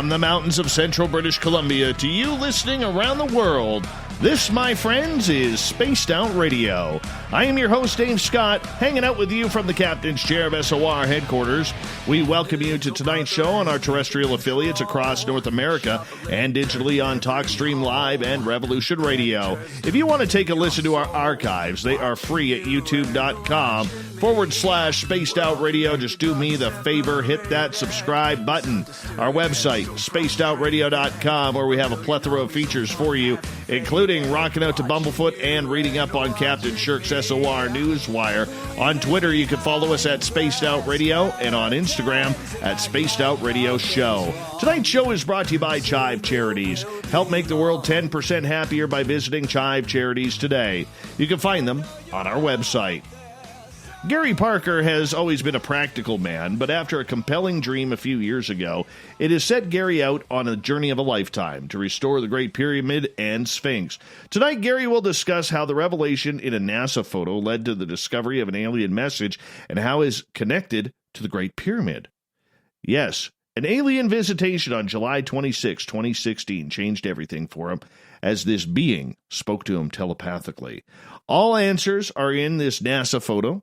From the mountains of central British Columbia to you listening around the world, this, my friends, is Spaced Out Radio. I am your host, Dave Scott, hanging out with you from the Captain's Chair of SOR headquarters. We welcome you to tonight's show on our terrestrial affiliates across North America and digitally on TalkStream Live and Revolution Radio. If you want to take a listen to our archives, they are free at youtube.com/Spaced Out Radio. Just do me the favor, hit that subscribe button. Our website, spacedoutradio.com, where we have a plethora of features for you, including rocking out to Bumblefoot and reading up on Captain Shirk's SOR Newswire. On Twitter, you can follow us at Spaced Out Radio, and on Instagram at Spaced Out Radio Show. Tonight's show is brought to you by Chive Charities. Help make the world 10% happier by visiting Chive Charities today. You can find them on our website. Gary Parker has always been a practical man, but after a compelling dream a few years ago, it has set Gary out on a journey of a lifetime to restore the Great Pyramid and Sphinx. Tonight, Gary will discuss how the revelation in a NASA photo led to the discovery of an alien message and how it is connected to the Great Pyramid. Yes, an alien visitation on July 26, 2016 changed everything for him as this being spoke to him telepathically. All answers are in this NASA photo.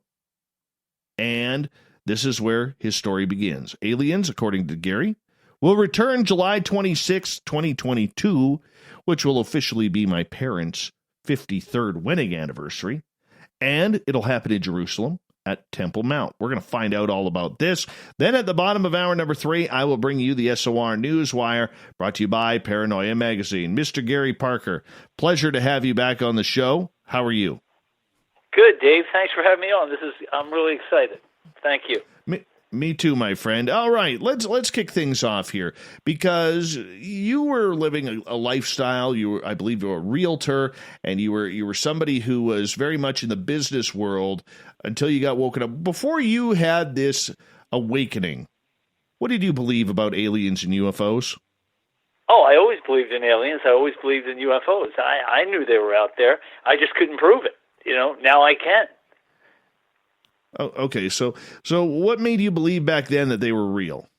And this is where his story begins. Aliens, according to Gary, will return July 26, 2022, which will officially be my parents' 53rd wedding anniversary. And it'll happen in Jerusalem at Temple Mount. We're going to find out all about this. Then at the bottom of hour number 3, I will bring you the SOR Newswire, brought to you by Paranoia Magazine. Mr. Gary Parker, pleasure to have you back on the show. How are you? Good, Dave. Thanks for having me on. I'm really excited. Thank you. Me too, my friend. All right, let's kick things off here, because you were living a lifestyle. I believe you were a realtor, and you were somebody who was very much in the business world until you got woken up. Before you had this awakening, what did you believe about aliens and UFOs? Oh, I always believed in aliens. I always believed in UFOs. I knew they were out there. I just couldn't prove it. Now I can. Oh, okay. So what made you believe back then that they were real?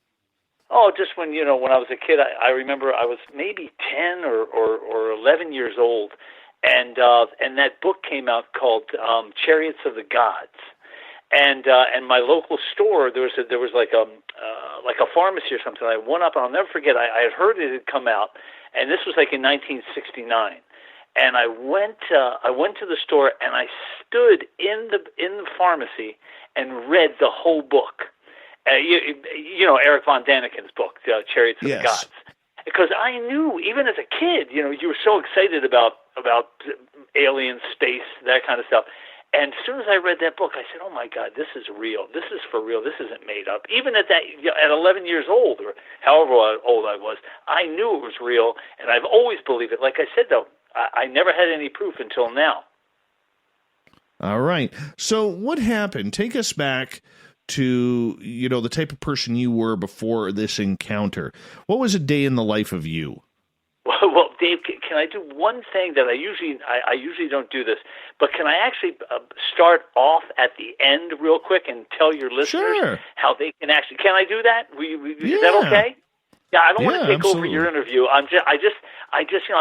Oh, just when I was a kid, I remember I was maybe 10 or 11 years old, and that book came out called Chariots of the Gods, and my local store there was like a pharmacy or something. I went up, and I'll never forget. I had heard it had come out, and this was like in 1969. And I went to the store, and I stood in the pharmacy and read the whole book. Eric von Daniken's book, Chariots of the Gods. Because I knew, even as a kid, you were so excited about alien space, that kind of stuff. And as soon as I read that book, I said, "Oh my God, this is real. This is for real. This isn't made up." Even at 11 years old, or however old I was, I knew it was real, and I've always believed it. Like I said, though, I never had any proof until now. All right. So what happened? Take us back to, the type of person you were before this encounter. What was a day in the life of you? Well, Dave, can I do one thing that I usually don't do this, but can I actually start off at the end real quick and tell your listeners how they can actually? Can I do that? Is that okay? Yeah, I don't want to take over your interview. I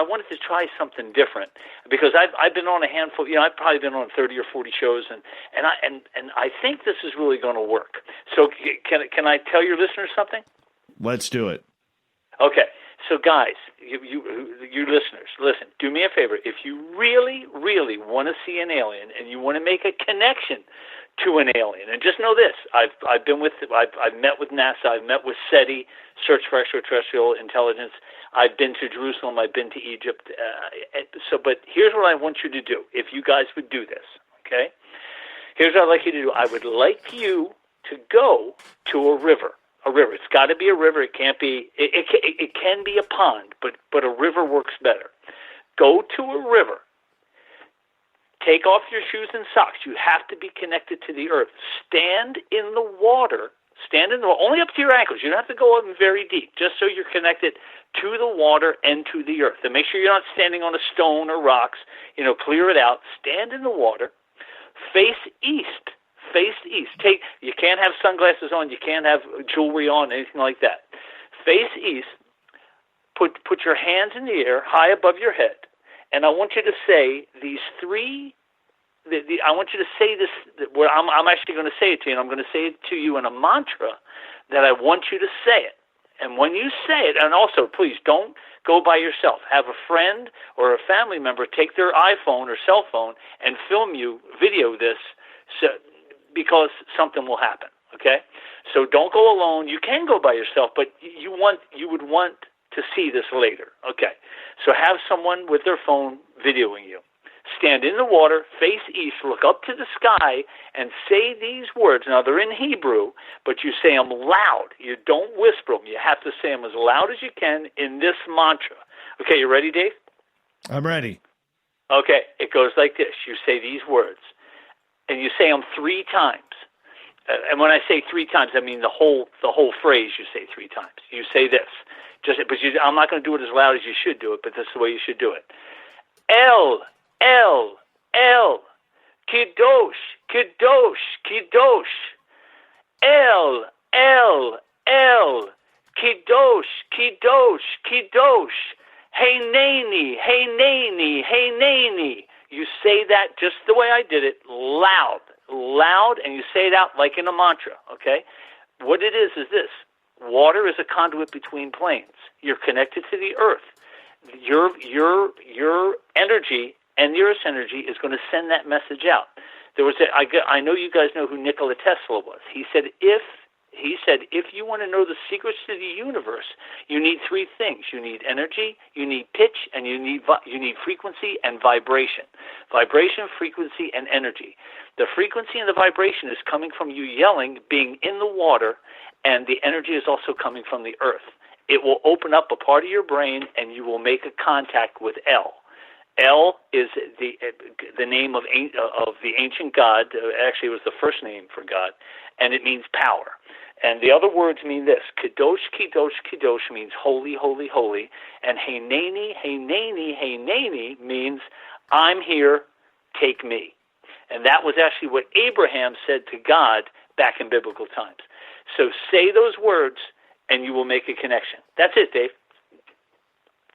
wanted to try something different, because I've been on a handful. I've probably been on 30 or 40 shows, and I think this is really going to work. So can I tell your listeners something? Let's do it. Okay. So guys, you listeners, listen. Do me a favor. If you really, really want to see an alien and you want to make a connection to an alien, and just know this: I've met with NASA, I've met with SETI, Search for Extraterrestrial Intelligence. I've been to Jerusalem, I've been to Egypt. But here's what I want you to do. If you guys would do this, okay? Here's what I'd like you to do. I would like you to go to a river. A river. It's got to be a river. It can't be. It can be a pond, but a river works better. Go to a river. Take off your shoes and socks. You have to be connected to the earth. Stand in the water. Only up to your ankles. You don't have to go in very deep, just so you're connected to the water and to the earth. And make sure you're not standing on a stone or rocks. Clear it out. Stand in the water. Face east. Face east. You can't have sunglasses on. You can't have jewelry on, anything like that. Face east. put your hands in the air, high above your head, and I want you to say these three. I want you to say this. Where I'm actually going to say it to you, and I'm going to say it to you in a mantra that I want you to say it. And when you say it, and also please don't go by yourself. Have a friend or a family member take their iPhone or cell phone and video this, because something will happen. Okay, so don't go alone. You can go by yourself, but you would want to see this later. Okay, so have someone with their phone videoing you. Stand in the water, face east, look up to the sky, and say these words. Now, they're in Hebrew, but you say them loud. You don't whisper them. You have to say them as loud as you can in this mantra. Okay, you ready, Dave? I'm ready. Okay, it goes like this. You say these words, and you say them 3 times. And when I say 3 times, I mean the whole phrase you say 3 times. You say this. I'm not going to do it as loud as you should do it, but this is the way you should do it. El, Kiddosh, Kiddosh, Kiddosh. El, Kiddosh, Kiddosh, Kiddosh. Heineni, Heineni, Heineni. You say that just the way I did it, loud, and you say it out like in a mantra, okay? What it is this. Water is a conduit between planes. You're connected to the earth. Your energy and the Earth's energy is going to send that message out. I know you guys know who Nikola Tesla was. He said if you want to know the secrets to the universe, you need 3 things. You need energy, you need pitch, and you need frequency and vibration. Vibration, frequency, and energy. The frequency and the vibration is coming from you yelling, being in the water, and the energy is also coming from the earth. It will open up a part of your brain, and you will make a contact with El. El is the name of the ancient god. Actually, it was the first name for God, and it means power. And the other words mean this: Kadosh, Kadosh, Kadosh means holy, holy, holy, and Heineni, Heineni, Heineni means I'm here, take me. And that was actually what Abraham said to God back in biblical times. So say those words, and you will make a connection. That's it, Dave.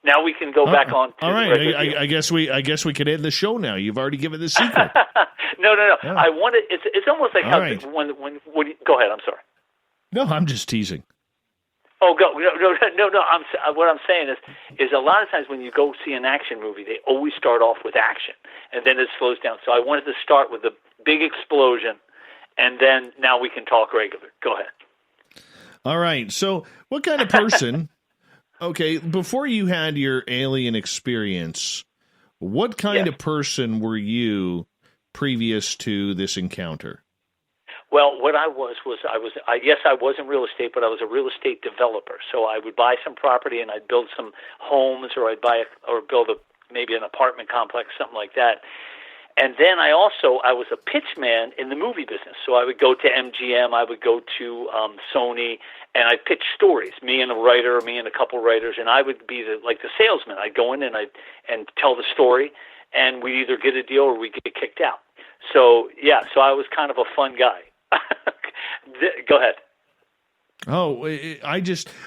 Now we can go back on to all right. I guess we could end the show now. You've already given the secret. No. Yeah. I want it. It's almost like all how right. when go ahead. I'm sorry. No, I'm just teasing. Oh, go no. What I'm saying is a lot of times when you go see an action movie, they always start off with action, and then it slows down. So I wanted to start with a big explosion, and then now we can talk regular. Go ahead. All right. So, what kind of person? Okay, before you had your alien experience, what kind of person were you previous to this encounter? Well, what I was in real estate, but I was a real estate developer. So I would buy some property and I'd build some homes, or I'd build maybe an apartment complex, something like that. And then I was a pitch man in the movie business. So I would go to MGM, I would go to Sony, and I'd pitch stories, me and a couple writers, and I would be the salesman. I'd go in and tell the story, and we'd either get a deal or we'd get kicked out. So I was kind of a fun guy. Go ahead. Oh,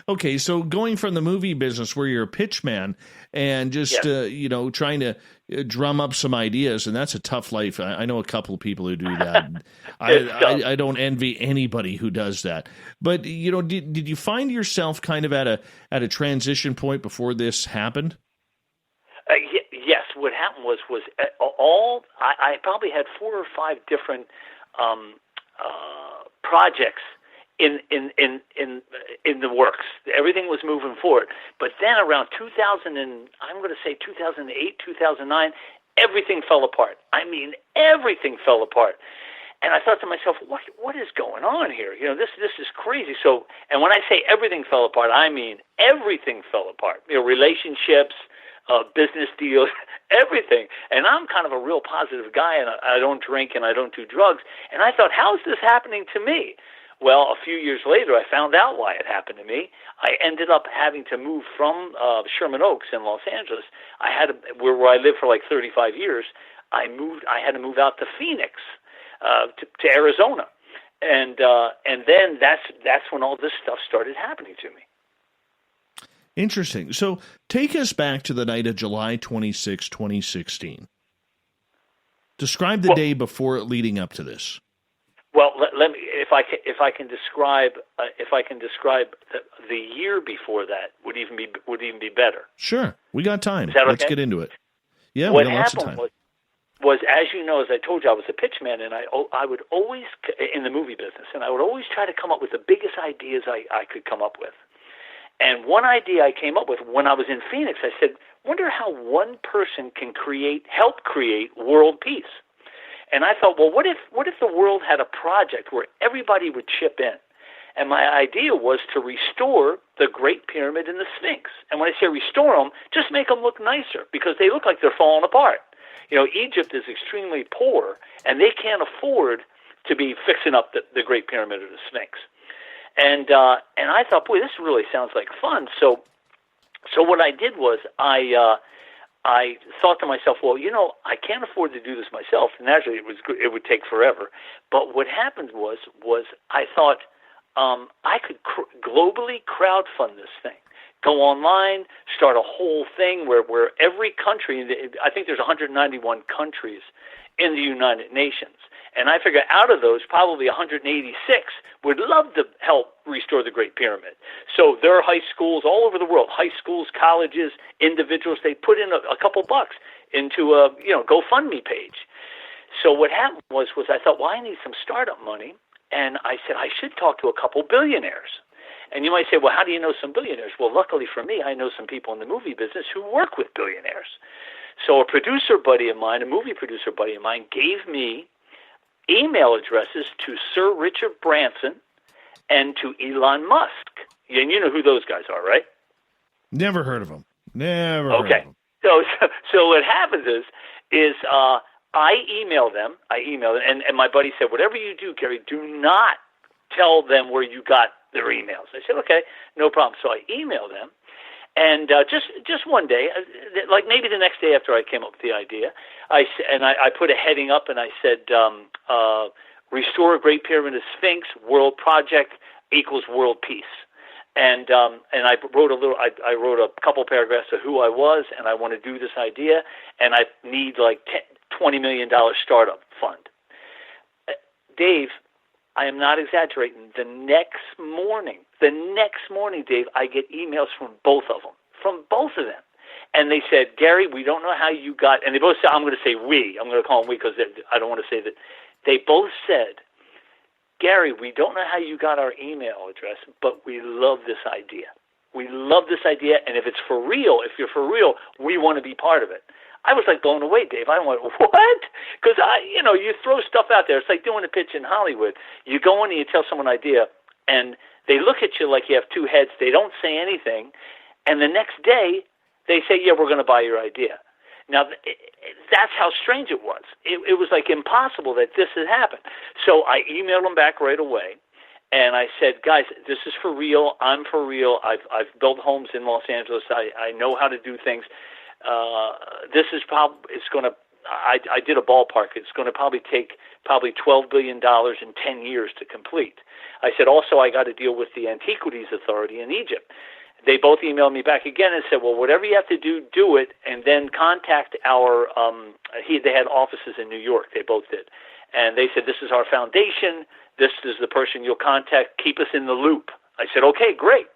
okay. So going from the movie business where you're a pitch man and just, trying to drum up some ideas, and that's a tough life. I know a couple of people who do that. I don't envy anybody who does that. But, did you find yourself kind of at a transition point before this happened? Yes. What happened was I probably had 4 or 5 different projects in the works. Everything was moving forward. But then around 2008, 2009, everything fell apart. I mean, everything fell apart. And I thought to myself, what is going on here? This is crazy. So, and when I say everything fell apart, I mean everything fell apart. Relationships, business deals, everything. And I'm kind of a real positive guy, and I don't drink and I don't do drugs. And I thought, how is this happening to me? Well, a few years later, I found out why it happened to me. I ended up having to move from Sherman Oaks in Los Angeles. Where I lived for like 35 years. I had to move out to Phoenix, to Arizona, and then that's when all this stuff started happening to me. Interesting. So take us back to the night of July 26, 2016. Describe the day before leading up to this. Well, let me, if I can describe the year before that would even be better. Sure, we got time. Is that okay? Let's get into it. Yeah, what we got lots of time. Was, as you know, as I told you, I was a pitch man, and I would always, in the movie business, and I would always try to come up with the biggest ideas I could come up with. And one idea I came up with when I was in Phoenix, I said, wonder how one person can help create world peace. And I thought, well, what if the world had a project where everybody would chip in? And my idea was to restore the Great Pyramid and the Sphinx. And when I say restore them, just make them look nicer, because they look like they're falling apart. You know, Egypt is extremely poor, and they can't afford to be fixing up the Great Pyramid or the Sphinx. And I thought, boy, this really sounds like fun. So what I did was I thought to myself, well, you know, I can't afford to do this myself. Naturally, it would take forever. But what happened was I thought I could globally crowdfund this thing. Go online, start a whole thing where every country, I think there's 191 countries in the United Nations. And I figure out of those, probably 186 would love to help restore the Great Pyramid. So there are high schools all over the world, high schools, colleges, individuals. They put in a couple bucks into a GoFundMe page. So what happened was I thought, well, I need some startup money, and I said I should talk to a couple billionaires. And you might say, well, how do you know some billionaires? Well, luckily for me, I know some people in the movie business who work with billionaires. So a producer buddy of mine, a movie producer buddy of mine, gave me email addresses to Sir Richard Branson and to Elon Musk. And you know who those guys are, right? Never heard of them. Never heard of them. So what happens is I email them, and my buddy said, whatever you do, Gary, do not tell them where you got their emails. I said, okay, no problem. So I emailed them, and just one day, like maybe the next day after I came up with the idea, I put a heading up, and I said, restore Great Pyramid Sphinx, world project equals world peace. And I wrote I wrote a couple paragraphs of who I was, and I want to do this idea, and I need like $20 million startup fund. Dave, I am not exaggerating. The next morning, Dave, I get emails from both of them. And they said, Gary, we don't know how you got, and they both said, I'm going to say we. I'm going to call them we because I don't want to say that. They both said, Gary, we don't know how you got our email address, but we love this idea. We love this idea, and if you're for real, we want to be part of it. I was like blown away, Dave. I went, what? Because you throw stuff out there. It's like doing a pitch in Hollywood. You go in and you tell someone an idea, and they look at you like you have two heads. They don't say anything, and the next day they say, yeah, we're going to buy your idea. Now, that's how strange it was. It was like impossible that this had happened. So I emailed them back right away, and I said, guys, this is for real. I'm for real. I've built homes in Los Angeles. I know how to do things. This is I did a ballpark. It's going to probably take $12 billion in 10 years to complete. I said, also, I got to deal with the Antiquities Authority in Egypt. They both emailed me back again and said, well, whatever you have to do, do it, and then contact our, they had offices in New York. They both did. And they said, this is our foundation. This is the person you'll contact. Keep us in the loop. I said, okay, great.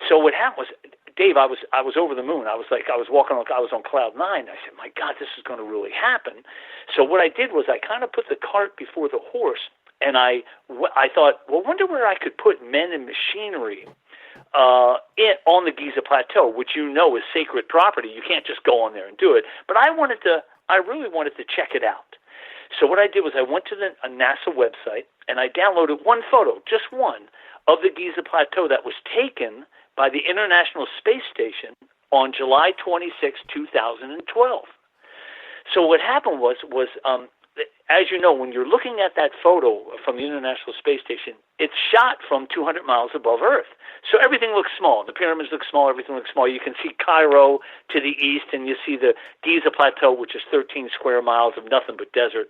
So what happened was, Dave, I was over the moon. I was on cloud nine. I said, my God, this is going to really happen. So what I did was I kind of put the cart before the horse, and I thought, well, wonder where I could put men and machinery on the Giza Plateau, which is sacred property. You can't just go on there and do it. But I really wanted to check it out. So what I did was I went to a NASA website, and I downloaded one photo, just one, of the Giza Plateau that was taken by the International Space Station on July 26, 2012. So what happened was as you know, when you're looking at that photo from the International Space Station, it's shot from 200 miles above Earth. So everything looks small. The pyramids look small. Everything looks small. You can see Cairo to the east, and you see the Giza Plateau, which is 13 square miles of nothing but desert.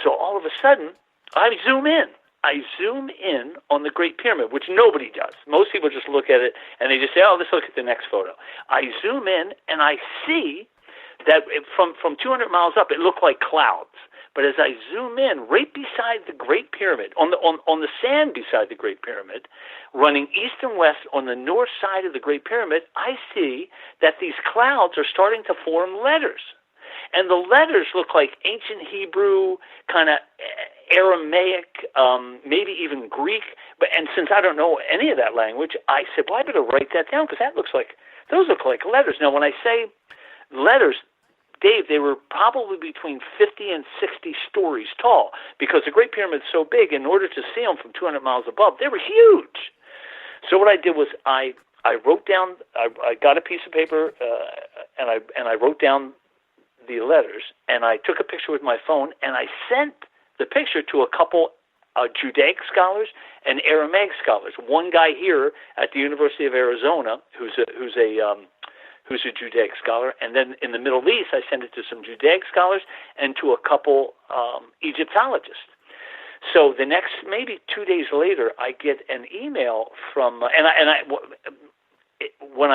So all of a sudden, I zoom in. I zoom in on the Great Pyramid, which nobody does. Most people just look at it and they just say, oh, let's look at the next photo. I zoom in and I see that from 200 miles up, it looked like clouds. But as I zoom in, right beside the Great Pyramid, on the sand beside the Great Pyramid, running east and west on the north side of the Great Pyramid, I see that these clouds are starting to form letters. And the letters look like ancient Hebrew, kind of Aramaic, maybe even Greek. And since I don't know any of that language, I said, well, I better write that down because those look like letters. Now, when I say letters, Dave, they were probably between 50 and 60 stories tall because the Great Pyramid's so big. In order to see them from 200 miles above, they were huge. So what I did was I wrote down. I got a piece of paper and I wrote down the letters, and I took a picture with my phone, and I sent the picture to a couple Judaic scholars and Aramaic scholars. One guy here at the University of Arizona, who's a Judaic scholar, and then in the Middle East, I sent it to some Judaic scholars and to a couple Egyptologists. So the next, maybe 2 days later, I get an email from, when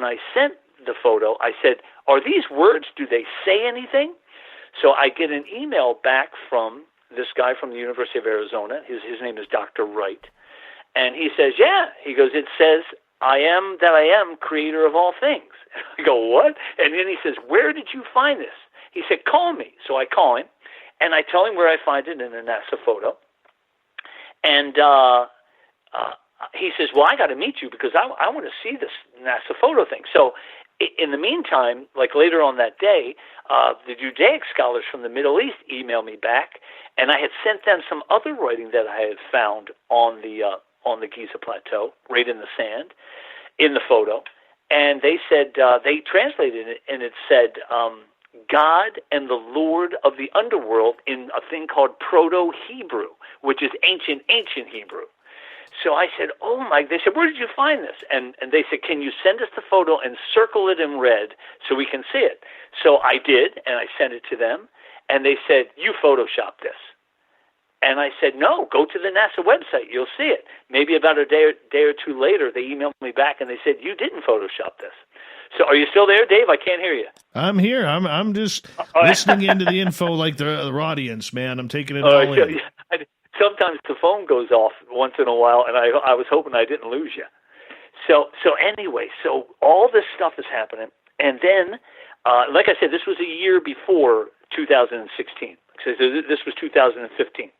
I sent the photo, I said, are these words, do they say anything? So I get an email back from this guy from the University of Arizona. His name is Dr. Wright. And he says, yeah. He goes, it says, I am that I am, creator of all things. I go, what? And then he says, where did you find this? He said, call me. So I call him, and I tell him where I find it in a NASA photo. And he says, well, I got to meet you because I want to see this NASA photo thing. So in the meantime, like later on that day, the Judaic scholars from the Middle East emailed me back, and I had sent them some other writing that I had found on the Giza Plateau, right in the sand, in the photo. And they said, they translated it, and it said, God and the Lord of the underworld in a thing called Proto-Hebrew, which is ancient Hebrew. So I said, oh my, they said, where did you find this? And they said, can you send us the photo and circle it in red so we can see it? So I did, and I sent it to them, and they said, you photoshopped this. And I said, no, go to the NASA website. You'll see it. Maybe about a day or two later, they emailed me back, and they said, you didn't Photoshop this. So are you still there, Dave? I can't hear you. I'm here. I'm just listening into the info like the audience, man. I'm taking it all in. Sometimes the phone goes off once in a while, and I was hoping I didn't lose you. So anyway, so all this stuff is happening. And then, like I said, this was a year before 2016. So this was 2015.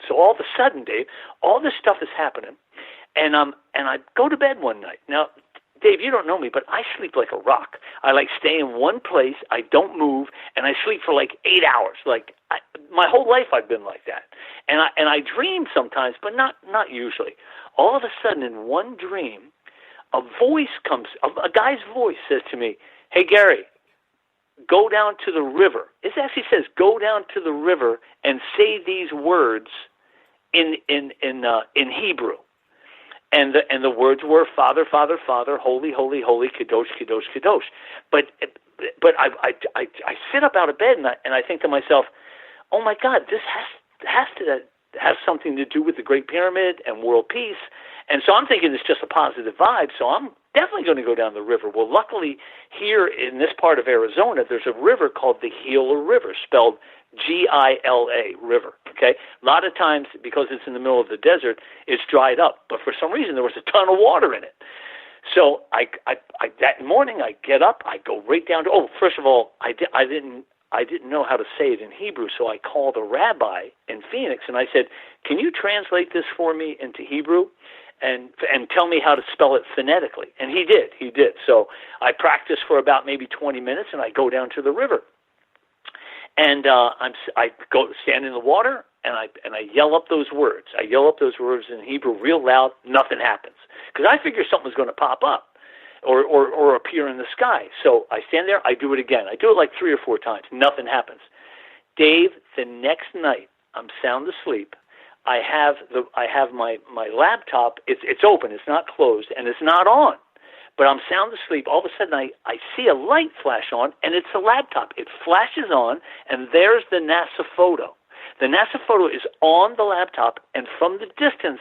So all of a sudden, Dave, all this stuff is happening, and I go to bed one night. Now, Dave, you don't know me, but I sleep like a rock. I like stay in one place. I don't move, and I sleep for like 8 hours. My whole life I've been like that. And I dream sometimes, but not usually. All of a sudden, in one dream, a guy's voice says to me, "Hey Gary, go down to the river." It actually says, "Go down to the river and say these words in Hebrew." And the words were Father, Father, Father, Holy, Holy, Holy, Kadosh, Kadosh, Kadosh. But I sit up out of bed and I think to myself, oh my God, this has to have something to do with the Great Pyramid and world peace. And so I'm thinking it's just a positive vibe. So I'm definitely going to go down the river. Well, luckily here in this part of Arizona, there's a river called the Gila River, spelled Gila River. Okay, a lot of times because it's in the middle of the desert, it's dried up. But for some reason, there was a ton of water in it. So I that morning I get up, I go right down to. Oh, first of all, I didn't know how to say it in Hebrew, so I called a rabbi in Phoenix and I said, "Can you translate this for me into Hebrew and tell me how to spell it phonetically?" And he did. So I practiced for about maybe 20 minutes, and I go down to the river. And I go stand in the water, and I yell up those words. I yell up those words in Hebrew real loud. Nothing happens because I figure something was going to pop up or appear in the sky. So I stand there. I do it again. I do it like 3 or 4 times. Nothing happens. Dave, the next night, I'm sound asleep. I have my laptop. It's open. It's not closed, and it's not on. But I'm sound asleep. All of a sudden, I see a light flash on, and it's a laptop. It flashes on, and there's the NASA photo. The NASA photo is on the laptop, and from the distance,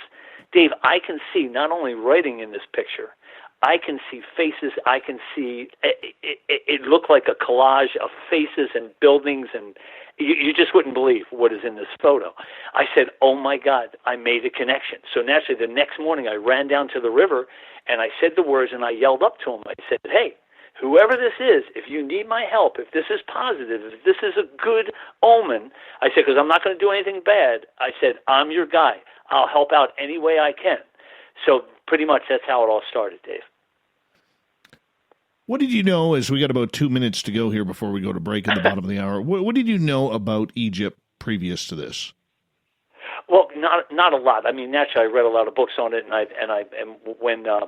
Dave, I can see not only writing in this picture, I can see faces. I can see it looked like a collage of faces and buildings, and you just wouldn't believe what is in this photo. I said, oh, my God, I made a connection. So naturally, the next morning, I ran down to the river, and I said the words, and I yelled up to him. I said, hey, whoever this is, if you need my help, if this is positive, if this is a good omen, I said, because I'm not going to do anything bad, I said, I'm your guy. I'll help out any way I can. So pretty much that's how it all started, Dave. What did you know, as we got about 2 minutes to go here before we go to break at the bottom of the hour, what did you know about Egypt previous to this? Well, not a lot. I mean, naturally, I read a lot of books on it, and when the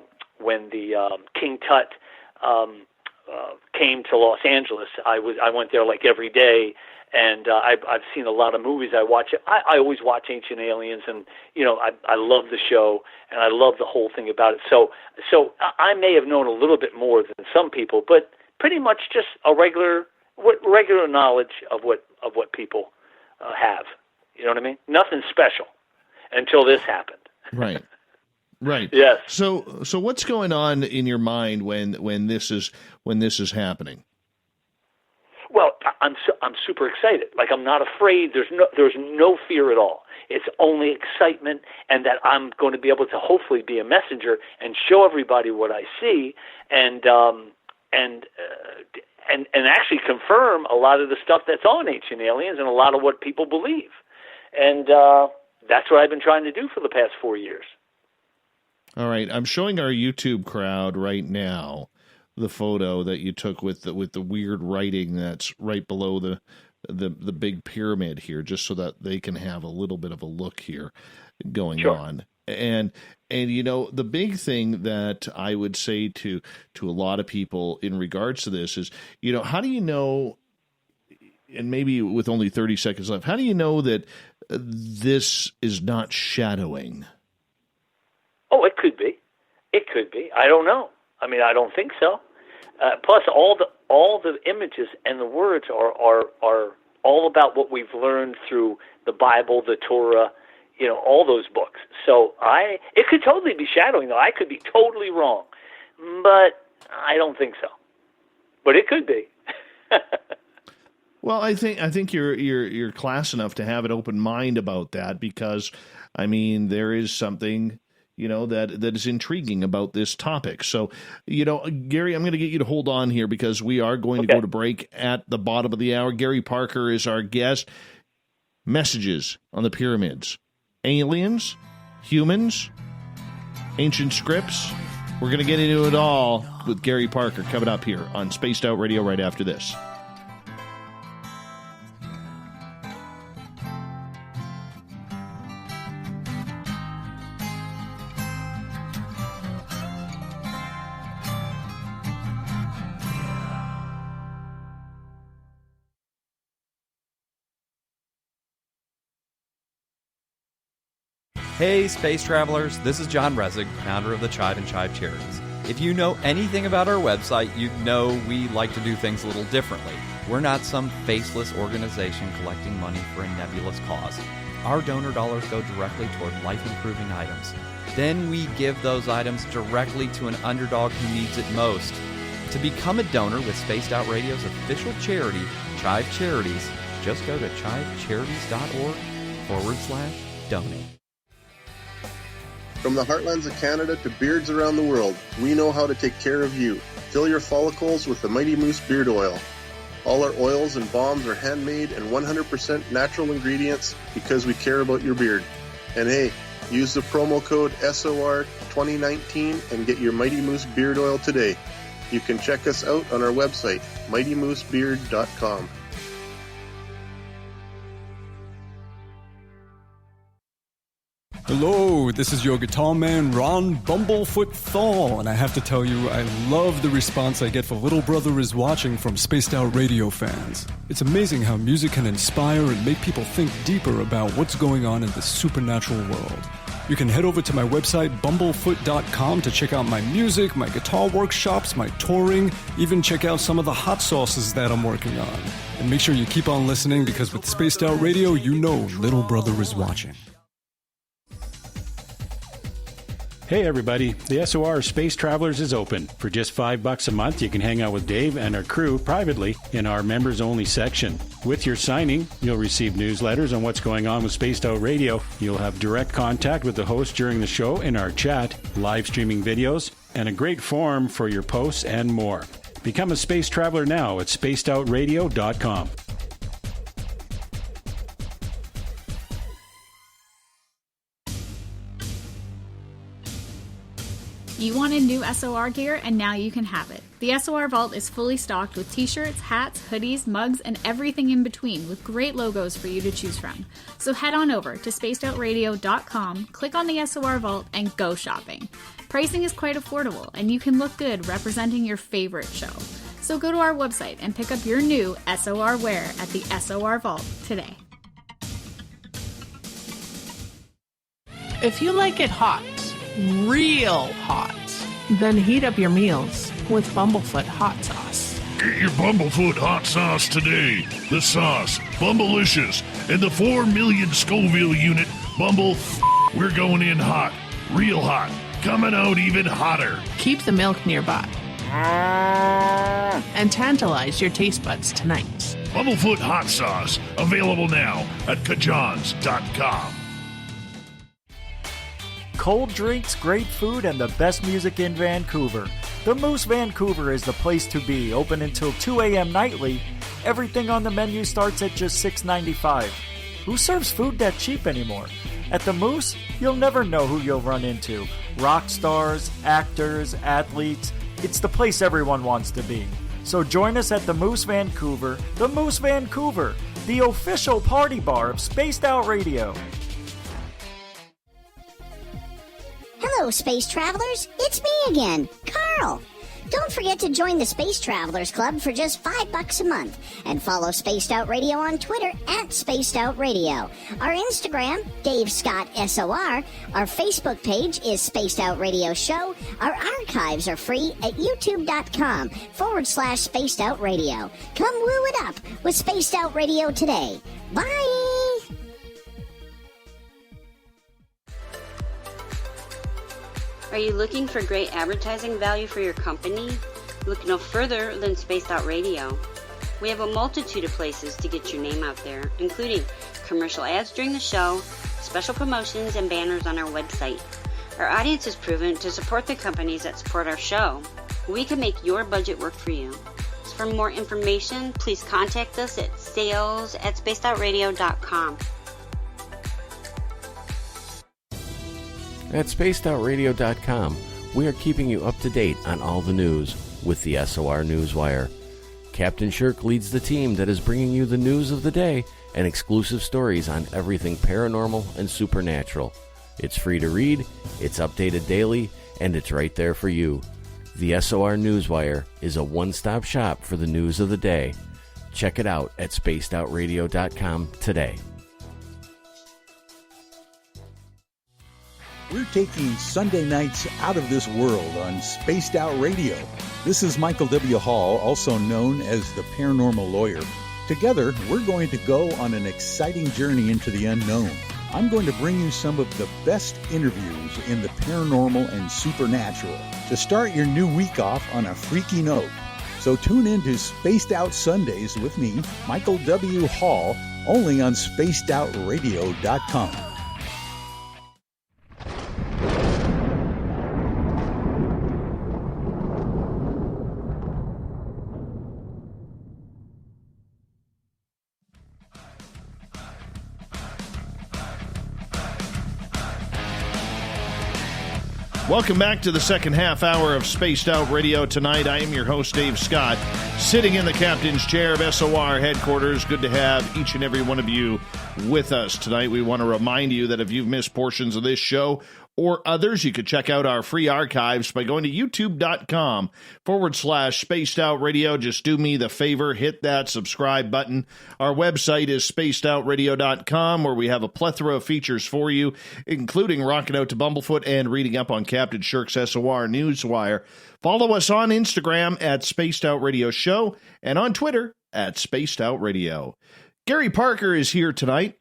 King Tut came to Los Angeles, I went there like every day, and I've seen a lot of movies. I watch it. I always watch Ancient Aliens, and I love the show, and I love the whole thing about it. So I may have known a little bit more than some people, but pretty much just a regular knowledge of what people have. You know what I mean? Nothing special until this happened. Right. Right. Yes. So what's going on in your mind when this is happening? Well, I'm super excited. Like, I'm not afraid. There's no fear at all. It's only excitement, and that I'm going to be able to hopefully be a messenger and show everybody what I see, and actually confirm a lot of the stuff that's on Ancient Aliens and a lot of what people believe. And that's what I've been trying to do for the past 4 years. All right, I'm showing our YouTube crowd right now the photo that you took with the weird writing that's right below the big pyramid here, just so that they can have a little bit of a look here going on. And the big thing that I would say to a lot of people in regards to this is, how do you know, and maybe with only 30 seconds left, how do you know that this is not shadowing? Oh, it could be. It could be. I don't know. I mean, I don't think so. Plus, all the images and the words are all about what we've learned through the Bible, the Torah, all those books. So it could totally be shadowing, though. I could be totally wrong, but I don't think so. But it could be. Well, I think you're class enough to have an open mind about that, because I mean, there is something that is intriguing about this topic. So, Gary, I'm going to get you to hold on here, because we are going to go to break at the bottom of the hour. Gary Parker is our guest. Messages on the pyramids. Aliens, humans, ancient scripts. We're going to get into it all with Gary Parker coming up here on Spaced Out Radio right after this. Hey, space travelers, this is John Resig, founder of the Chive and Chive Charities. If you know anything about our website, you'd know we like to do things a little differently. We're not some faceless organization collecting money for a nebulous cause. Our donor dollars go directly toward life-improving items. Then we give those items directly to an underdog who needs it most. To become a donor with Spaced Out Radio's official charity, Chive Charities, just go to chivecharities.org/donate. From the heartlands of Canada to beards around the world, we know how to take care of you. Fill your follicles with the Mighty Moose Beard Oil. All our oils and balms are handmade and 100% natural ingredients, because we care about your beard. And hey, use the promo code SOR2019 and get your Mighty Moose Beard Oil today. You can check us out on our website, mightymoosebeard.com. Hello, this is your guitar man, Ron Bumblefoot Thal, and I have to tell you, I love the response I get for Little Brother is Watching from Spaced Out Radio fans. It's amazing how music can inspire and make people think deeper about what's going on in the supernatural world. You can head over to my website, bumblefoot.com, to check out my music, my guitar workshops, my touring, even check out some of the hot sauces that I'm working on. And make sure you keep on listening, because with Spaced Out Radio, you know little brother is watching. Hey everybody, the SOR Space Travelers is open. For just $5 a month, you can hang out with Dave and our crew privately in our members-only section. With your signing, you'll receive newsletters on what's going on with Spaced Out Radio. You'll have direct contact with the host during the show in our chat, live streaming videos, and a great forum for your posts and more. Become a space traveler now at spacedoutradio.com. You wanted new SOR gear, and now you can have it. The SOR Vault is fully stocked with t-shirts, hats, hoodies, mugs, and everything in between, with great logos for you to choose from. So head on over to spacedoutradio.com, click on the SOR Vault, and go shopping. Pricing is quite affordable, and you can look good representing your favorite show. So go to our website and pick up your new SOR wear at the SOR Vault today. If you like it hot, real hot, then heat up your meals with Bumblefoot hot sauce. Get your Bumblefoot hot sauce today. The sauce, Bumblicious, and the 4 million Scoville unit Bumble. We're going in hot, real hot, coming out even hotter. Keep the milk nearby and tantalize your taste buds tonight. Bumblefoot hot sauce, available now at kajans.com. Cold drinks, great food, and the best music in Vancouver. The Moose Vancouver is the place to be, open until 2 a.m. nightly. Everything on the menu starts at just $6.95. Who serves food that cheap anymore? At the Moose, you'll never know who you'll run into. Rock stars, actors, athletes. It's the place everyone wants to be. So join us at the Moose Vancouver, the official party bar of Spaced Out Radio. Hello, Space Travelers. It's me again, Carl. Don't forget to join the Space Travelers Club for just $5 a month, and follow Spaced Out Radio on Twitter at Spaced Out Radio. Our Instagram, Dave Scott SOR. Our Facebook page is Spaced Out Radio Show. Our archives are free at youtube.com/Spaced Out Radio. Come woo it up with Spaced Out Radio today. Bye! Are you looking for great advertising value for your company? Look no further than Spaced Out Radio. We have a multitude of places to get your name out there, including commercial ads during the show, special promotions, and banners on our website. Our audience is proven to support the companies that support our show. We can make your budget work for you. So for more information, please contact us at sales@spacedoutradio.com. At spacedoutradio.com, we are keeping you up to date on all the news with the SOR Newswire. Captain Shirk leads the team that is bringing you the news of the day and exclusive stories on everything paranormal and supernatural. It's free to read, it's updated daily, and it's right there for you. The SOR Newswire is a one-stop shop for the news of the day. Check it out at spacedoutradio.com today. We're taking Sunday nights out of this world on Spaced Out Radio. This is Michael W. Hall, also known as the Paranormal Lawyer. Together, we're going to go on an exciting journey into the unknown. I'm going to bring you some of the best interviews in the paranormal and supernatural to start your new week off on a freaky note. So tune in to Spaced Out Sundays with me, Michael W. Hall, only on spacedoutradio.com. Welcome back to the second half hour of Spaced Out Radio tonight. I am your host, Dave Scott, sitting in the captain's chair of SOR headquarters. Good to have each and every one of you with us tonight. We want to remind you that if you've missed portions of this show or others, you could check out our free archives by going to youtube.com/Spaced Out Radio. Just do me the favor, hit that subscribe button. Our website is spacedoutradio.com, where we have a plethora of features for you, including rocking out to Bumblefoot and reading up on Captain Shirk's SOR Newswire. Follow us on Instagram at Spaced Out Radio Show and on Twitter at Spaced Out Radio. Gary Parker is here tonight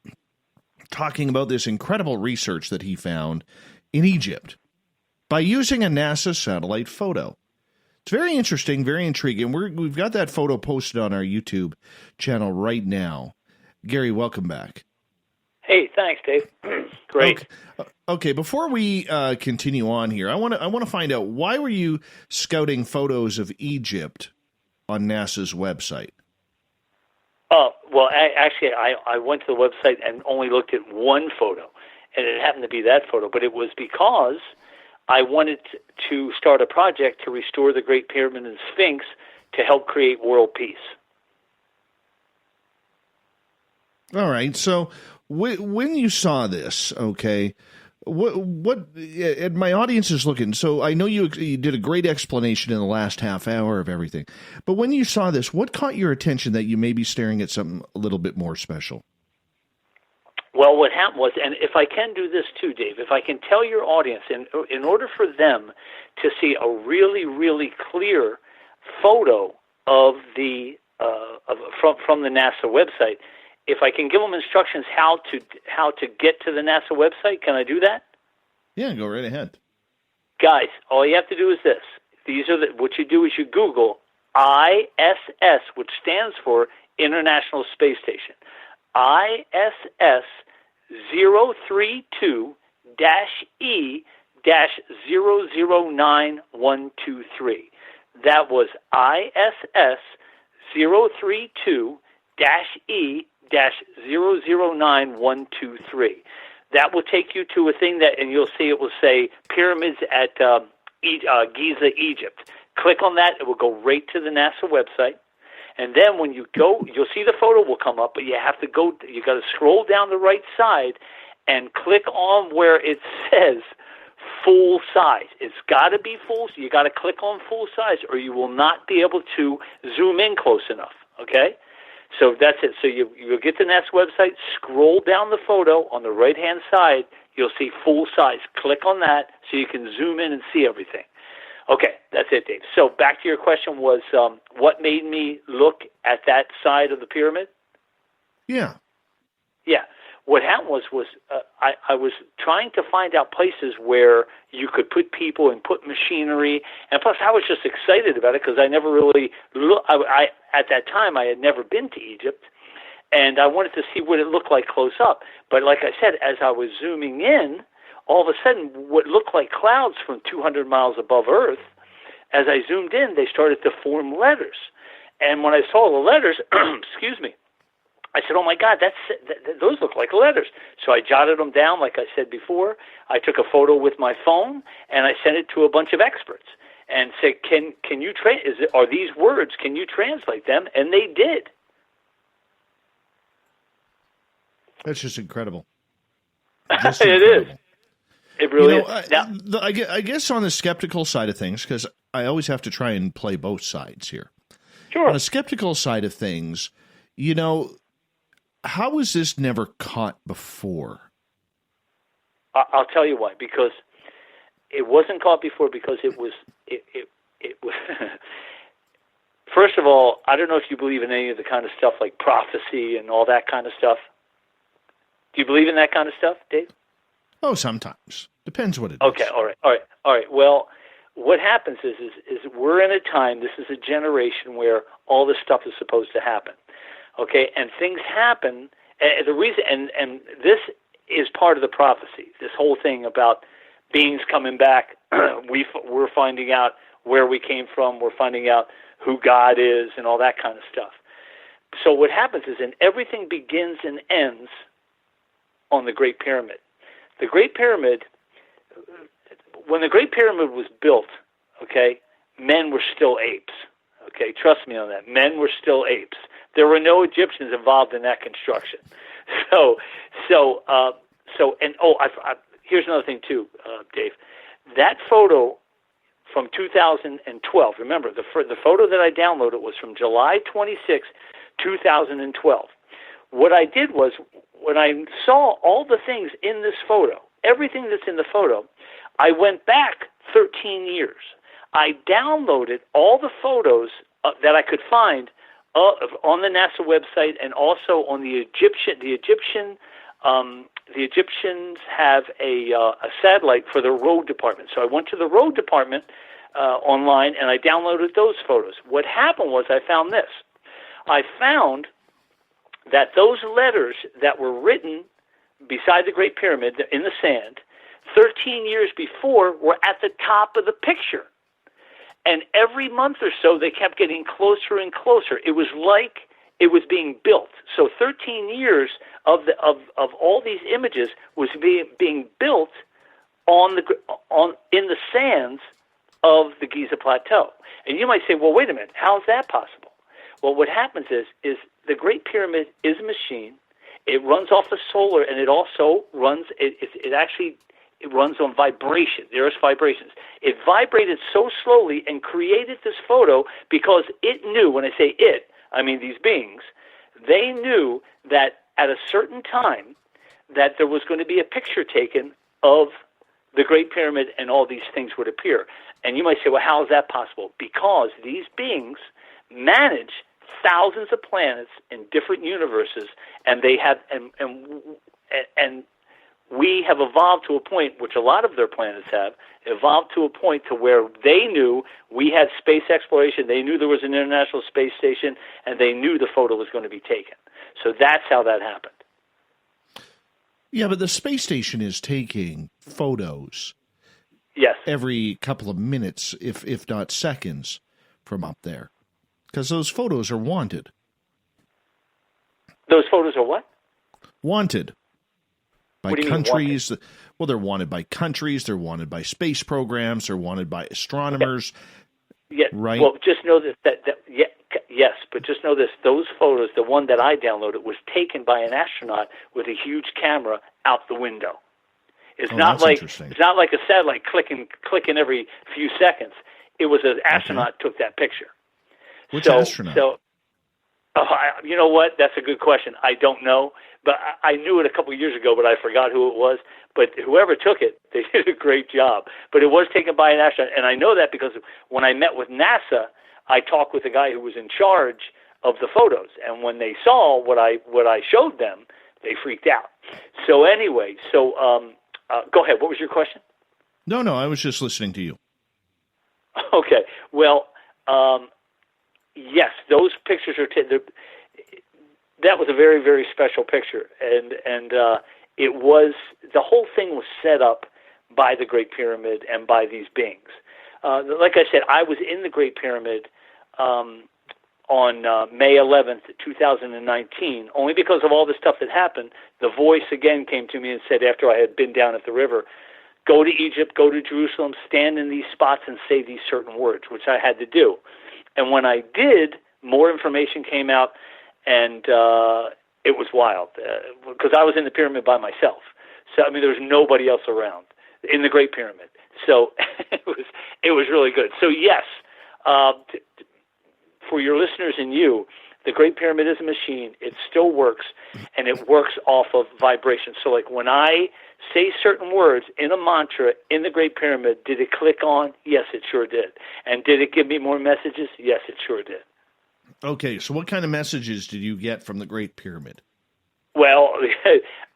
talking about this incredible research that he found in Egypt by using a NASA satellite photo. It's very interesting, very intriguing. We've got that photo posted on our YouTube channel right now. Gary, welcome back. Hey, thanks, Dave. Great. Okay, before we continue on here, I want to find out, why were you scouting photos of Egypt on NASA's website? Well, actually, I went to the website and only looked at one photo, and it happened to be that photo, but it was because I wanted to start a project to restore the Great Pyramid and Sphinx to help create world peace. All right, so when you saw this, okay, what and my audience is looking, so I know you did a great explanation in the last half hour of everything, but when you saw this, what caught your attention that you may be staring at something a little bit more special? Well, what happened was, and if I can do this too, Dave, if I can tell your audience, in order for them to see a really, really clear photo of the from the NASA website, if I can give them instructions how to get to the NASA website, can I do that? Yeah, go right ahead. Guys, all you have to do is this. What you do is you Google ISS, which stands for International Space Station. ISS 032-E-009123. That was ISS 032-E-009123. That will take you to a thing and you'll see it will say Pyramids at Giza, Egypt. Click on that, it will go right to the NASA website. And then when you go, you'll see the photo will come up, but you got to scroll down the right side and click on where it says full size. It's got to be full. You got to click on full size, or you will not be able to zoom in close enough. Okay, so that's it. So you'll get the NASA website, scroll down the photo on the right hand side. You'll see full size. Click on that so you can zoom in and see everything. Okay, that's it, Dave. So back to your question was, what made me look at that side of the pyramid? Yeah. Yeah. What happened was I was trying to find out places where you could put people and put machinery, and plus I was just excited about it because I never really at that time I had never been to Egypt, and I wanted to see what it looked like close up. But like I said, as I was zooming in, all of a sudden, what looked like clouds from 200 miles above Earth, as I zoomed in, they started to form letters. And when I saw the letters, excuse me, I said, oh, my God, those look like letters. So I jotted them down, like I said before. I took a photo with my phone, and I sent it to a bunch of experts and said, can you are these words, can you translate them? And they did. That's just incredible. It is. It really is. I guess on the skeptical side of things, because I always have to try and play both sides here. Sure. On the skeptical side of things, how was this never caught before? I'll tell you why. Because it wasn't caught before because it was. First of all, I don't know if you believe in any of the kind of stuff like prophecy and all that kind of stuff. Do you believe in that kind of stuff, Dave? Oh, sometimes. Depends what it is. Okay, all right. Well, what happens is we're in a time, this is a generation where all this stuff is supposed to happen. Okay, and things happen, and the reason, and this is part of the prophecy, this whole thing about beings coming back, we're finding out where we came from, we're finding out who God is, and all that kind of stuff. So what happens is, and everything begins and ends on the Great Pyramid. The Great Pyramid, when the Great Pyramid was built, okay, men were still apes. Okay, trust me on that. Men were still apes. There were no Egyptians involved in that construction. Here's another thing too, Dave. That photo from 2012. Remember, the photo that I downloaded was from July 26, 2012. What I did was, when I saw all the things in this photo, everything that's in the photo, I went back 13 years. I downloaded all the photos that I could find on the NASA website, and also on the Egyptians have a satellite for the road department. So I went to the road department online, and I downloaded those photos. What happened was, I found this. I found that those letters that were written beside the Great Pyramid in the sand 13 years before were at the top of the picture. And every month or so, they kept getting closer and closer. It was like it was being built. So 13 years of all these images was being built in the sands of the Giza Plateau. And you might say, well, wait a minute, how is that possible? Well, what happens is the Great Pyramid is a machine. It runs off of solar, and it also runs. It runs on vibration. There's vibrations. It vibrated so slowly and created this photo because it knew, when I say it, I mean these beings, they knew that at a certain time that there was going to be a picture taken of the Great Pyramid and all these things would appear. And you might say, well, how is that possible? Because these beings manage thousands of planets in different universes, and they have and we have evolved to a point, which a lot of their planets have, evolved to a point to where they knew we had space exploration, they knew there was an International Space Station, and they knew the photo was going to be taken. So that's how that happened. Yeah, but the space station is taking photos. Yes. Every couple of minutes, if not seconds, from up there. Because those photos are wanted. Those photos are what? Wanted. By what do you countries. mean, well, they're wanted by countries, they're wanted by space programs, they're wanted by astronomers. Yeah. Right? Well, just know this, yes, but just know this, those photos, the one that I downloaded, was taken by an astronaut with a huge camera out the window. It's not like a satellite clicking every few seconds. It was an astronaut took that picture. Which astronaut? You know what? That's a good question. I don't know, but I knew it a couple of years ago, but I forgot who it was. But whoever took it, they did a great job. But it was taken by an astronaut, and I know that because when I met with NASA, I talked with the guy who was in charge of the photos, and when they saw what I showed them, they freaked out. So anyway, go ahead. What was your question? No, I was just listening to you. Okay. Well, yes, those pictures are. That was a very, very special picture, and it was, the whole thing was set up by the Great Pyramid and by these beings. Like I said, I was in the Great Pyramid on May 11th, 2019, only because of all the stuff that happened. The voice again came to me and said, after I had been down at the river, go to Egypt, go to Jerusalem, stand in these spots and say these certain words, which I had to do. And when I did, more information came out, and it was wild, because I was in the pyramid by myself. So, I mean, there was nobody else around in the Great Pyramid. So it was really good. So, yes, for your listeners and you, the Great Pyramid is a machine. It still works, and it works off of vibration. So, like, when I say certain words in a mantra in the Great Pyramid, did it click on? Yes, it sure did. And did it give me more messages? Yes, it sure did. Okay, so what kind of messages did you get from the Great Pyramid? Well,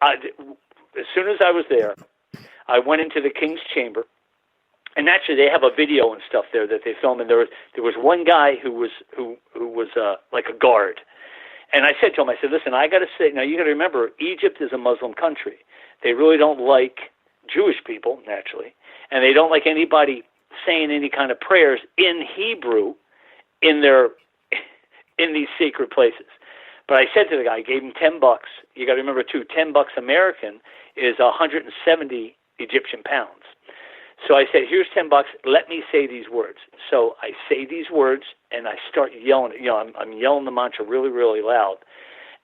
as soon as I was there, I went into the King's Chamber, and actually they have a video and stuff there that they filmed, and there was one guy who was like a guard. And I said to him, I said, listen, I got to say, now you got to remember, Egypt is a Muslim country. They really don't like Jewish people, naturally, and they don't like anybody saying any kind of prayers in Hebrew in these sacred places. But I said to the guy, I gave him $10. You got to remember too, $10 American is 170 Egyptian pounds. So I said, here's $10. Let me say these words. So I say these words, and I start yelling. I'm yelling the mantra really, really loud.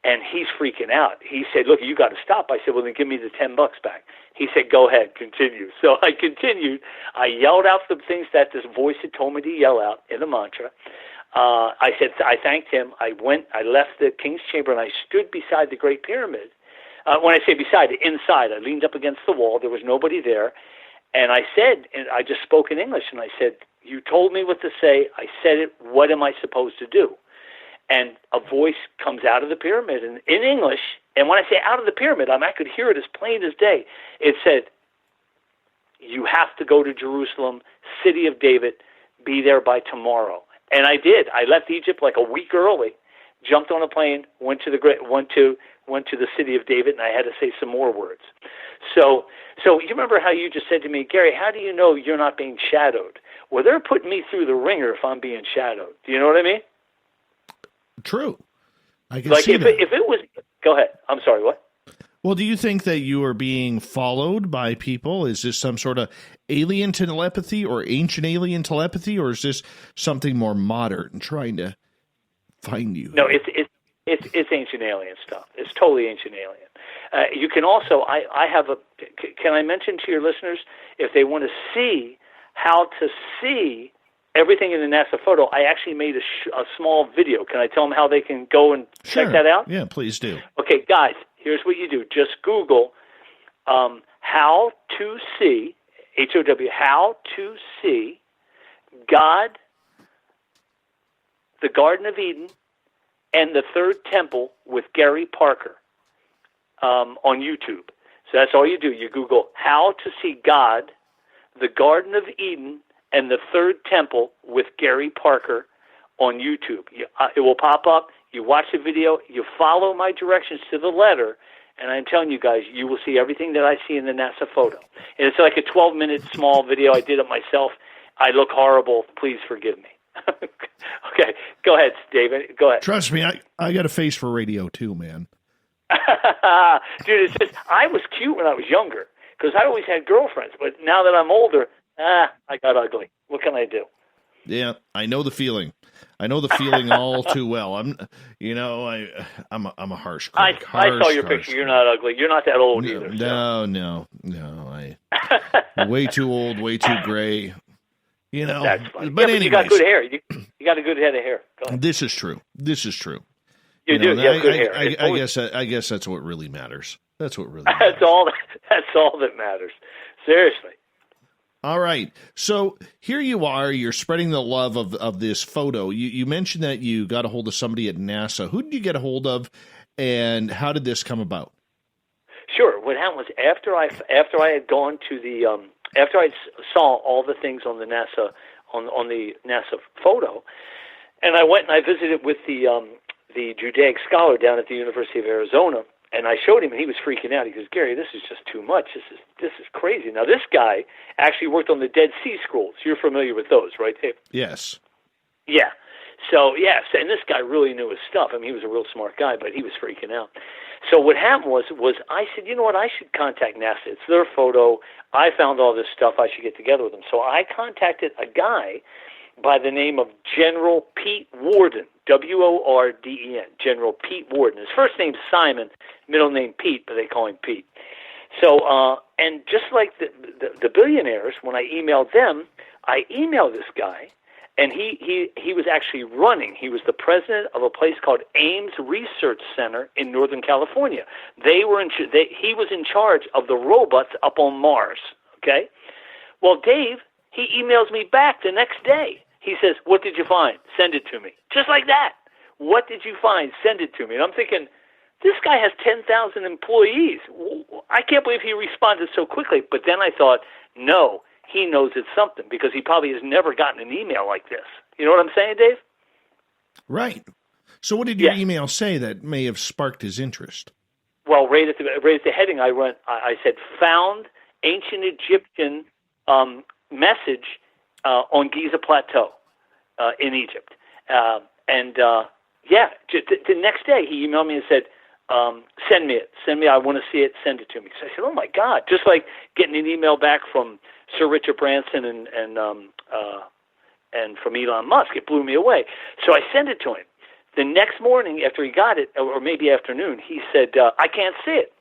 And he's freaking out. He said, look, you got to stop. I said, well, then give me the $10 back. He said, go ahead, continue. So I continued. I yelled out the things that this voice had told me to yell out in a mantra. I thanked him. I left the King's Chamber, and I stood beside the Great Pyramid. When I say beside it, inside, I leaned up against the wall. There was nobody there. And I said, and I just spoke in English, and I said, you told me what to say. I said it. What am I supposed to do? And a voice comes out of the pyramid in English. And when I say out of the pyramid, I could hear it as plain as day. It said, you have to go to Jerusalem, city of David, be there by tomorrow. And I did. I left Egypt like a week early, jumped on a plane, went to the city of David, and I had to say some more words. So you remember how you just said to me, Gary, how do you know you're not being shadowed? Well, they're putting me through the ringer if I'm being shadowed. Do you know what I mean? True. I can like see if that. If it was, go ahead. I'm sorry. What? Well, do you think that you are being followed by people? Is this some sort of alien telepathy or ancient alien telepathy, or is this something more modern trying to find you? No, it's ancient alien stuff. It's totally ancient alien. You can also, I have a. Can I mention to your listeners, if they want to see how to see everything in the NASA photo, I actually made a small video. Can I tell them how they can go and check that out? Yeah, please do. Okay, guys, here's what you do. Just Google how to see, H-O-W, how to see God, the Garden of Eden, and the Third Temple with Gary Parker on YouTube. So that's all you do. You Google how to see God, the Garden of Eden, and the Third Temple with Gary Parker on YouTube. It will pop up. You watch the video. You follow my directions to the letter, and I'm telling you guys, you will see everything that I see in the NASA photo. And it's like a 12-minute small video. I did it myself. I look horrible. Please forgive me. Okay, go ahead, David. Go ahead. Trust me, I got a face for radio too, man. Dude, it's just, I was cute when I was younger because I always had girlfriends, but now that I'm older, I got ugly. What can I do? Yeah, I know the feeling. I know the feeling all too well. I'm a harsh critic. I saw your picture. You're not ugly. You're not that old either. No. I way too old, way too gray. You know, that's funny. But anyways, you got good hair. You got a good head of hair. Go ahead. This is true. You do. You have good hair. I guess that's what really matters. That's what really matters. That's all that matters. Seriously. All right. So here you are. You're spreading the love of this photo. You mentioned that you got a hold of somebody at NASA. Who did you get a hold of, and how did this come about? Sure. What happened was after I had gone to the after I saw all the things on the NASA on the NASA photo, and I went and I visited with the Judaic scholar down at the University of Arizona. And I showed him, and he was freaking out. He goes, Gary, this is just too much. This is crazy. Now, this guy actually worked on the Dead Sea Scrolls. You're familiar with those, right, Dave? Yes. Yeah. So, yes, and this guy really knew his stuff. I mean, he was a real smart guy, but he was freaking out. So what happened was I said, you know what, I should contact NASA. It's their photo. I found all this stuff. I should get together with them. So I contacted a guy by the name of General Pete Worden, W-O-R-D-E-N, General Pete Worden. His first name's Simon, middle name Pete, but they call him Pete. So, and just like the billionaires, when I emailed them, I emailed this guy, and he was actually running. He was the president of a place called Ames Research Center in Northern California. He was in charge of the robots up on Mars, okay? Well, Dave, he emails me back the next day. He says, what did you find? Send it to me. Just like that. What did you find? Send it to me. And I'm thinking, this guy has 10,000 employees. I can't believe he responded so quickly. But then I thought, no, he knows it's something because he probably has never gotten an email like this. You know what I'm saying, Dave? Right. So what did your email say that may have sparked his interest? Well, right at the heading, I said, found ancient Egyptian message on Giza Plateau in Egypt. The next day he emailed me and said, send me it. I want to see it. Send it to me. So I said, oh, my God. Just like getting an email back from Sir Richard Branson and from Elon Musk. It blew me away. So I sent it to him. The next morning after he got it, or maybe afternoon, he said, I can't see it.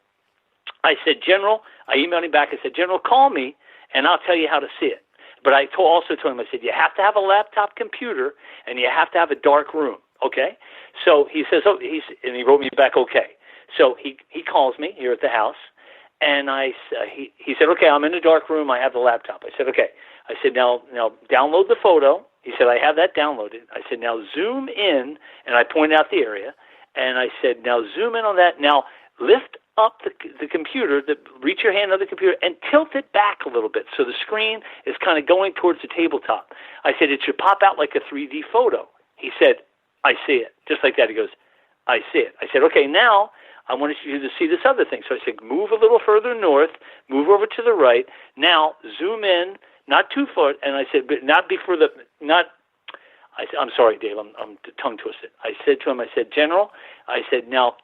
I said, General, I emailed him back. I said, General, call me, and I'll tell you how to see it. But I also told him, I said, you have to have a laptop computer, and you have to have a dark room, okay? So he says, and he wrote me back, okay. So he calls me here at the house, and he said, okay, I'm in the dark room. I have the laptop. I said, okay. I said, now download the photo. He said, I have that downloaded. I said, now zoom in, and I pointed out the area, and I said, now zoom in on that. Now lift up the computer, reach your hand on the computer, and tilt it back a little bit so the screen is kind of going towards the tabletop. I said, it should pop out like a 3D photo. He said, I see it. Just like that. He goes, I see it. I said, okay, now I want you to see this other thing. So I said, move a little further north, move over to the right. Now zoom in, not 2 foot. And I said, but not before I'm sorry, Dave, I'm tongue twisted. I said to him, I said, General, I said, now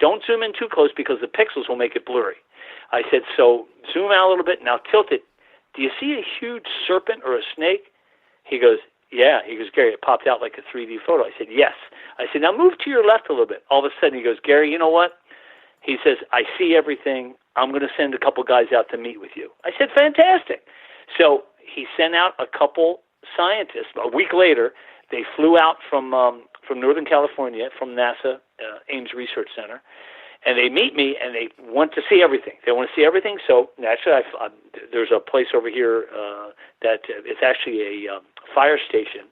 don't zoom in too close because the pixels will make it blurry. I said, so zoom out a little bit, now tilt it. Do you see a huge serpent or a snake? He goes, yeah. He goes, Gary, it popped out like a 3D photo. I said, yes. I said, now move to your left a little bit. All of a sudden he goes, Gary, you know what? He says, I see everything. I'm going to send a couple guys out to meet with you. I said, fantastic. So he sent out a couple scientists. A week later, they flew out from Northern California, from NASA, Ames Research Center, and they meet me, and they want to see everything. They want to see everything, so naturally there's a place over here that it's actually a fire station,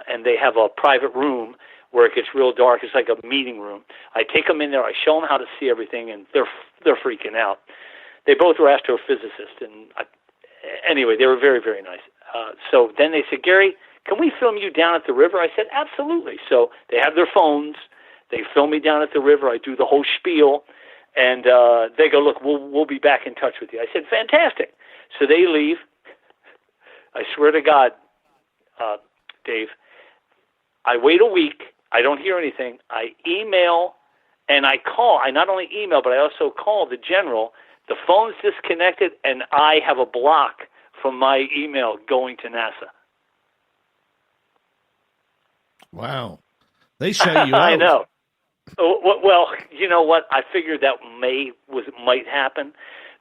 and they have a private room where it gets real dark. It's like a meeting room. I take them in there. I show them how to see everything, and they're freaking out. They both were astrophysicists, and anyway, they were very, very nice. So then they said, Gary, can we film you down at the river? I said, absolutely. So they have their phones. They film me down at the river. I do the whole spiel. And they go, look, we'll be back in touch with you. I said, fantastic. So they leave. I swear to God, Dave, I wait a week. I don't hear anything. I email and I call. I not only email, but I also call the general. The phone's disconnected, and I have a block from my email going to NASA. Wow. They shut you out. I know. Well, you know what? I figured that might happen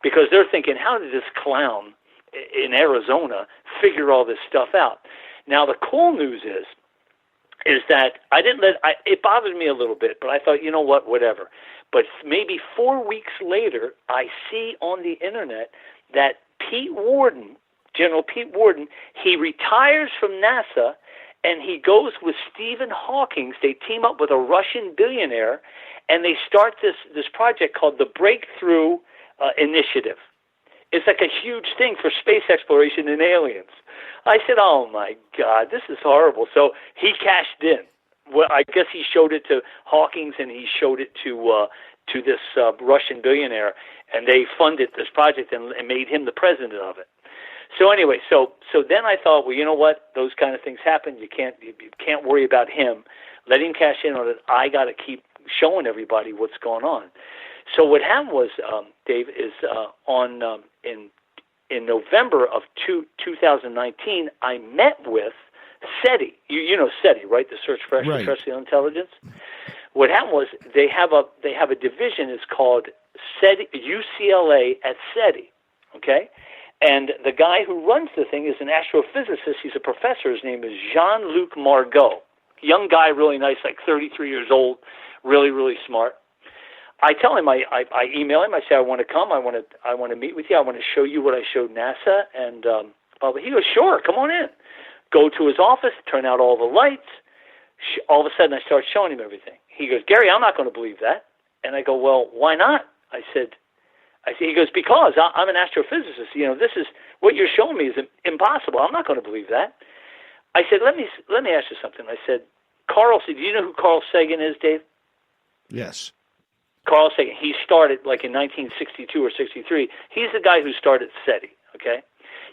because they're thinking, how did this clown in Arizona figure all this stuff out? Now, the cool news is that it bothered me a little bit, but I thought, you know what, whatever. But maybe 4 weeks later, I see on the internet that General Pete Worden, he retires from NASA, and he goes with Stephen Hawking. They team up with a Russian billionaire, and they start this project called the Breakthrough Initiative. It's like a huge thing for space exploration and aliens. I said, oh, my God, this is horrible. So he cashed in. Well, I guess he showed it to Hawkins, and he showed it to this Russian billionaire, and they funded this project and made him the president of it. So anyway, so then I thought, well, you know what? Those kind of things happen. You can't worry about him. Let him cash in on it. I got to keep showing everybody what's going on. So what happened was, Dave, is in November of 2019, I met with SETI. You know SETI, right? The Search for Extraterrestrial Intelligence. What happened was they have a division. It's called SETI, UCLA at SETI. Okay. And the guy who runs the thing is an astrophysicist. He's a professor. His name is Jean-Luc Margot. Young guy, really nice, like 33 years old, really, really smart. I tell him, I email him. I say, I want to come. I want to meet with you. I want to show you what I showed NASA. And he goes, sure, come on in. Go to his office, turn out all the lights. All of a sudden, I start showing him everything. He goes, Gary, I'm not going to believe that. And I go, well, why not? He goes, because I'm an astrophysicist. You know, this is what you're showing me is impossible. I'm not going to believe that. I said, let me ask you something. I said, do you know who Carl Sagan is, Dave? Yes. Carl Sagan. He started like in 1962 or 63. He's the guy who started SETI. Okay.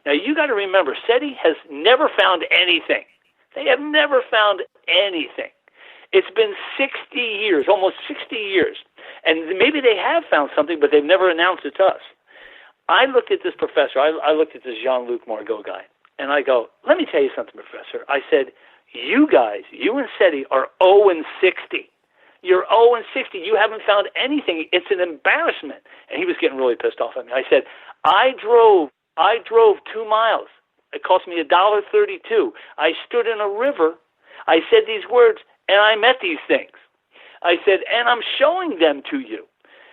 Now you got to remember, SETI has never found anything. They have never found anything. It's been 60 years, almost 60 years. And maybe they have found something, but they've never announced it to us. I looked at this professor. I looked at this Jean-Luc Margot guy, and I go, let me tell you something, Professor. I said, you guys, you and SETI are 0-60. You're 0-60. You haven't found anything. It's an embarrassment. And he was getting really pissed off at me. I said, I drove 2 miles. It cost me $1.32. I stood in a river. I said these words, and I met these things. I said, and I'm showing them to you.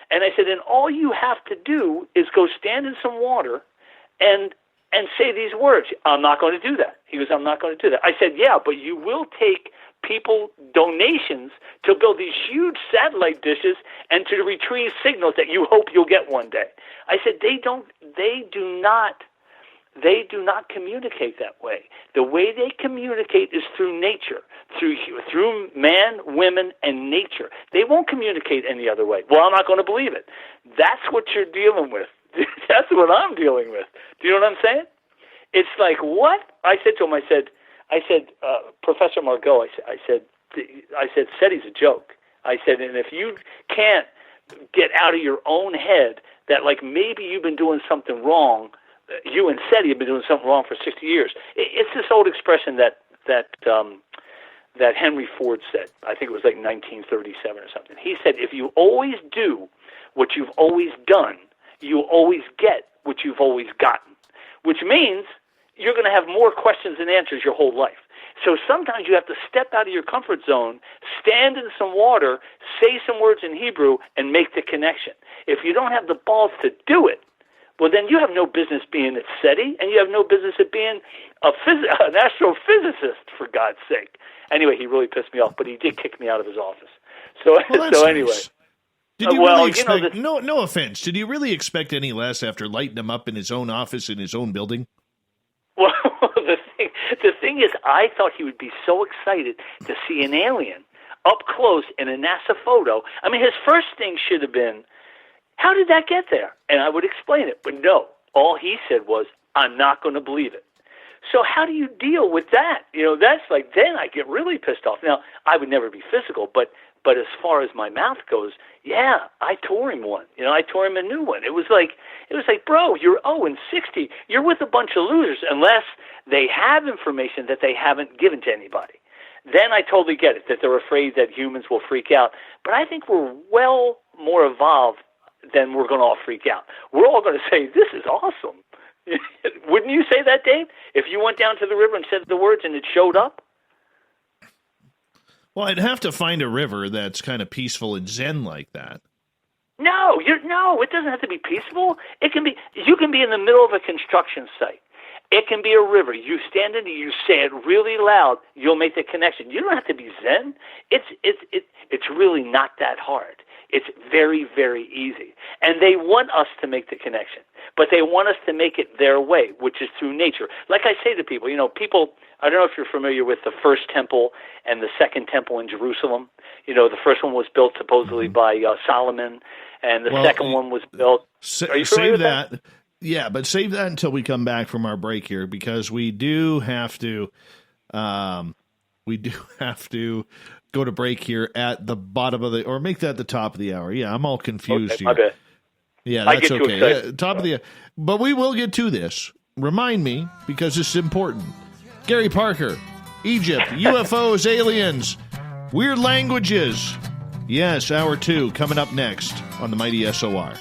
And I said, and all you have to do is go stand in some water and say these words. I'm not going to do that. He goes, I'm not going to do that. I said, yeah, but you will take people donations to build these huge satellite dishes and to retrieve signals that you hope you'll get one day. I said, they do not communicate that way. The way they communicate is through nature, through man, women, and nature. They won't communicate any other way. Well, I'm not going to believe it. That's what you're dealing with. That's what I'm dealing with. Do you know what I'm saying? It's like, what? I said to him, I said, Professor Margot, I said, SETI's a joke. I said, and if you can't get out of your own head that, like, maybe you've been doing something wrong, you and SETI have been doing something wrong for 60 years. It's this old expression that Henry Ford said. I think it was like 1937 or something. He said, if you always do what you've always done, you'll always get what you've always gotten, which means you're going to have more questions than answers your whole life. So sometimes you have to step out of your comfort zone, stand in some water, say some words in Hebrew, and make the connection. If you don't have the balls to do it, well, then you have no business being at SETI, and you have no business at being an astrophysicist, for God's sake. Anyway, he really pissed me off, but he did kick me out of his office. So, anyway. Nice. Did you really expect, no offense, did you really expect any less after lighting him up in his own office in his own building? Well, the thing is, I thought he would be so excited to see an alien up close in a NASA photo. I mean, his first thing should have been, how did that get there? And I would explain it. But no, all he said was, I'm not going to believe it. So how do you deal with that? You know, that's like, then I get really pissed off. Now, I would never be physical, but as far as my mouth goes, yeah, I tore him one. You know, I tore him a new one. It was like, bro, you're 0-60. You're with a bunch of losers unless they have information that they haven't given to anybody. Then I totally get it, that they're afraid that humans will freak out. But I think we're well more evolved than we're going to all freak out. We're all going to say, this is awesome. Wouldn't you say that, Dave? If you went down to the river and said the words and it showed up? Well, I'd have to find a river that's kind of peaceful and zen like that. No, it doesn't have to be peaceful. It can be. You can be in the middle of a construction site. It can be a river. You stand in it, you say it really loud, you'll make the connection. You don't have to be zen. It's really not that hard. It's very, very easy. And they want us to make the connection, but they want us to make it their way, which is through nature. Like I say to people, I don't know if you're familiar with the first temple and the second temple in Jerusalem. You know, the first one was built supposedly by Solomon, and the second one was built. Are you familiar with that? Yeah, but save that until we come back from our break here, because we do have to go to break here at the bottom of or make that the top of the hour. Yeah, I'm all confused here. My bad. Yeah, that's okay. Top of the, but we will get to this. Remind me, because this is important. Gary Parker, Egypt, UFOs, aliens, weird languages. Yes, hour 2 coming up next on the Mighty SOR.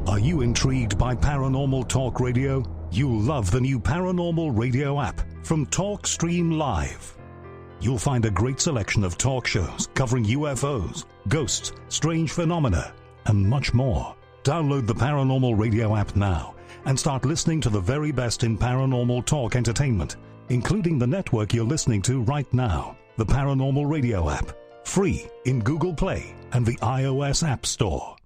Are you intrigued by Paranormal Talk Radio? You'll love the new Paranormal Radio app from TalkStream Live. You'll find a great selection of talk shows covering UFOs, ghosts, strange phenomena, and much more. Download the Paranormal Radio app now and start listening to the very best in paranormal talk entertainment, including the network you're listening to right now, the Paranormal Radio app, free in Google Play and the iOS App Store.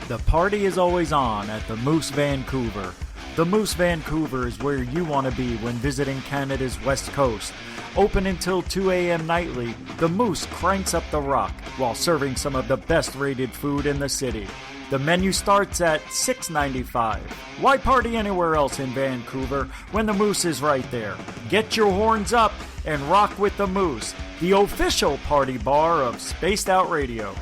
The party is always on at the Moose Vancouver. The Moose Vancouver is where you want to be when visiting Canada's West Coast. Open until 2 a.m. nightly, the Moose cranks up the rock while serving some of the best rated food in the city. The menu starts at $6.95. Why party anywhere else in Vancouver when the Moose is right there? Get your horns up and rock with the Moose, the official party bar of Spaced Out Radio.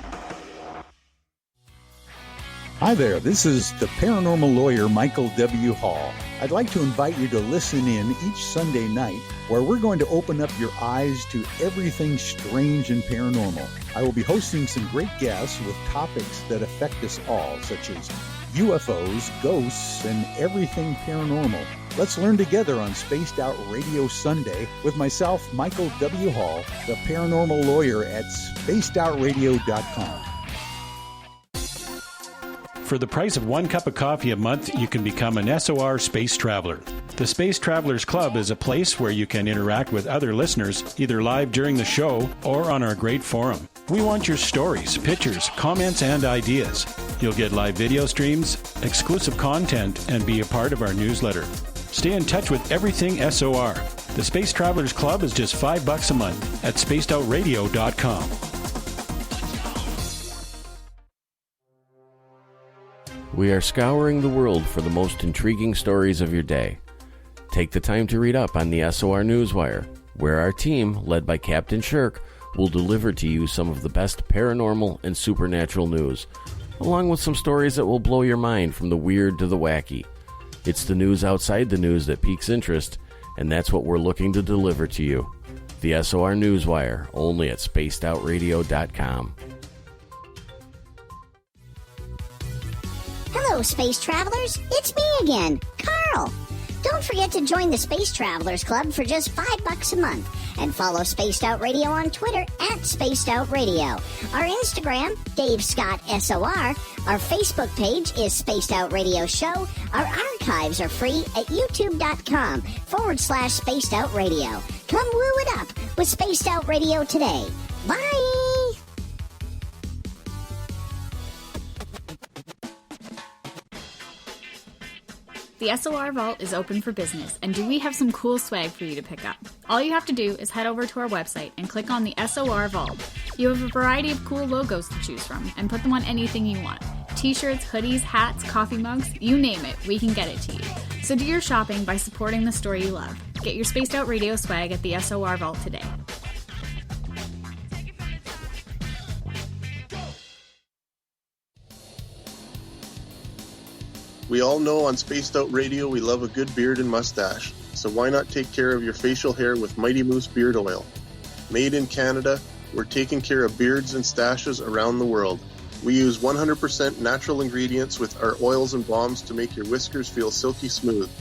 Hi there, this is the paranormal lawyer Michael W. Hall. I'd like to invite you to listen in each Sunday night where we're going to open up your eyes to everything strange and paranormal. I will be hosting some great guests with topics that affect us all, such as UFOs, ghosts, and everything paranormal. Let's learn together on Spaced Out Radio Sunday with myself, Michael W. Hall, the paranormal lawyer at spacedoutradio.com. For the price of 1 cup of coffee a month, you can become an SOR Space Traveler. The Space Travelers Club is a place where you can interact with other listeners, either live during the show or on our great forum. We want your stories, pictures, comments, and ideas. You'll get live video streams, exclusive content, and be a part of our newsletter. Stay in touch with everything SOR. The Space Travelers Club is just $5 a month at spacedoutradio.com. We are scouring the world for the most intriguing stories of your day. Take the time to read up on the SOR Newswire, where our team, led by Captain Shirk, will deliver to you some of the best paranormal and supernatural news, along with some stories that will blow your mind from the weird to the wacky. It's the news outside the news that piques interest, and that's what we're looking to deliver to you. The SOR Newswire, only at spacedoutradio.com. Hello, space travelers. It's me again, Carl. Don't forget to join the Space Travelers Club for just $5 a month and follow Spaced Out Radio on Twitter at Spaced Out Radio. Our Instagram, Dave Scott SOR. Our Facebook page is Spaced Out Radio Show. Our archives are free at youtube.com/Spaced Out Radio. Come woo it up with Spaced Out Radio today. Bye! The SOR Vault is open for business, and do we have some cool swag for you to pick up? All you have to do is head over to our website and click on the SOR Vault. You have a variety of cool logos to choose from, and put them on anything you want. T-shirts, hoodies, hats, coffee mugs, you name it, we can get it to you. So do your shopping by supporting the store you love. Get your Spaced Out Radio swag at the SOR Vault today. We all know on Spaced Out Radio we love a good beard and mustache, so why not take care of your facial hair with Mighty Moose Beard Oil? Made in Canada, we're taking care of beards and stashes around the world. We use 100% natural ingredients with our oils and balms to make your whiskers feel silky smooth.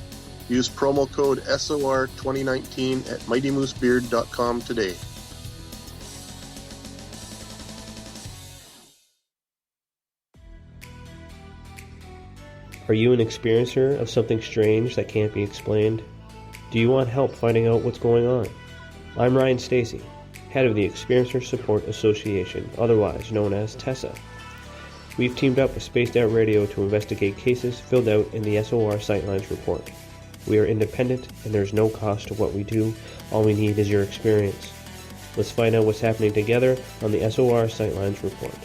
Use promo code SOR2019 at mightymoosebeard.com today. Are you an experiencer of something strange that can't be explained? Do you want help finding out what's going on? I'm Ryan Stacy, head of the Experiencer Support Association, otherwise known as TESSA. We've teamed up with Spaced Out Radio to investigate cases filled out in the SOR Sightlines report. We are independent and there's no cost to what we do. All we need is your experience. Let's find out what's happening together on the SOR Sightlines report.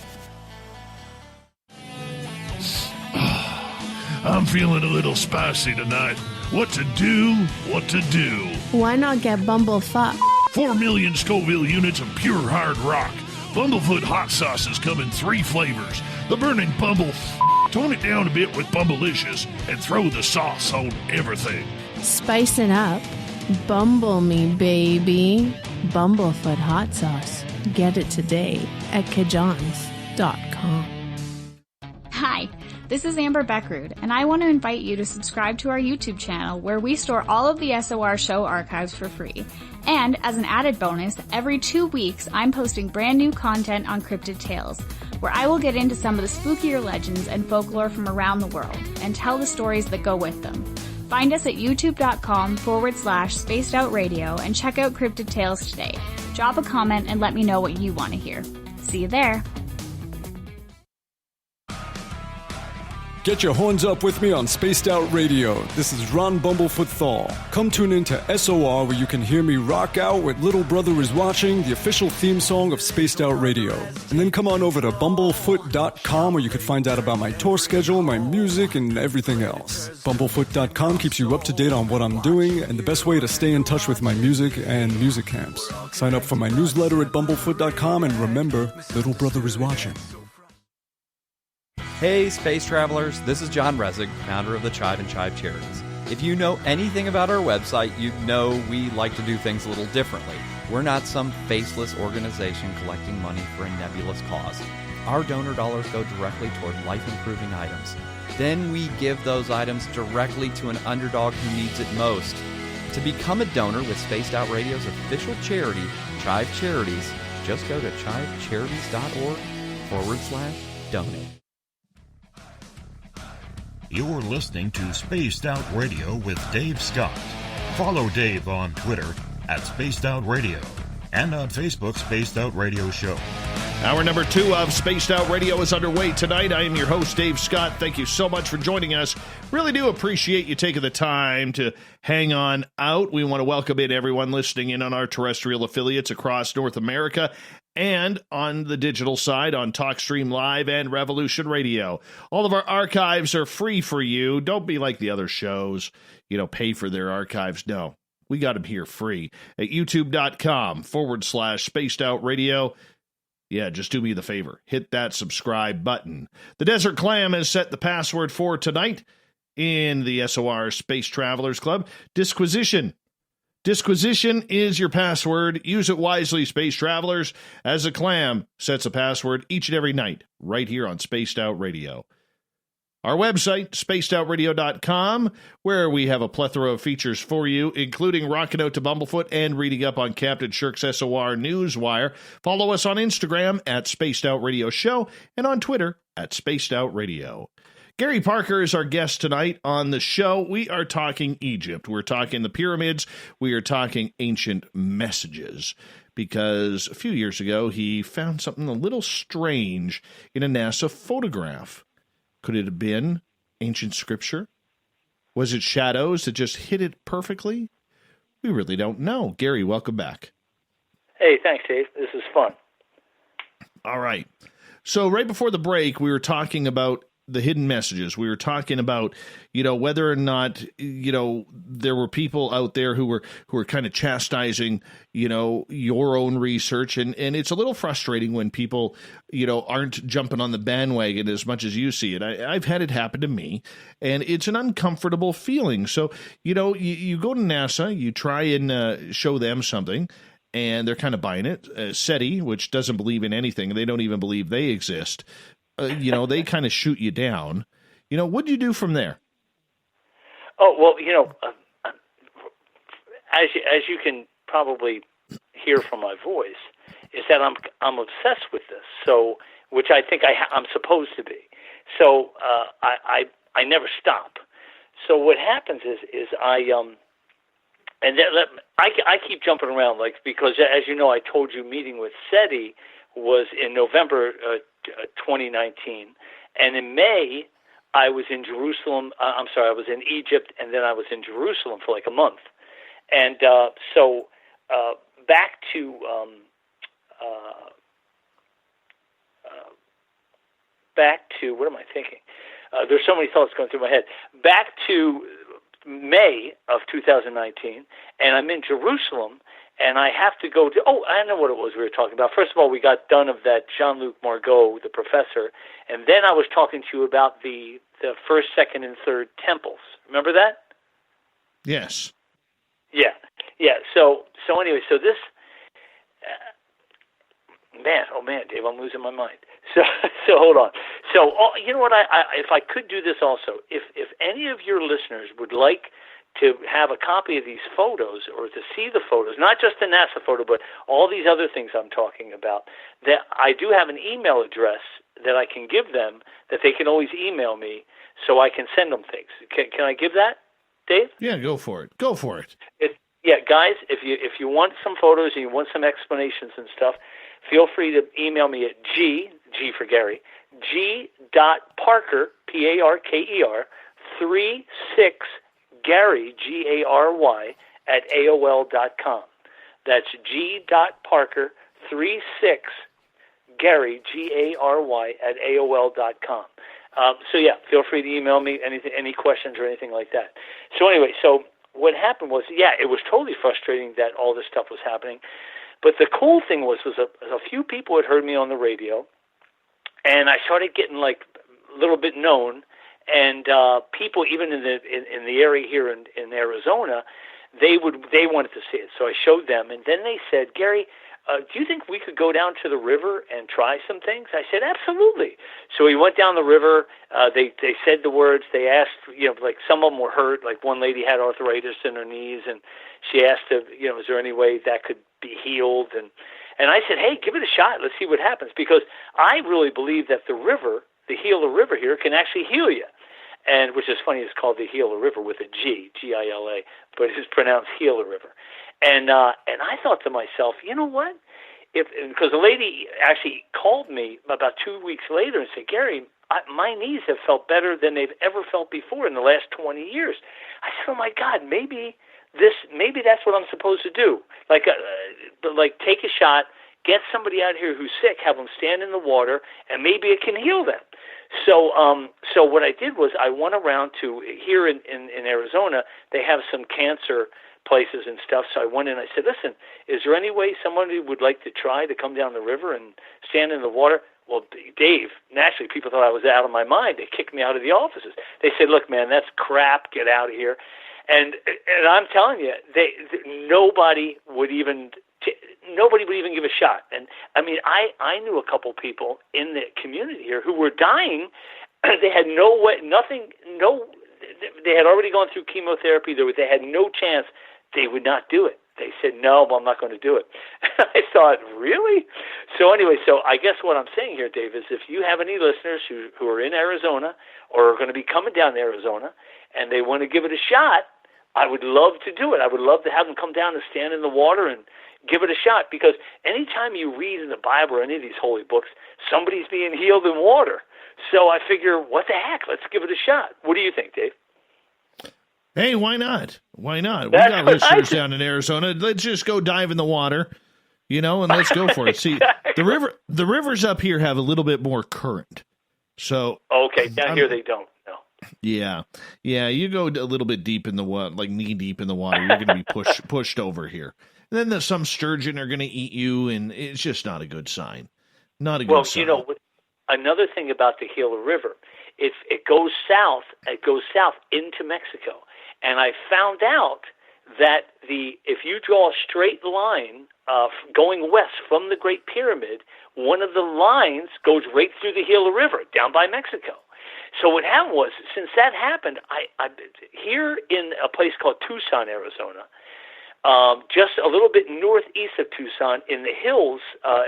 I'm feeling a little spicy tonight. What to do? What to do? Why not get Bumblefuck? 4 million Scoville units of pure hard rock. Bumblefoot hot sauces come in 3 flavors. The burning Bumble. Tone it down a bit with Bumblicious and throw the sauce on everything. Spice it up. Bumble me, baby. Bumblefoot hot sauce. Get it today at kajans.com. Hi, this is Amber Beckrud, and I want to invite you to subscribe to our YouTube channel where we store all of the SOR show archives for free. And as an added bonus, every 2 weeks I'm posting brand new content on Cryptid Tales, where I will get into some of the spookier legends and folklore from around the world and tell the stories that go with them. Find us at youtube.com/Spaced Out Radio and check out Cryptid Tales today. Drop a comment and let me know what you want to hear. See you there. Get your horns up with me on Spaced Out Radio. This is Ron Bumblefoot Thal. Come tune in to SOR where you can hear me rock out with Little Brother is Watching, the official theme song of Spaced Out Radio. And then come on over to bumblefoot.com where you can find out about my tour schedule, my music, and everything else. Bumblefoot.com keeps you up to date on what I'm doing and the best way to stay in touch with my music and music camps. Sign up for my newsletter at bumblefoot.com and remember, Little Brother is Watching. Hey, space travelers, this is John Resig, founder of the Chive and Chive Charities. If you know anything about our website, you know we like to do things a little differently. We're not some faceless organization collecting money for a nebulous cause. Our donor dollars go directly toward life-improving items. Then we give those items directly to an underdog who needs it most. To become a donor with Spaced Out Radio's official charity, Chive Charities, just go to chivecharities.org/donate. You're listening to Spaced Out Radio with Dave Scott. Follow Dave on Twitter at Spaced Out Radio and on Facebook, Spaced Out Radio Show. Hour number 2 of Spaced Out Radio is underway tonight. I am your host, Dave Scott. Thank you so much for joining us. Really do appreciate you taking the time to hang on out. We want to welcome in everyone listening in on our terrestrial affiliates across North America and on the digital side on TalkStream Live and Revolution Radio. All of our archives are free for you. Don't be like the other shows, pay for their archives. No, we got them here free at youtube.com/Spaced Out Radio. Yeah, just do me the favor. Hit that subscribe button. The Desert Clam has set the password for tonight in the SOR Space Travelers Club. Disquisition. Disquisition is your password. Use it wisely, Space Travelers, as a clam sets a password each and every night right here on Spaced Out Radio. Our website, spacedoutradio.com, where we have a plethora of features for you, including rocking out to Bumblefoot and reading up on Captain Shirk's SOR Newswire. Follow us on Instagram at Spaced Out Radio Show and on Twitter at Spaced Out Radio. Gary Parker is our guest tonight on the show. We are talking Egypt. We're talking the pyramids. We are talking ancient messages. Because a few years ago, he found something a little strange in a NASA photograph. Could it have been ancient scripture? Was it shadows that just hit it perfectly? We really don't know. Gary, welcome back. Hey, thanks, Dave. This is fun. All right. So right before the break, we were talking about the hidden messages. We were talking about, whether or not, there were people out there who were kind of chastising, your own research. And it's a little frustrating when people, aren't jumping on the bandwagon as much as you see it. I've had it happen to me, and it's an uncomfortable feeling. So, you go to NASA, you try and show them something, and they're kind of buying it. SETI, which doesn't believe in anything, they don't even believe they exist. They kind of shoot you down. What do you do from there? Oh, well, as you can probably hear from my voice, is that I'm obsessed with this. So, which I think I'm supposed to be. So I never stop. So what happens is I keep jumping around, because as you know, I told you meeting with SETI was in November 2019, and in May I was in Jerusalem. I was in Egypt, and then I was in Jerusalem for a month. And so back to what am I thinking? There's so many thoughts going through my head. Back to May of 2019, and I'm in Jerusalem. And I have to go to, I know what it was we were talking about. First of all, we got done of that Jean-Luc Margot, the professor. And then I was talking to you about the first, second, and third temples. Remember that? Yes. Yeah. So anyway, so this, man, Dave, I'm losing my mind. So hold on. So, you know what, if I could do this also, if any of your listeners would like to have a copy of these photos or to see the photos, not just the NASA photo, but all these other things I'm talking about, that I do have an email address that I can give them that they can always email me so I can send them things. Can I give that, Dave? Yeah, go for it. Guys, if you want some photos and you want some explanations and stuff, feel free to email me at G for Gary, g.parker, P-A-R-K-E-R, 36 Gary, G-A-R-Y, at AOL.com. That's g.parker, 36 Gary, G-A-R-Y, at AOL.com. So yeah, feel free to email me any questions or anything like that. So anyway, so what happened was, yeah, it was totally frustrating that all this stuff was happening. But the cool thing was a few people had heard me on the radio, and I started getting like a little bit known. And people, even in the area here in Arizona, they wanted to see it. So I showed them, and then they said, Gary, do you think we could go down to the river and try some things? I said, absolutely. So we went down the river. They said the words. They asked, like some of them were hurt. Like one lady had arthritis in her knees, and she asked, is there any way that could be healed? And I said, hey, give it a shot. Let's see what happens, because I really believe that the river, the Gila River here, can actually heal you. And which is funny, it's called the Gila River with a G, G-I-L-A, but it's pronounced Gila River. And I thought to myself, you know what? Because the lady actually called me about 2 weeks later and said, Gary, my knees have felt better than they've ever felt before in the last 20 years. I said, oh my God, maybe that's what I'm supposed to do. Like take a shot, get somebody out here who's sick, have them stand in the water, and maybe it can heal them. So what I did was I went around to here in Arizona. They have some cancer places and stuff. So I went in. I said, "Listen, is there any way somebody would like to try to come down the river and stand in the water?" Well, Dave, naturally, people thought I was out of my mind. They kicked me out of the offices. They said, "Look, man, that's crap. Get out of here." And I'm telling you, nobody would even give a shot. And I mean, I knew a couple people in the community here who were dying. They had they had already gone through chemotherapy. They had no chance. They would not do it. They said, no, well, I'm not going to do it. I thought, really? So anyway, so I guess what I'm saying here, Dave, is if you have any listeners who are in Arizona or are going to be coming down to Arizona and they want to give it a shot, I would love to do it. I would love to have them come down and stand in the water and give it a shot, because anytime you read in the Bible or any of these holy books, somebody's being healed in water. So I figure, what the heck? Let's give it a shot. What do you think, Dave? Hey, why not? Why not? We got listeners down in Arizona. Let's just go dive in the water, and let's go for it. See, the rivers up here have a little bit more current. So okay, down here they don't. No. Yeah. You go a little bit deep in the water, like knee deep in the water. You're going to be pushed over here. And then some sturgeon are going to eat you, and it's just not a good sign. Not a good sign. Well, another thing about the Gila River, it goes south. It goes south into Mexico. And I found out that if you draw a straight line going west from the Great Pyramid, one of the lines goes right through the Gila River down by Mexico. So what happened was, since that happened, I here in a place called Tucson, Arizona, just a little bit northeast of Tucson, in the hills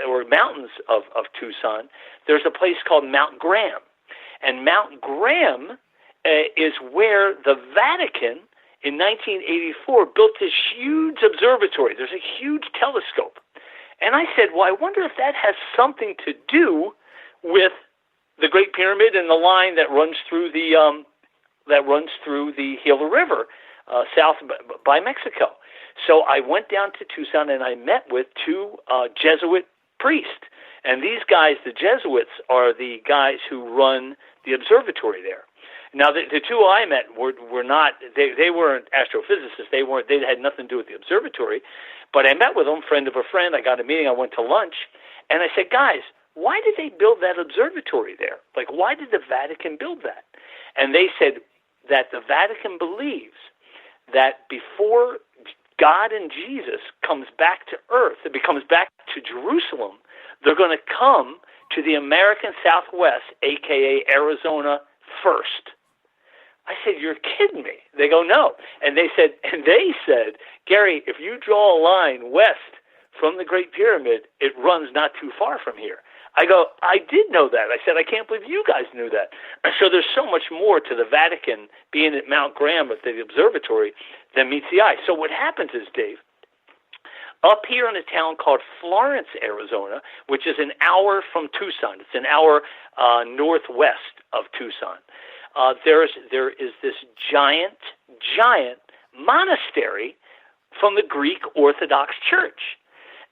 or mountains of Tucson, there's a place called Mount Graham. And Mount Graham is where the Vatican in 1984 built this huge observatory. There's a huge telescope. And I said, well, I wonder if that has something to do with the Great Pyramid and the line that runs through the Gila River south by Mexico. So I went down to Tucson and I met with two Jesuit priests. And these guys, the Jesuits, are the guys who run the observatory there. Now, the two I met were not, they weren't astrophysicists. They had nothing to do with the observatory. But I met with them, friend of a friend. I got a meeting. I went to lunch. And I said, guys, why did they build that observatory there? Like, why did the Vatican build that? And they said that the Vatican believes that before God and Jesus comes back to earth, it becomes back to Jerusalem, they're going to come to the American Southwest, a.k.a. Arizona, first. I said, you're kidding me. They go, no. And they said, Gary, if you draw a line west from the Great Pyramid, it runs not too far from here. I go, I did know that. I said, I can't believe you guys knew that. So there's so much more to the Vatican being at Mount Graham at the observatory than meets the eye. So what happens is, Dave, up here in a town called Florence, Arizona, which is an hour from Tucson. It's an hour northwest of Tucson. There is this giant monastery from the Greek Orthodox Church,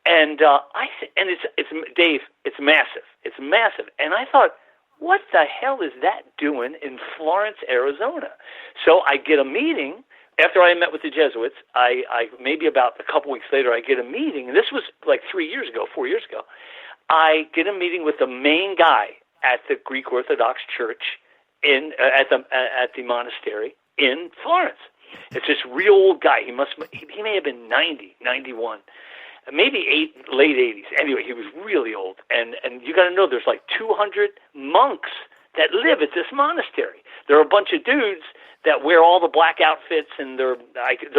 and it's Dave. It's massive. It's massive. And I thought, what the hell is that doing in Florence, Arizona? So I get a meeting. After I met with the Jesuits, I maybe about a couple weeks later, I get a meeting, and this was like 4 years ago. I get a meeting with the main guy at the Greek Orthodox Church at the monastery in Florence. It's this real old guy. He may have been 90, 91, maybe late 80s. Anyway, he was really old, and you got to know there's like 200 monks that live at this monastery. There are a bunch of dudes that wear all the black outfits, and they're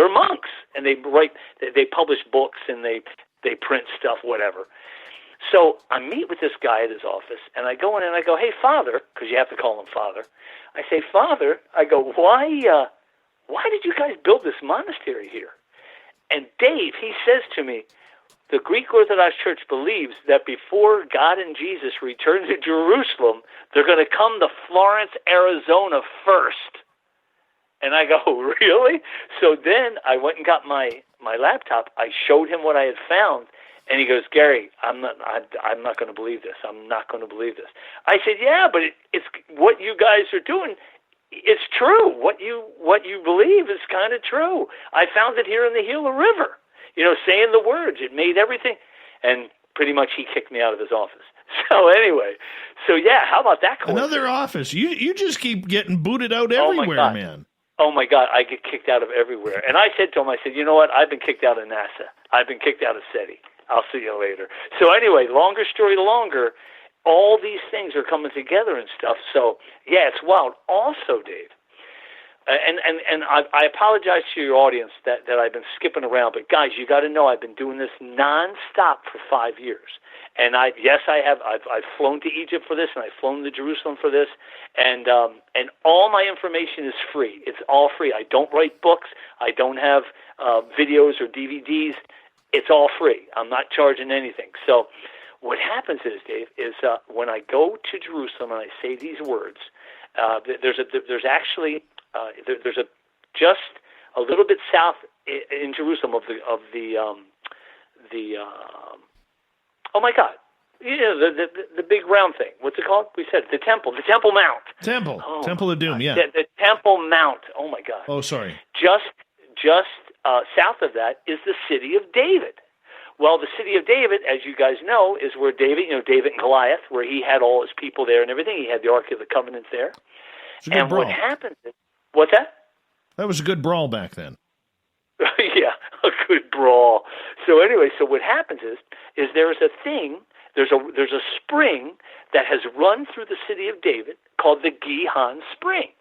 monks, and they publish books, and they print stuff, whatever. So I meet with this guy at his office, and I go in and I go, "Hey, Father," because you have to call him Father. I say, "Father," I go, why did you guys build this monastery here?" And Dave, he says to me, "The Greek Orthodox Church believes that before God and Jesus return to Jerusalem, they're going to come to Florence, Arizona first." And I go, "Really?" So then I went and got my laptop. I showed him what I had found, and he goes, "Gary, I'm not going to believe this. I'm not going to believe this." I said, "Yeah, but it's what you guys are doing. It's true. What you believe is kind of true. I found it here in the Gila River. Saying the words. It made everything." And pretty much he kicked me out of his office. So anyway, yeah, how about that coincidence? Another office. You just keep getting booted out everywhere, man. Oh, my God, I get kicked out of everywhere. And I said to him, "You know what? I've been kicked out of NASA. I've been kicked out of SETI. I'll see you later." So anyway, longer story longer, all these things are coming together and stuff. So, yeah, it's wild. Also, Dave, and I apologize to your audience that I've been skipping around, but guys, you got to know I've been doing this nonstop for 5 years. And I have. I've flown to Egypt for this, and I've flown to Jerusalem for this, and all my information is free. It's all free. I don't write books. I don't have videos or DVDs. It's all free. I'm not charging anything. So what happens is, Dave, is when I go to Jerusalem and I say these words, there's just a little bit south in Jerusalem of the oh my God, the big round thing. What's it called? We said the Temple Mount. Temple of Doom. Yeah, the Temple Mount. Oh my God. Oh, sorry. Just south of that is the city of David. Well, the city of David, as you guys know, is where David and Goliath, where he had all his people there and everything. He had the Ark of the Covenant there. And brawl. What happened is, what's that? That was a good brawl back then. Yeah, a good brawl. So anyway, what happens is there's a spring that has run through the city of David called the Gihon Spring.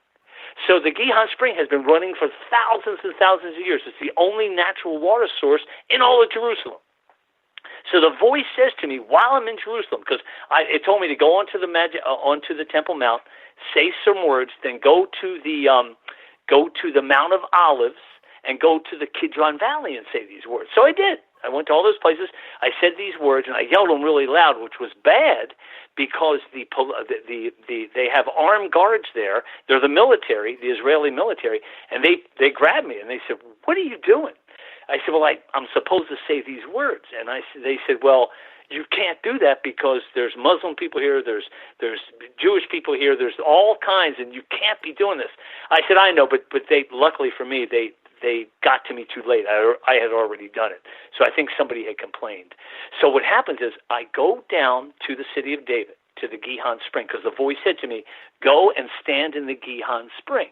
So the Gihon Spring has been running for thousands and thousands of years. It's the only natural water source in all of Jerusalem. So the voice says to me while I'm in Jerusalem, because it told me to go onto the Temple Mount, say some words, then go to the Mount of Olives and go to the Kidron Valley and say these words. So I did. I went to all those places. I said these words, and I yelled them really loud, which was bad because they have armed guards there. They're the military, the Israeli military, and they grabbed me and they said, "What are you doing?" I said, "Well, I'm supposed to say these words." And they said, "Well, you can't do that because there's Muslim people here, there's Jewish people here, there's all kinds, and you can't be doing this." I said, "I know, but luckily for me, they got to me too late. I had already done it. So I think somebody had complained." So what happens is I go down to the city of David, to the Gihon Spring, because the voice said to me, "Go and stand in the Gihon Spring."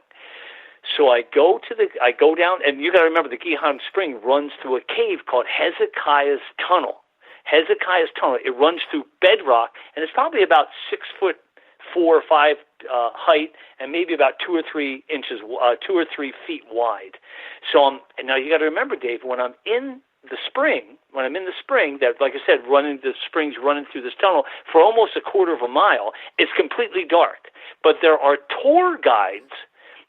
So I go down, and you got to remember the Gihon Spring runs through a cave called Hezekiah's Tunnel. Hezekiah's Tunnel. It runs through bedrock, and it's probably about 6'4" or 5" height, and maybe about 2 or 3 feet wide. So and now you got to remember, Dave, when I'm in the spring, that, like I said, the spring's running through this tunnel for almost a quarter of a mile, it's completely dark. But there are tour guides,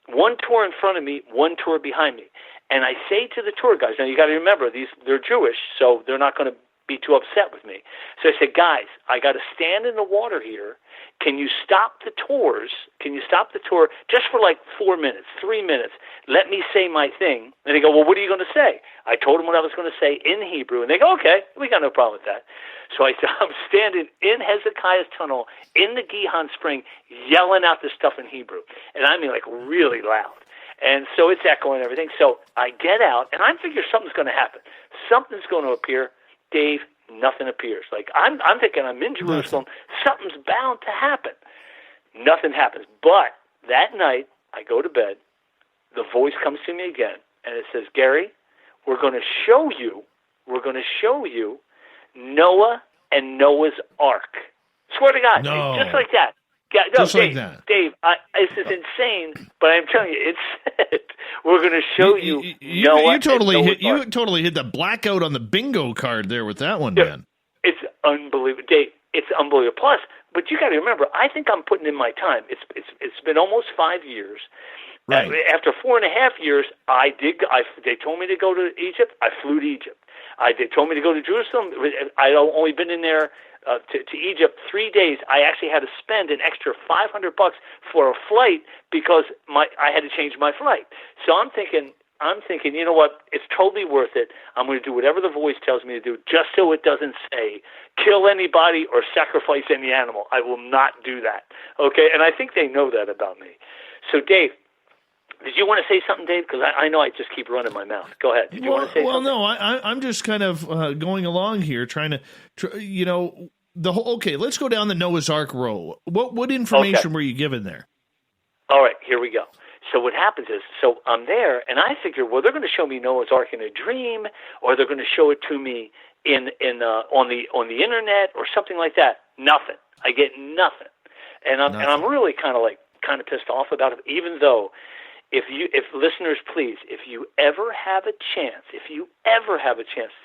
one tour in front of me, one tour behind me. And I say to the tour guys, now you got to remember, they're Jewish, so they're not going to be too upset with me. So I said, guys, I got to stand in the water here. Can you stop the tours? Can you stop the tour just for like 4 minutes, 3 minutes? Let me say my thing. And they go, well, what are you going to say? I told them what I was going to say in Hebrew. And they go, okay, we got no problem with that. So I'm standing in Hezekiah's tunnel in the Gihon Spring yelling out this stuff in Hebrew. And I mean like really loud. And so it's echoing and everything. So I get out, and I figure something's going to happen. Something's going to appear. Dave, nothing appears. Like I'm thinking I'm in Jerusalem. Something's bound to happen. Nothing happens. But that night, I go to bed. The voice comes to me again, and it says, Gary, we're going to show you Noah and Noah's Ark. Swear to God, no. Just like that. Yeah, no, just Dave, like that. Dave, this is insane, but I'm telling you, we're going to show you Noah. You totally hit the blackout on the bingo card there with that one, man. It's unbelievable, Dave. It's unbelievable. Plus, but you got to remember, I think I'm putting in my time. It's been almost 5 years. Right. After 4.5 years, they told me to go to Egypt. I flew to Egypt. They told me to go to Jerusalem. I'd only been in there to Egypt 3 days. I actually had to spend an extra $500 for a flight because I had to change my flight. So I'm thinking, you know what? It's totally worth it. I'm going to do whatever the voice tells me to do, just so it doesn't say kill anybody or sacrifice any animal. I will not do that. Okay, and I think they know that about me. So, Dave, did you want to say something, Dave? Because I know I just keep running my mouth. Go ahead. Did you want to say something? Well, no, I'm just kind of going along here, trying to, the whole. Okay, let's go down the Noah's Ark row. What information were you given there? All right, here we go. So what happens is, I'm there, and I figure, well, they're going to show me Noah's Ark in a dream, or they're going to show it to me on the internet, or something like that. Nothing. I get nothing, and I'm really kind of pissed off about it. Even though, if listeners, please, if you ever have a chance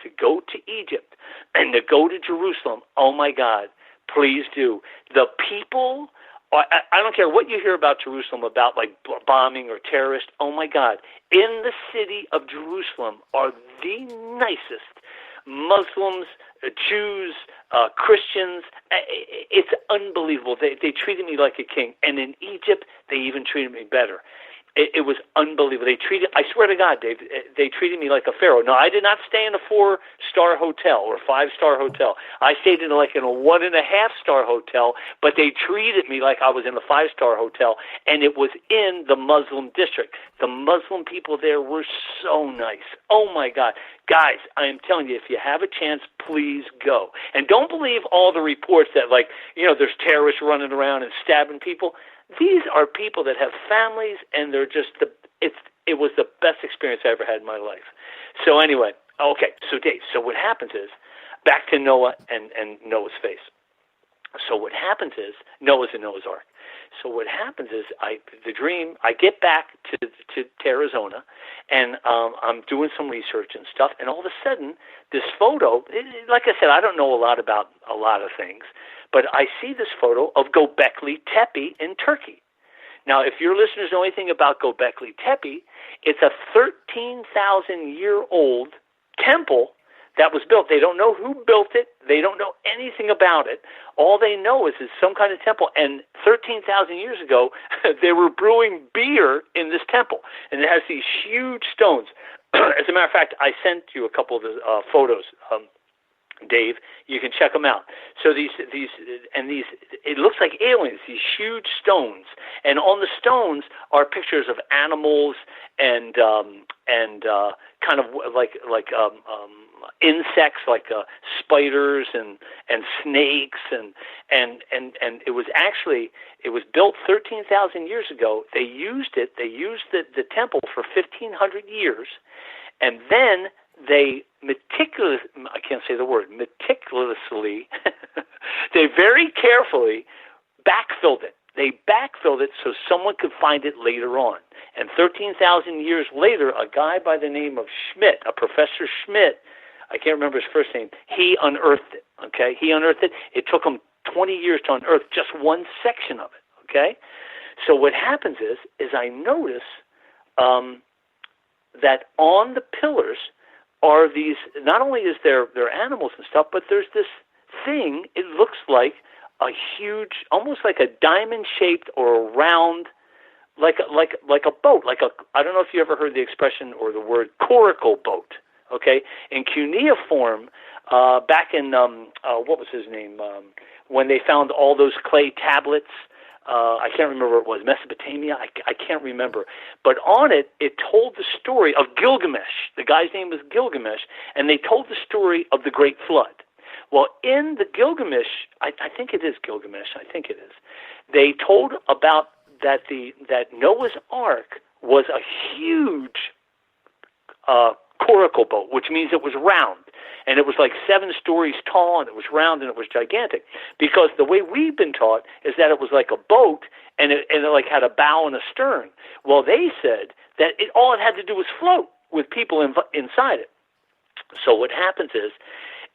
to go to Egypt and to go to Jerusalem, oh my God, please do. The people. I don't care what you hear about Jerusalem, about like bombing or terrorists. Oh my God. In the city of Jerusalem are the nicest Muslims, Jews, Christians. It's unbelievable. They treated me like a king. And in Egypt, they even treated me better. It was unbelievable. I swear to God, Dave, they treated me like a pharaoh. No, I did not stay in a 4-star hotel or 5-star hotel. I stayed in a 1.5-star hotel, but they treated me like I was in a 5-star hotel, and it was in the Muslim district. The Muslim people there were so nice. Oh my God. Guys, I am telling you, if you have a chance, please go. And don't believe all the reports that there's terrorists running around and stabbing people. These are people that have families, and they're just it was the best experience I ever had in my life. So anyway, okay, so Dave, what happens is, back to Noah and Noah's face. So what happens is, Noah's in Noah's Ark. So what happens is, I get back to Arizona, and I'm doing some research and stuff, and all of a sudden, this photo, like I said, I don't know a lot about a lot of things, but I see this photo of Gobekli Tepe in Turkey. Now, if your listeners know anything about Gobekli Tepe, it's a 13,000-year-old temple that was built. They don't know who built it. They don't know anything about it. All they know is it's some kind of temple. And 13,000 years ago, they were brewing beer in this temple. And it has these huge stones. As a matter of fact, I sent you a couple of the photos, Dave. You can check them out. So these, it looks like aliens, these huge stones. And on the stones are pictures of animals and kind of like insects, like spiders and snakes and it was built 13,000 years ago. They used the temple for 1,500 years, and then they meticulously, they very carefully backfilled it. They backfilled it so someone could find it later on. And 13,000 years later, a guy by the name of Schmidt, a Professor Schmidt, I can't remember his first name, he unearthed it, okay? He unearthed it. It took him 20 years to unearth just one section of it, okay? So what happens is I notice that on the pillars are these, not only is there animals and stuff, but there's this thing, it looks like a huge, almost like a diamond-shaped or a round, like a boat, I don't know if you ever heard the expression or the word coracle boat, okay? In cuneiform, back in, what was his name, when they found all those clay tablets, I can't remember what it was, Mesopotamia, I can't remember. But on it, it told the story of Gilgamesh. The guy's name was Gilgamesh, and they told the story of the Great Flood. Well, in the Gilgamesh, I think it is Gilgamesh, I think it is, they told about that Noah's Ark was a huge coracle boat, which means it was round. And it was like 7 stories tall, and it was round, and it was gigantic. Because the way we've been taught is that it was like a boat, and it like had a bow and a stern. Well, they said that all it had to do was float with people inside it. So what happens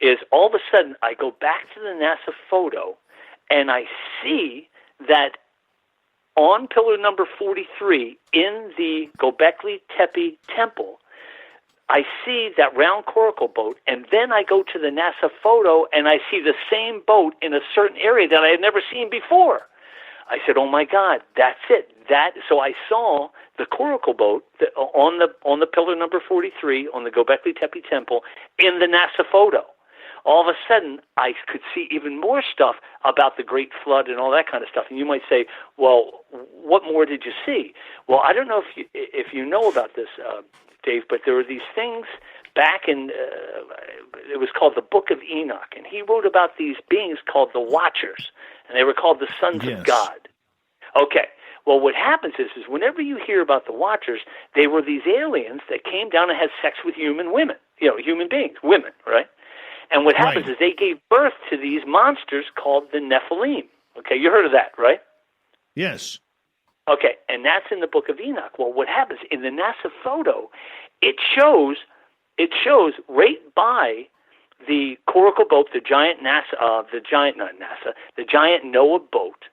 is all of a sudden I go back to the NASA photo, and I see that on pillar number 43 in the Gobekli Tepe temple, I see that round coracle boat, and then I go to the NASA photo, and I see the same boat in a certain area that I had never seen before. I said, "Oh my God, that's it!" So I saw the coracle boat on the pillar number 43 on the Gobekli Tepe temple in the NASA photo. All of a sudden, I could see even more stuff about the Great Flood and all that kind of stuff. And you might say, "Well, what more did you see?" Well, I don't know if you know about this, Dave, but there were these things back in, it was called the Book of Enoch, and he wrote about these beings called the Watchers, and they were called the Sons of God. Okay, well, what happens is whenever you hear about the Watchers, they were these aliens that came down and had sex with human women, human beings, women, right? And what happens is they gave birth to these monsters called the Nephilim. Okay, you heard of that, right? Yes. Okay, and that's in the Book of Enoch. Well, what happens in the NASA photo? It shows right by the coracle boat, the giant Noah boat,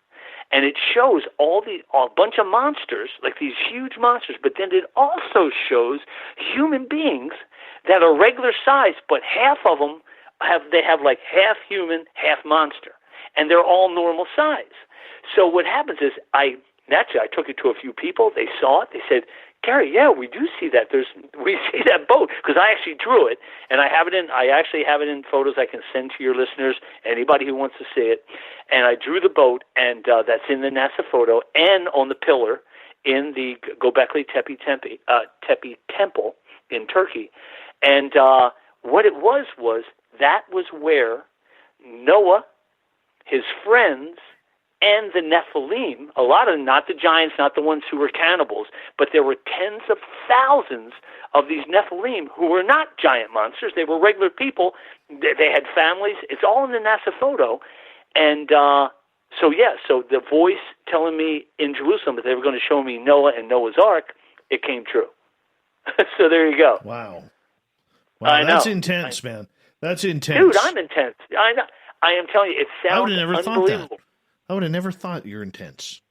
and it shows a bunch of monsters, like these huge monsters. But then it also shows human beings that are regular size, but half of them have like half human, half monster, and they're all normal size. So what happens is Naturally, I took it to a few people. They saw it. They said, "Gary, yeah, we do see that. We see that boat," because I actually drew it, and I actually have it in photos I can send to your listeners, anybody who wants to see it. And I drew the boat, and that's in the NASA photo and on the pillar in the Gobekli Tepe temple in Turkey. And what it was that was where Noah, his friends, and the Nephilim, a lot of them, not the giants, not the ones who were cannibals, but there were tens of thousands of these Nephilim who were not giant monsters. They were regular people. They had families. It's all in the NASA photo. And so the voice telling me in Jerusalem that they were going to show me Noah and Noah's Ark, it came true. So there you go. Wow, that's intense, man. That's intense. Dude, I'm intense. I know. I am telling you, it sounds unbelievable. I would have never thought you're intense.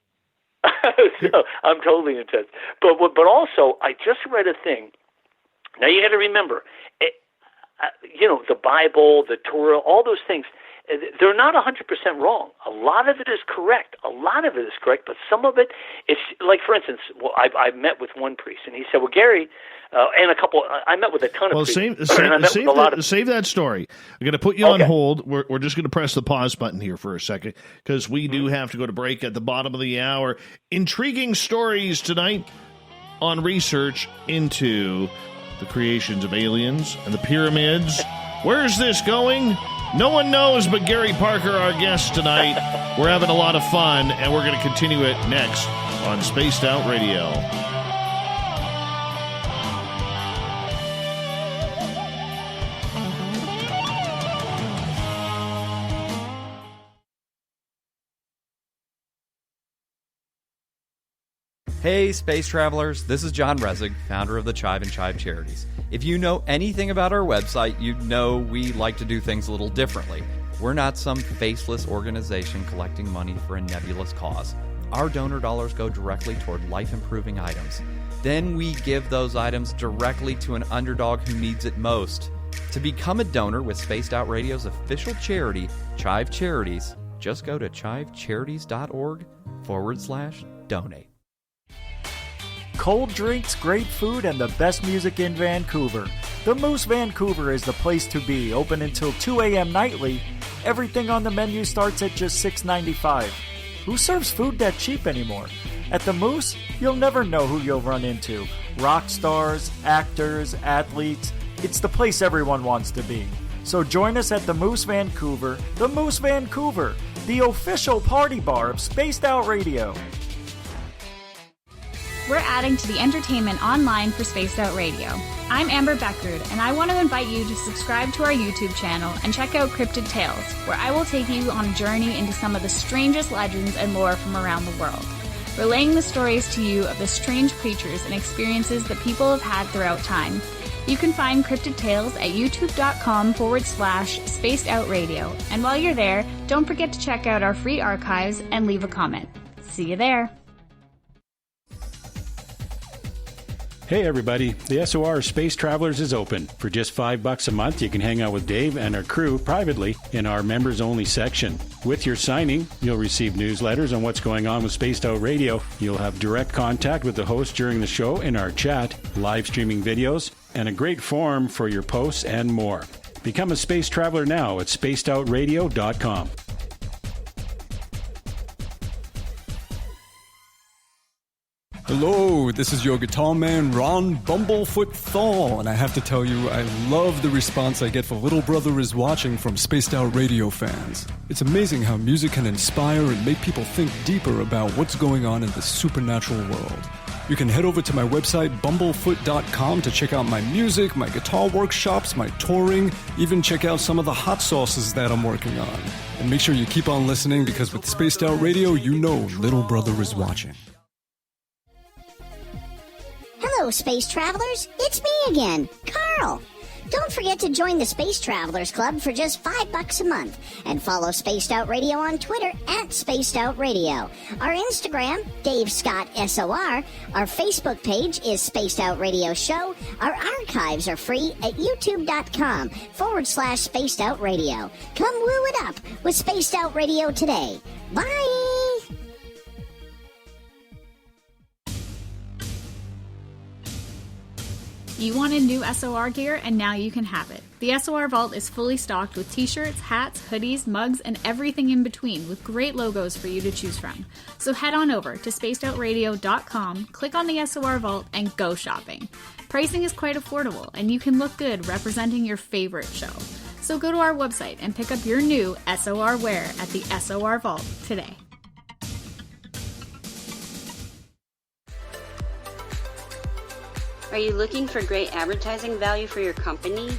So, I'm totally intense. But also, I just read a thing. Now, you got to remember, the Bible, the Torah, all those things, they're not 100% wrong. A lot of it is correct. But some of it, it's like, for instance, I met with one priest, and he said, "Well, Gary," and a couple, I met with a ton of priests. Save that story. I'm going to put you on hold. We're just going to press the pause button here for a second, because we do have to go to break at the bottom of the hour. Intriguing stories tonight on research into the creations of aliens and the pyramids. Where is this going? No one knows but Gary Parker, our guest tonight. We're having a lot of fun, and we're going to continue it next on Spaced Out Radio. Hey, space travelers, this is John Resig, founder of the Chive and Chive Charities. If you know anything about our website, you know we like to do things a little differently. We're not some faceless organization collecting money for a nebulous cause. our donor dollars go directly toward life-improving items. Then we give those items directly to an underdog who needs it most. To become a donor with Spaced Out Radio's official charity, Chive Charities, just go to chivecharities.org/donate. Cold drinks, great food, and the best music in Vancouver. The Moose Vancouver is the place to be, open until 2 a.m. nightly. Everything on the menu starts at just $6.95. Who serves food that cheap anymore? At the Moose, you'll never know who you'll run into. Rock stars, actors, athletes. It's the place everyone wants to be. So join us at the Moose Vancouver, the official party bar of Spaced Out Radio. We're adding to the entertainment online for Spaced Out Radio. I'm Amber Beckrud, and I want to invite you to subscribe to our YouTube channel and check out Cryptid Tales, where I will take you on a journey into some of the strangest legends and lore from around the world, relaying the stories to you of the strange creatures and experiences that people have had throughout time. You can find Cryptid Tales at youtube.com/Spaced Out Radio. And while you're there, don't forget to check out our free archives and leave a comment. See you there. Hey everybody, the SOR Space Travelers is open. For just $5 a month, you can hang out with Dave and our crew privately in our members-only section. With your signing, you'll receive newsletters on what's going on with Spaced Out Radio. You'll have direct contact with the host during the show in our chat, live streaming videos, and a great forum for your posts and more. Become a space traveler now at spacedoutradio.com. Hello, this is your guitar man, Ron Bumblefoot Thal, and I have to tell you, I love the response I get for Little Brother is Watching from Spaced Out Radio fans. It's amazing how music can inspire and make people think deeper about what's going on in the supernatural world. You can head over to my website, bumblefoot.com, to check out my music, my guitar workshops, my touring, even check out some of the hot sauces that I'm working on. And make sure you keep on listening, because with Spaced Out Radio, you know Little Brother is watching. Hello, Space Travelers. It's me again, Carl. Don't forget to join the Space Travelers Club for just $5 a month and follow Spaced Out Radio on Twitter at Spaced Out Radio. Our Instagram, Dave Scott SOR. Our Facebook page is Spaced Out Radio Show. Our archives are free at youtube.com/Spaced Out Radio. Come woo it up with Spaced Out Radio today. Bye! You wanted new SOR gear, and now you can have it. The SOR Vault is fully stocked with t-shirts, hats, hoodies, mugs, and everything in between, with great logos for you to choose from. So head on over to spacedoutradio.com, click on the SOR Vault, and go shopping. Pricing is quite affordable, and you can look good representing your favorite show. So go to our website and pick up your new SOR wear at the SOR Vault today. Are you looking for great advertising value for your company?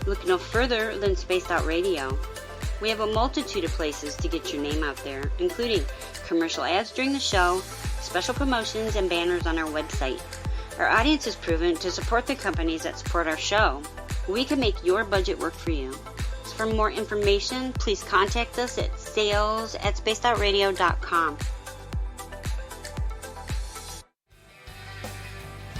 Look no further than Spaced Out Radio. We have a multitude of places to get your name out there, including commercial ads during the show, special promotions, and banners on our website. Our audience is proven to support the companies that support our show. We can make your budget work for you. So for more information, please contact us at sales@spacedoutradio.com.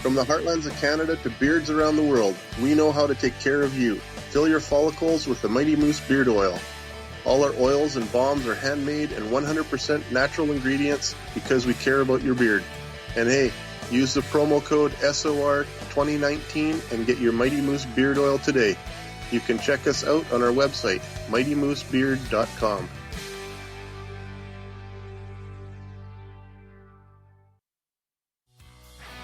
From the heartlands of Canada to beards around the world, we know how to take care of you. Fill your follicles with the Mighty Moose Beard Oil. All our oils and balms are handmade and 100% natural ingredients because we care about your beard. And hey, use the promo code SOR2019 and get your Mighty Moose Beard Oil today. You can check us out on our website, mightymoosebeard.com.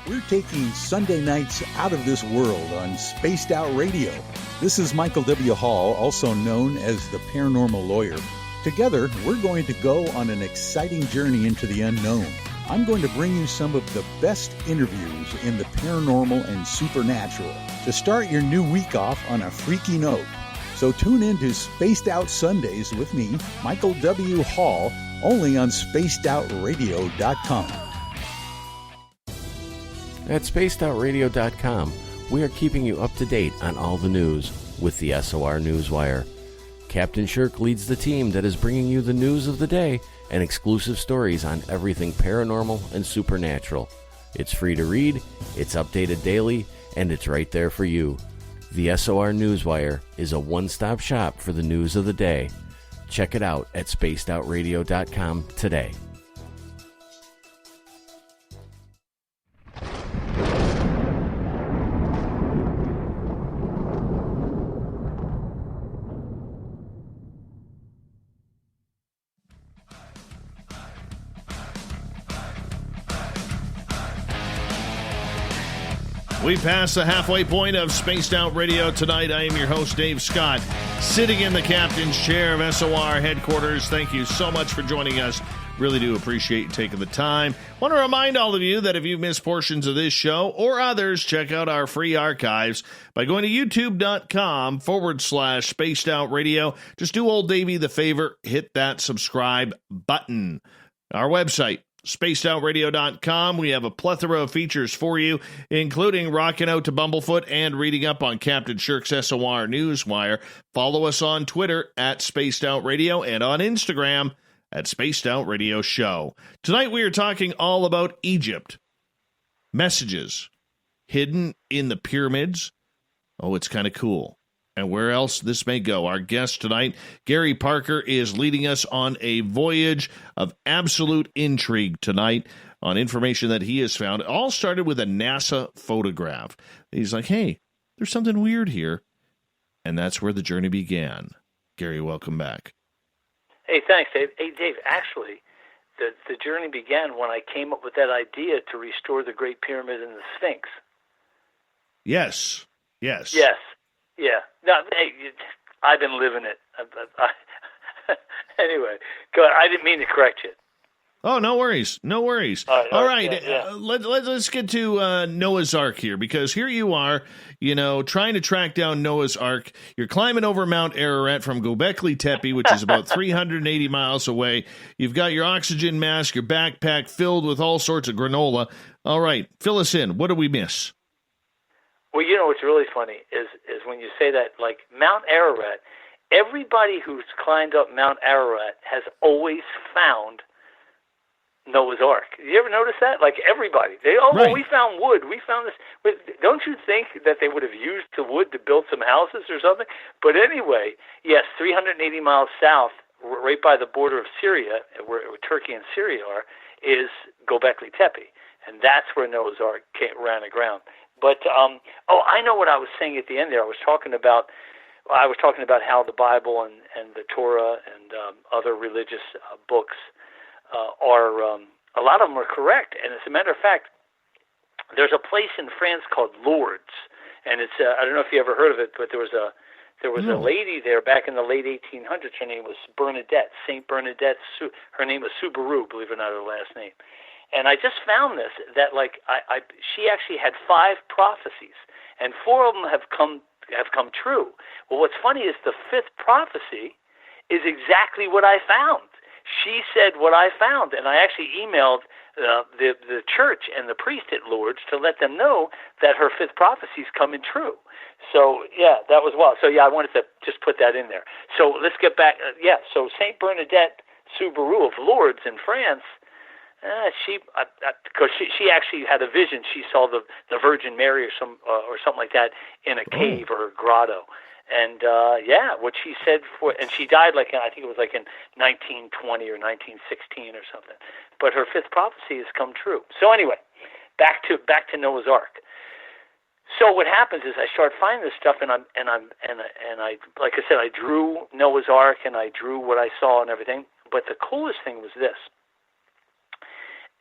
We're taking Sunday nights out of this world on Spaced Out Radio. This is Michael W. Hall, also known as the Paranormal Lawyer. Together, we're going to go on an exciting journey into the unknown. I'm going to bring you some of the best interviews in the paranormal and supernatural to start your new week off on a freaky note. So tune in to Spaced Out Sundays with me, Michael W. Hall, only on spacedoutradio.com. At spacedoutradio.com, we are keeping you up to date on all the news with the SOR Newswire. Captain Shirk leads the team that is bringing you the news of the day and exclusive stories on everything paranormal and supernatural. It's free to read, it's updated daily, and it's right there for you. The SOR Newswire is a one-stop shop for the news of the day. Check it out at spacedoutradio.com today. We passed the halfway point of Spaced Out Radio tonight. I am your host, Dave Scott, sitting in the captain's chair of SOR headquarters. Thank you so much for joining us. Really do appreciate you taking the time. Want to remind all of you that if you've missed portions of this show or others, check out our free archives by going to youtube.com/Spaced Out Radio. Just do old Davey the favor, hit that subscribe button. Our website, spacedoutradio.com. We have a plethora of features for you, including rocking out to Bumblefoot and reading up on Captain Shirk's SOR Newswire. Follow us on Twitter at Spaced Out Radio and on Instagram at Spaced Out Radio Show. Tonight we are talking all about Egypt. Messages hidden in the pyramids. Oh, it's kind of cool. And where else this may go. Our guest tonight, Gary Parker, is leading us on a voyage of absolute intrigue tonight on information that he has found. It all started with a NASA photograph. He's like, hey, there's something weird here. And that's where the journey began. Gary, welcome back. Hey, thanks, Dave. Hey, Dave, actually, the journey began when I came up with that idea to restore the Great Pyramid and the Sphinx. Yes. Yeah. No, hey, I've been living it. Anyway, go ahead. I didn't mean to correct you. Oh, no worries. All right. Yeah. Let's get to Noah's Ark here, because here you are, trying to track down Noah's Ark. You're climbing over Mount Ararat from Gobekli Tepe, which is about 380 miles away. You've got your oxygen mask, your backpack filled with all sorts of granola. All right, fill us in. What did we miss? Well, what's really funny is when you say that, like Mount Ararat, everybody who's climbed up Mount Ararat has always found Noah's Ark. You ever notice that? Like everybody. Well, we found wood. We found this. But don't you think that they would have used the wood to build some houses or something? But anyway, yes, 380 miles south, right by the border of Syria, where Turkey and Syria are, is Gobekli Tepe. And that's where Noah's Ark ran aground. But I know what I was saying at the end there. I was talking about how the Bible and the Torah and other religious books are a lot of them are correct. And as a matter of fact, there's a place in France called Lourdes, and it's I don't know if you ever heard of it, but there was a lady there back in the late 1800s. Her name was Bernadette, Saint Bernadette. Her name was Subaru, believe it or not, her last name. And I just found this, that she actually had 5 prophecies, and 4 of them have come true. Well, what's funny is the 5th prophecy is exactly what I found. She said what I found, and I actually emailed the church and the priest at Lourdes to let them know that her 5th prophecy is coming true. So, yeah, that was wild. So, yeah, I wanted to just put that in there. So let's get back. So Saint Bernadette Subaru of Lourdes in France, because she actually had a vision. She saw the Virgin Mary or something like that in a cave or a grotto, and what she said and she died I think it was in 1920 or 1916 or something. But her 5th prophecy has come true. So anyway, back to Noah's Ark. So what happens is I start finding this stuff, and I like I said, I drew Noah's Ark and I drew what I saw and everything. But the coolest thing was this.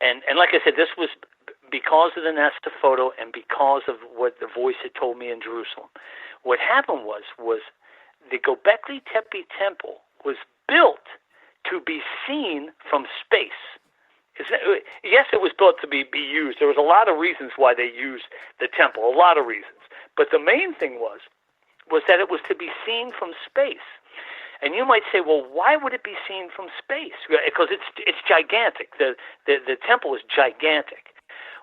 And like I said, this was because of the NASA photo and because of what the voice had told me in Jerusalem. What happened was the Gobekli Tepe temple was built to be seen from space. Yes, it was built to be used. There was a lot of reasons why they used the temple, a lot of reasons. But the main thing was that it was to be seen from space. And you might say, well, why would it be seen from space? Because it's gigantic. The temple is gigantic.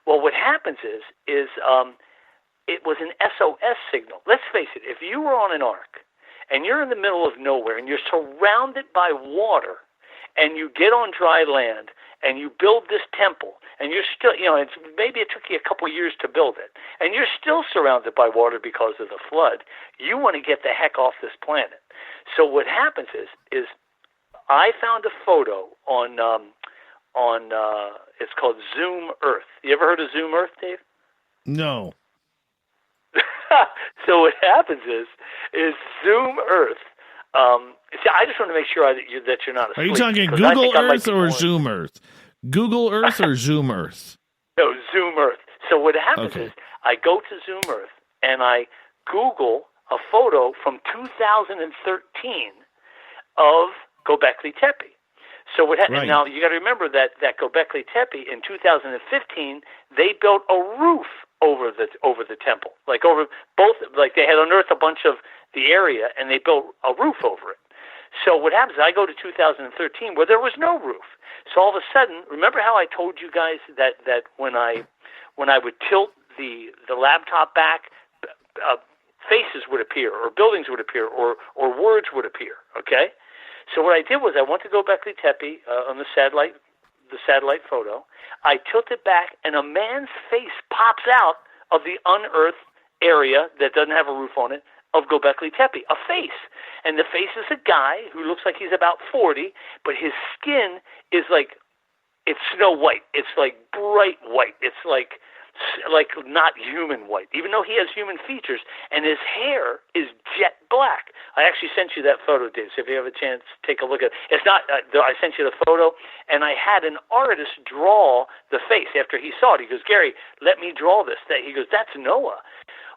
Well, what happens is it was an SOS signal. Let's face it. If you were on an ark and you're in the middle of nowhere and you're surrounded by water and you get on dry land, and you build this temple, and you're still, maybe it took you a couple of years to build it, and you're still surrounded by water because of the flood, you want to get the heck off this planet. So what happens is I found a photo on it's called Zoom Earth. You ever heard of Zoom Earth, Dave? No. So what happens is Zoom Earth. See, I just want to make sure that you're not asleep. Are you talking Google Earth or Zoom Earth? Google Earth or Zoom Earth? No, Zoom Earth. So what happens is I go to Zoom Earth and I Google a photo from 2013 of Gobekli Tepe. So what happened? Now you got to remember that Gobekli Tepe in 2015 they built a roof over the temple, like they had unearthed a bunch of the area and they built a roof over it. So what happens is I go to 2013 where there was no roof. So all of a sudden, remember how I told you guys that when I would tilt the laptop back, faces would appear, or buildings would appear, or words would appear. Okay. So what I did was I went to Gobekli Tepe on the satellite photo. I tilted back, and a man's face pops out of the unearthed area that doesn't have a roof on it of Gobekli Tepe, a face. And the face is a guy who looks like he's about 40, but his skin is it's snow white. It's like bright white. It's like not human white, even though he has human features, and his hair is jet black. I actually sent you that photo, Dave, so if you have a chance, take a look at it. It's not, I sent you the photo, and I had an artist draw the face after he saw it. He goes, Gary, let me draw this. He goes, that's Noah.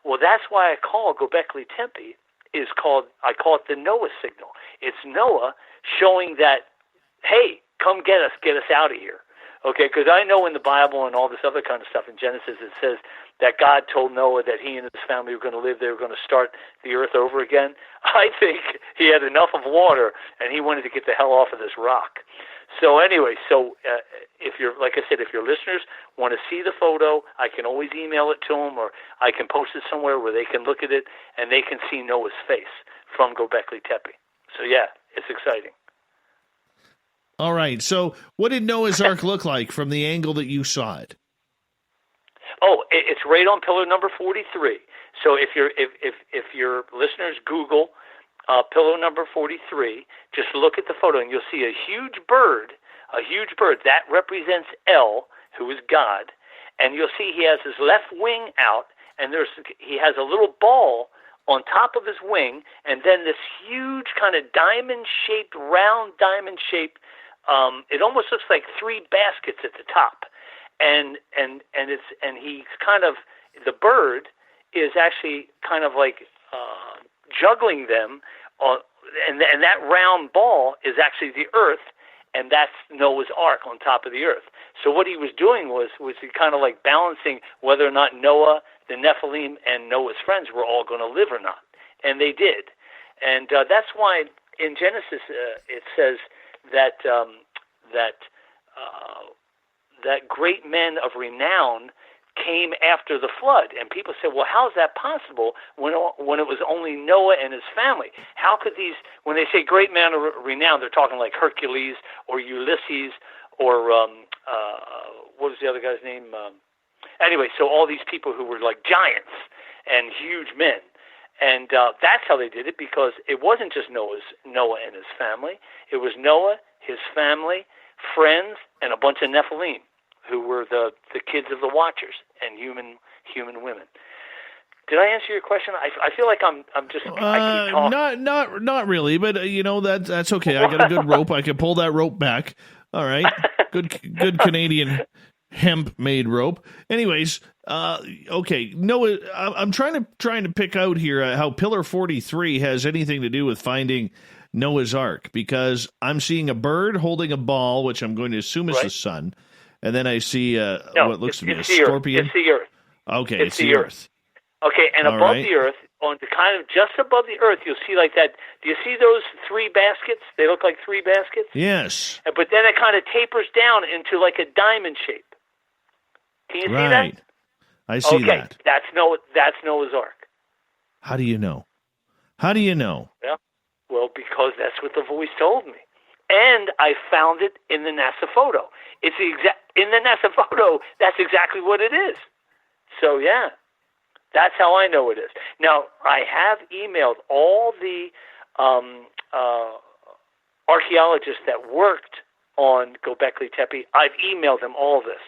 Well, that's why I call Gobekli Tepe I call it the Noah signal. It's Noah showing that, hey, come get us out of here. Okay, because I know in the Bible and all this other kind of stuff in Genesis, it says that God told Noah that he and his family were going to live, they were going to start the earth over again. I think he had enough of water, and he wanted to get the hell off of this rock. So anyway, if like I said, if your listeners want to see the photo, I can always email it to them, or I can post it somewhere where they can look at it, and they can see Noah's face from Gobekli Tepe. So yeah, it's exciting. All right. So what did Noah's Ark look like from the angle that you saw it? Oh, it's right on pillar number 43. So if your listeners Google pillar number 43, just look at the photo and you'll see a huge bird that represents El, who is God, and you'll see he has his left wing out, and he has a little ball on top of his wing, and then this huge kind of round diamond-shaped. It almost looks like three baskets at the top, and he's kind of, the bird is actually kind of like juggling them and that round ball is actually the earth, and that's Noah's Ark on top of the earth. So what he was doing was he kind of like balancing whether or not Noah, the Nephilim, and Noah's friends were all going to live or not, and they did, and that's why in Genesis it says that great men of renown came after the flood, and people say, well, how is that possible when it was only Noah and his family? How could these, when they say great men of renown, they're talking like Hercules or Ulysses or what was the other guy's name? Anyway, so all these people who were like giants and huge men. And that's how they did it, because it wasn't just Noah and his family. It was Noah, his family, friends, and a bunch of Nephilim, who were the kids of the Watchers and human women. Did I answer your question? I feel like I'm just I keep talking. Not really, but that's okay. I got a good rope. I can pull that rope back. All right, good Canadian hemp-made rope. Anyways, okay. Noah, I'm trying to pick out here how Pillar 43 has anything to do with finding Noah's Ark, because I'm seeing a bird holding a ball, which I'm going to assume is the sun, and then I see what looks to be a scorpion. It's the earth. Okay, it's the earth. Okay, and above the earth, on the kind of just above the earth, you'll see like that. Do you see those three baskets? They look like three baskets. Yes. But then it kind of tapers down into like a diamond shape. Can you see that? I see that. That's Noah's Ark. How do you know? How do you know? Yeah. Well, because that's what the voice told me. And I found it in the NASA photo. It's in the NASA photo. That's exactly what it is. So yeah, that's how I know it is. Now I have emailed all the archaeologists that worked on Gobekli Tepe. I've emailed them all this.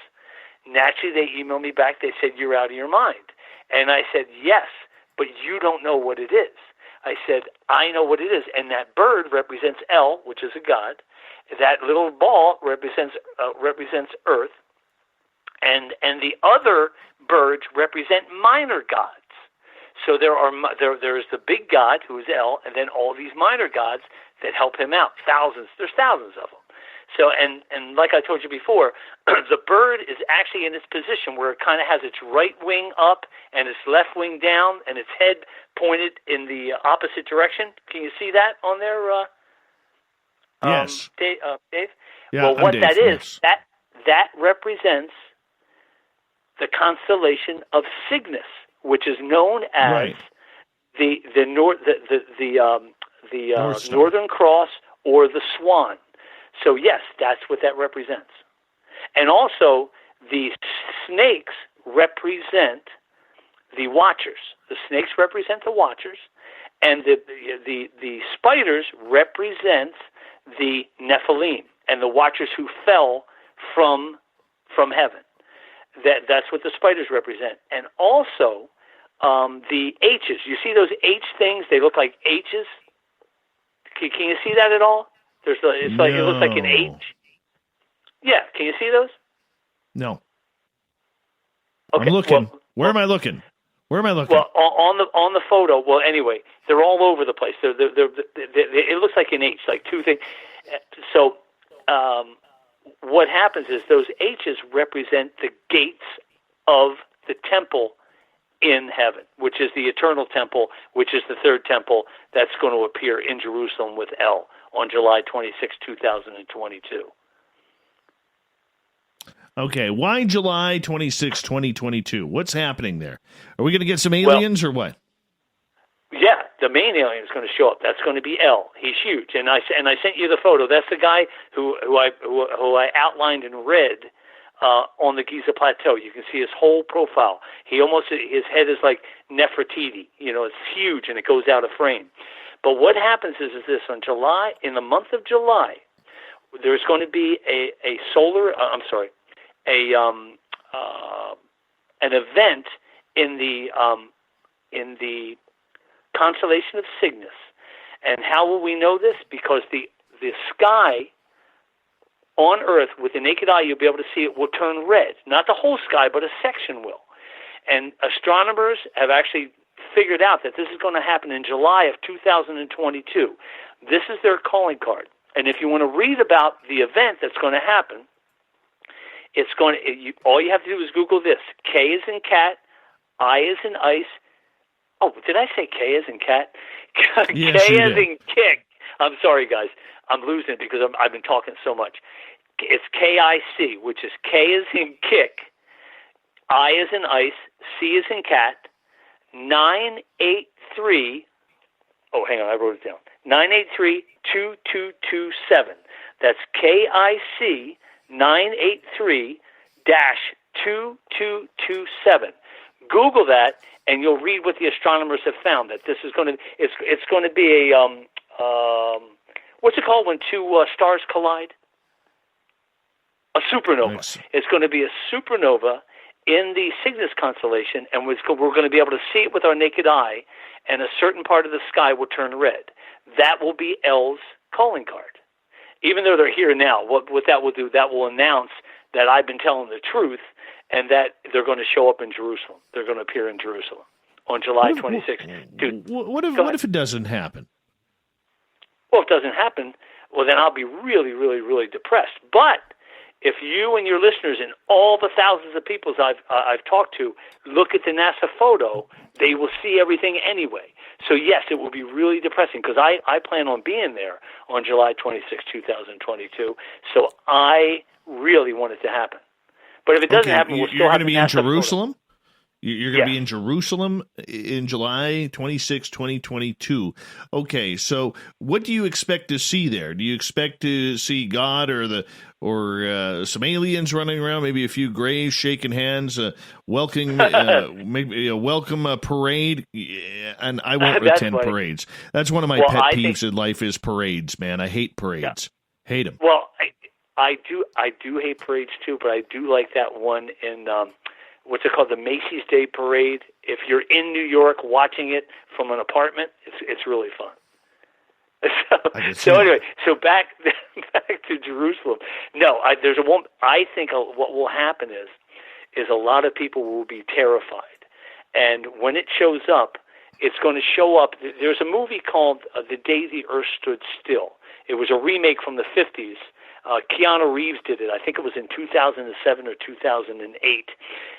Naturally, they emailed me back. They said, "You're out of your mind." And I said, "Yes, but you don't know what it is." I said, "I know what it is." And that bird represents El, which is a god. That little ball represents Earth. And the other birds represent minor gods. So there's the big god, who is El, and then all these minor gods that help him out. There's thousands of them. So, and like I told you before, the bird is actually in its position where it kind of has its right wing up and its left wing down and its head pointed in the opposite direction. Can you see that on there, yes. Dave? Yeah, well, what Dave, that is, yes. that represents the constellation of Cygnus, which is known as the Northern Cross or the Swan. So yes, that's what that represents. And also, the snakes represent the Watchers. The snakes represent the Watchers, and the spiders represent the Nephilim and the Watchers who fell from heaven. That's what the spiders represent. And also, the H's. You see those H things? They look like H's. Can you see that at all? It looks like an H. Yeah, can you see those? No. Okay, I'm looking. Where am I looking? Well, on the photo. Well, anyway, they're all over the place. It looks like an H, like two things. So, what happens is those H's represent the gates of the temple in heaven, which is the eternal temple, which is the third temple that's going to appear in Jerusalem with El on July 26, 2022. Okay, why July 26, 2022? What's happening there? Are we going to get some aliens or what? Yeah, the main alien is going to show up. That's going to be El. He's huge, and I sent you the photo. That's the guy who I outlined in red on the Giza Plateau. You can see his whole profile. His head is like Nefertiti. It's huge, and it goes out of frame. But what happens is this: in the month of July, there's going to be an event in the constellation of Cygnus. And how will we know this? Because the sky on Earth, with the naked eye, you'll be able to see it will turn red. Not the whole sky, but a section will. And astronomers have actually figured out that this is going to happen in July of 2022. This is their calling card. And if you want to read about the event that's going to happen, all you have to do is Google this: K is in cat, I is in ice. Oh, did I say K is in cat? Yes, K is in kick. I'm sorry, guys. I'm losing it because I've been talking so much. It's KIC, which is K is in kick, I is in ice, C is in cat, 983. Oh, hang on, I wrote it down. 983-2227. That's KIC 983-2227. Google that, and you'll read what the astronomers have found. That this is going to it's going to be a what's it called when two stars collide? A supernova. Nice. It's going to be a supernova in the Cygnus constellation, and we're going to be able to see it with our naked eye, and a certain part of the sky will turn red. That will be El's calling card. Even though they're here now, what that will do, that will announce that I've been telling the truth, and that they're going to show up in Jerusalem. They're going to appear in Jerusalem on July 26th. Dude, what if it doesn't happen? Well, if it doesn't happen, well, then I'll be really, really, really depressed. But if you and your listeners and all the thousands of people I've talked to look at the NASA photo, they will see everything anyway. So, yes, it will be really depressing because I plan on being there on July 26, 2022. So I really want it to happen. But if it doesn't happen, we'll still have the NASA You're going to be in Jerusalem? Photo. You're going to be in Jerusalem in July 26, 2022. Okay, so what do you expect to see there? Do you expect to see God or some aliens running around, maybe a few graves, shaking hands, welcoming, maybe a welcome parade? And I won't attend parades. That's one of my pet peeves in life is parades, man. I hate parades. Yeah. Hate them. Well, I do hate parades too, but I do like that one in what's it called, the Macy's Day Parade. If you're in New York watching it from an apartment, it's really fun. So anyway, so back to Jerusalem. No, there's a woman. I think what will happen is a lot of people will be terrified, and when it shows up, it's going to show up. There's a movie called The Day the Earth Stood Still. It was a remake from the 50s. Keanu Reeves did it. I think it was in 2007 or 2008.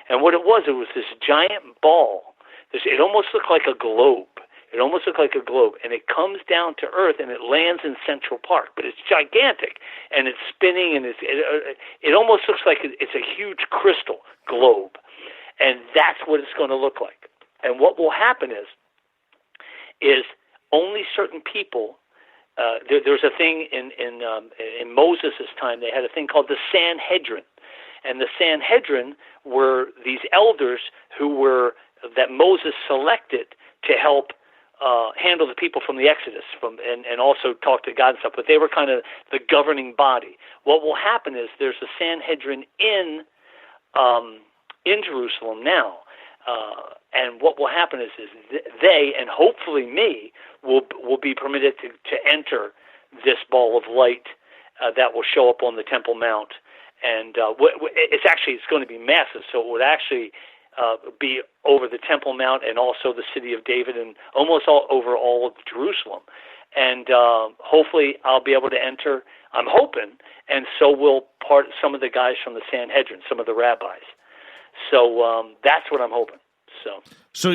And what it was this giant ball. It almost looked like a globe. And it comes down to Earth, and it lands in Central Park. But it's gigantic, and it's spinning, and it almost looks like it's a huge crystal globe. And that's what it's going to look like. And what will happen is only certain people. There's a thing in Moses' time. They had a thing called the Sanhedrin, and the Sanhedrin were these elders that Moses selected to help handle the people from the Exodus, and also talk to God and stuff. But they were kind of the governing body. What will happen is there's a Sanhedrin in Jerusalem now. And what will happen is they, and hopefully me, will be permitted to enter this ball of light that will show up on the Temple Mount. And it's going to be massive, so it would actually be over the Temple Mount and also the city of David and almost over all of Jerusalem. And hopefully I'll be able to enter, I'm hoping, and so will some of the guys from the Sanhedrin, some of the rabbis. So that's what I'm hoping. So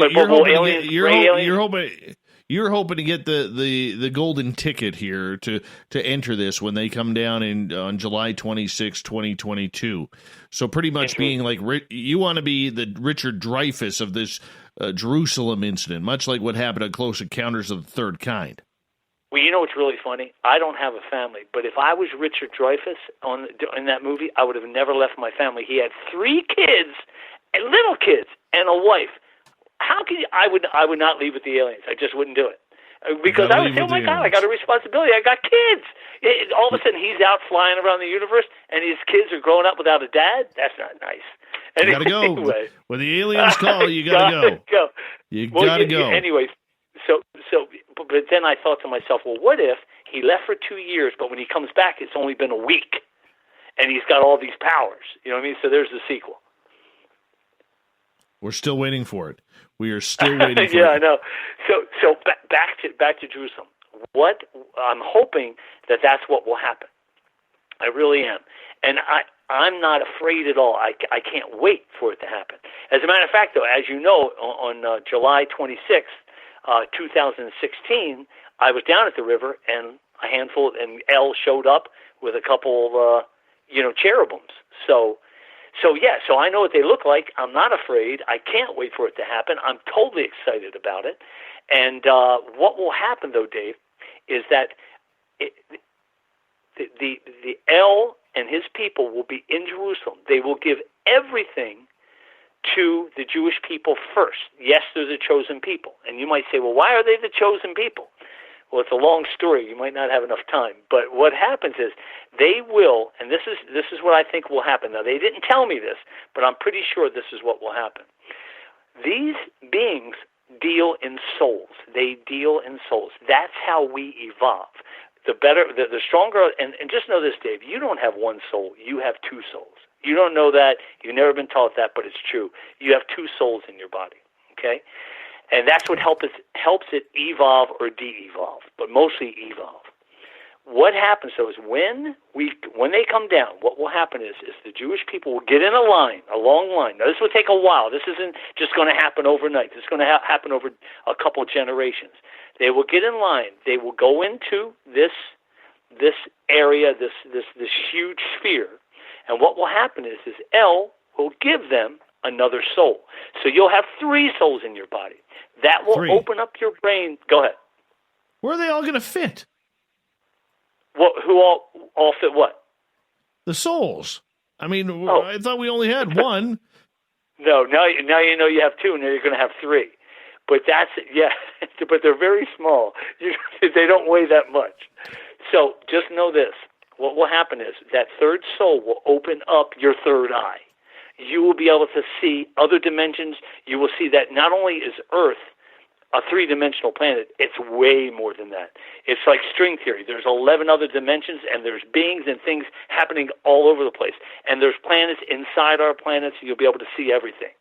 you're hoping to get the golden ticket here to enter this when they come down on July 26, 2022. So pretty much being like you want to be the Richard Dreyfuss of this Jerusalem incident, much like what happened at Close Encounters of the Third Kind. Well, you know what's really funny? I don't have a family, but if I was Richard Dreyfuss in that movie, I would have never left my family. He had 3 kids, and little kids, and a wife. How can you? I would not leave with the aliens. I just wouldn't do it because I would say, "Oh my God, I got a responsibility. I got kids." All of a sudden, he's out flying around the universe, and his kids are growing up without a dad. That's not nice. You gotta go. Anyway. When the aliens call, you gotta go. You gotta go. Anyway, but then I thought to myself, well, what if he left for 2 years, but when he comes back, it's only been a week, and he's got all these powers. You know what I mean? So there's the sequel. We're still waiting for it. We are still waiting for it. Yeah, I know. So back to Jerusalem. What I'm hoping that's what will happen. I really am. And I'm not afraid at all. I can't wait for it to happen. As a matter of fact, though, as you know, on July 26th, 2016, I was down at the river, and and Elle showed up with a couple of, cherubims. So I know what they look like. I'm not afraid. I can't wait for it to happen. I'm totally excited about it. And what will happen, though, Dave, is that the El and his people will be in Jerusalem. They will give everything to the Jewish people first. Yes, they're the chosen people. And you might say, well, why are they the chosen people? Well, it's a long story. You might not have enough time. But what happens is they will, and this is what I think will happen. Now, they didn't tell me this, but I'm pretty sure this is what will happen. These beings deal in souls. They deal in souls. That's how we evolve. The better, the stronger, and just know this, Dave, you don't have one soul. You have 2 souls. You don't know that. You've never been taught that, but it's true. You have 2 souls in your body, okay? And that's what helps it evolve or de-evolve, but mostly evolve. What happens, though, is when they come down, what will happen is the Jewish people will get in a line, a long line. Now, this will take a while. This isn't just going to happen overnight. This is going to happen over a couple of generations. They will get in line. They will go into this area, this huge sphere, and what will happen is El will give them another soul. So you'll have 3 souls in your body. That will 3. open up your brain. Go ahead. Where are they all going to fit? Who all fit what? The souls. I mean, I thought we only had 1. No, now you know you have 2, and now you're going to have 3. But but they're very small. They don't weigh that much. So just know this. What will happen is that 3rd soul will open up your 3rd eye. You will be able to see other dimensions. You will see that not only is Earth a 3-dimensional planet, it's way more than that. It's like string theory. There's 11 other dimensions, and there's beings and things happening all over the place. And there's planets inside our planets. You'll be able to see everything.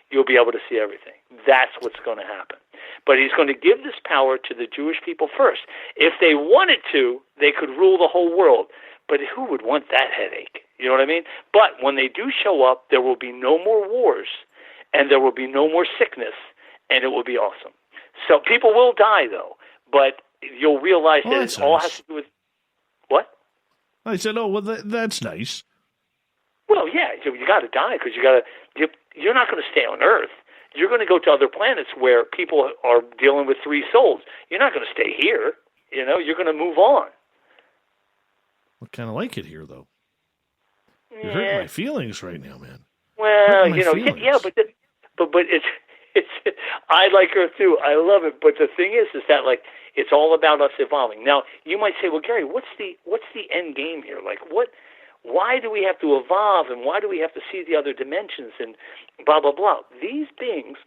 You'll be able to see everything. That's what's going to happen. But he's going to give this power to the Jewish people first. If they wanted to, they could rule the whole world. But who would want that headache? You know what I mean? But when they do show up, there will be no more wars, and there will be no more sickness, and it will be awesome. So people will die, though, but you'll realize that it all has to do with what? I said, that's nice. Well, yeah, you got to die because you're not going to stay on Earth. You're going to go to other planets where people are dealing with 3 souls. You're not going to stay here. You're going to move on. I kind of like it here, though. You're hurting my feelings right now, man. Well, but it's I like Earth too. I love it. But the thing is that like it's all about us evolving. Now you might say, well, Gary, what's the end game here? Like why do we have to evolve, and why do we have to see the other dimensions and blah blah blah? These beings,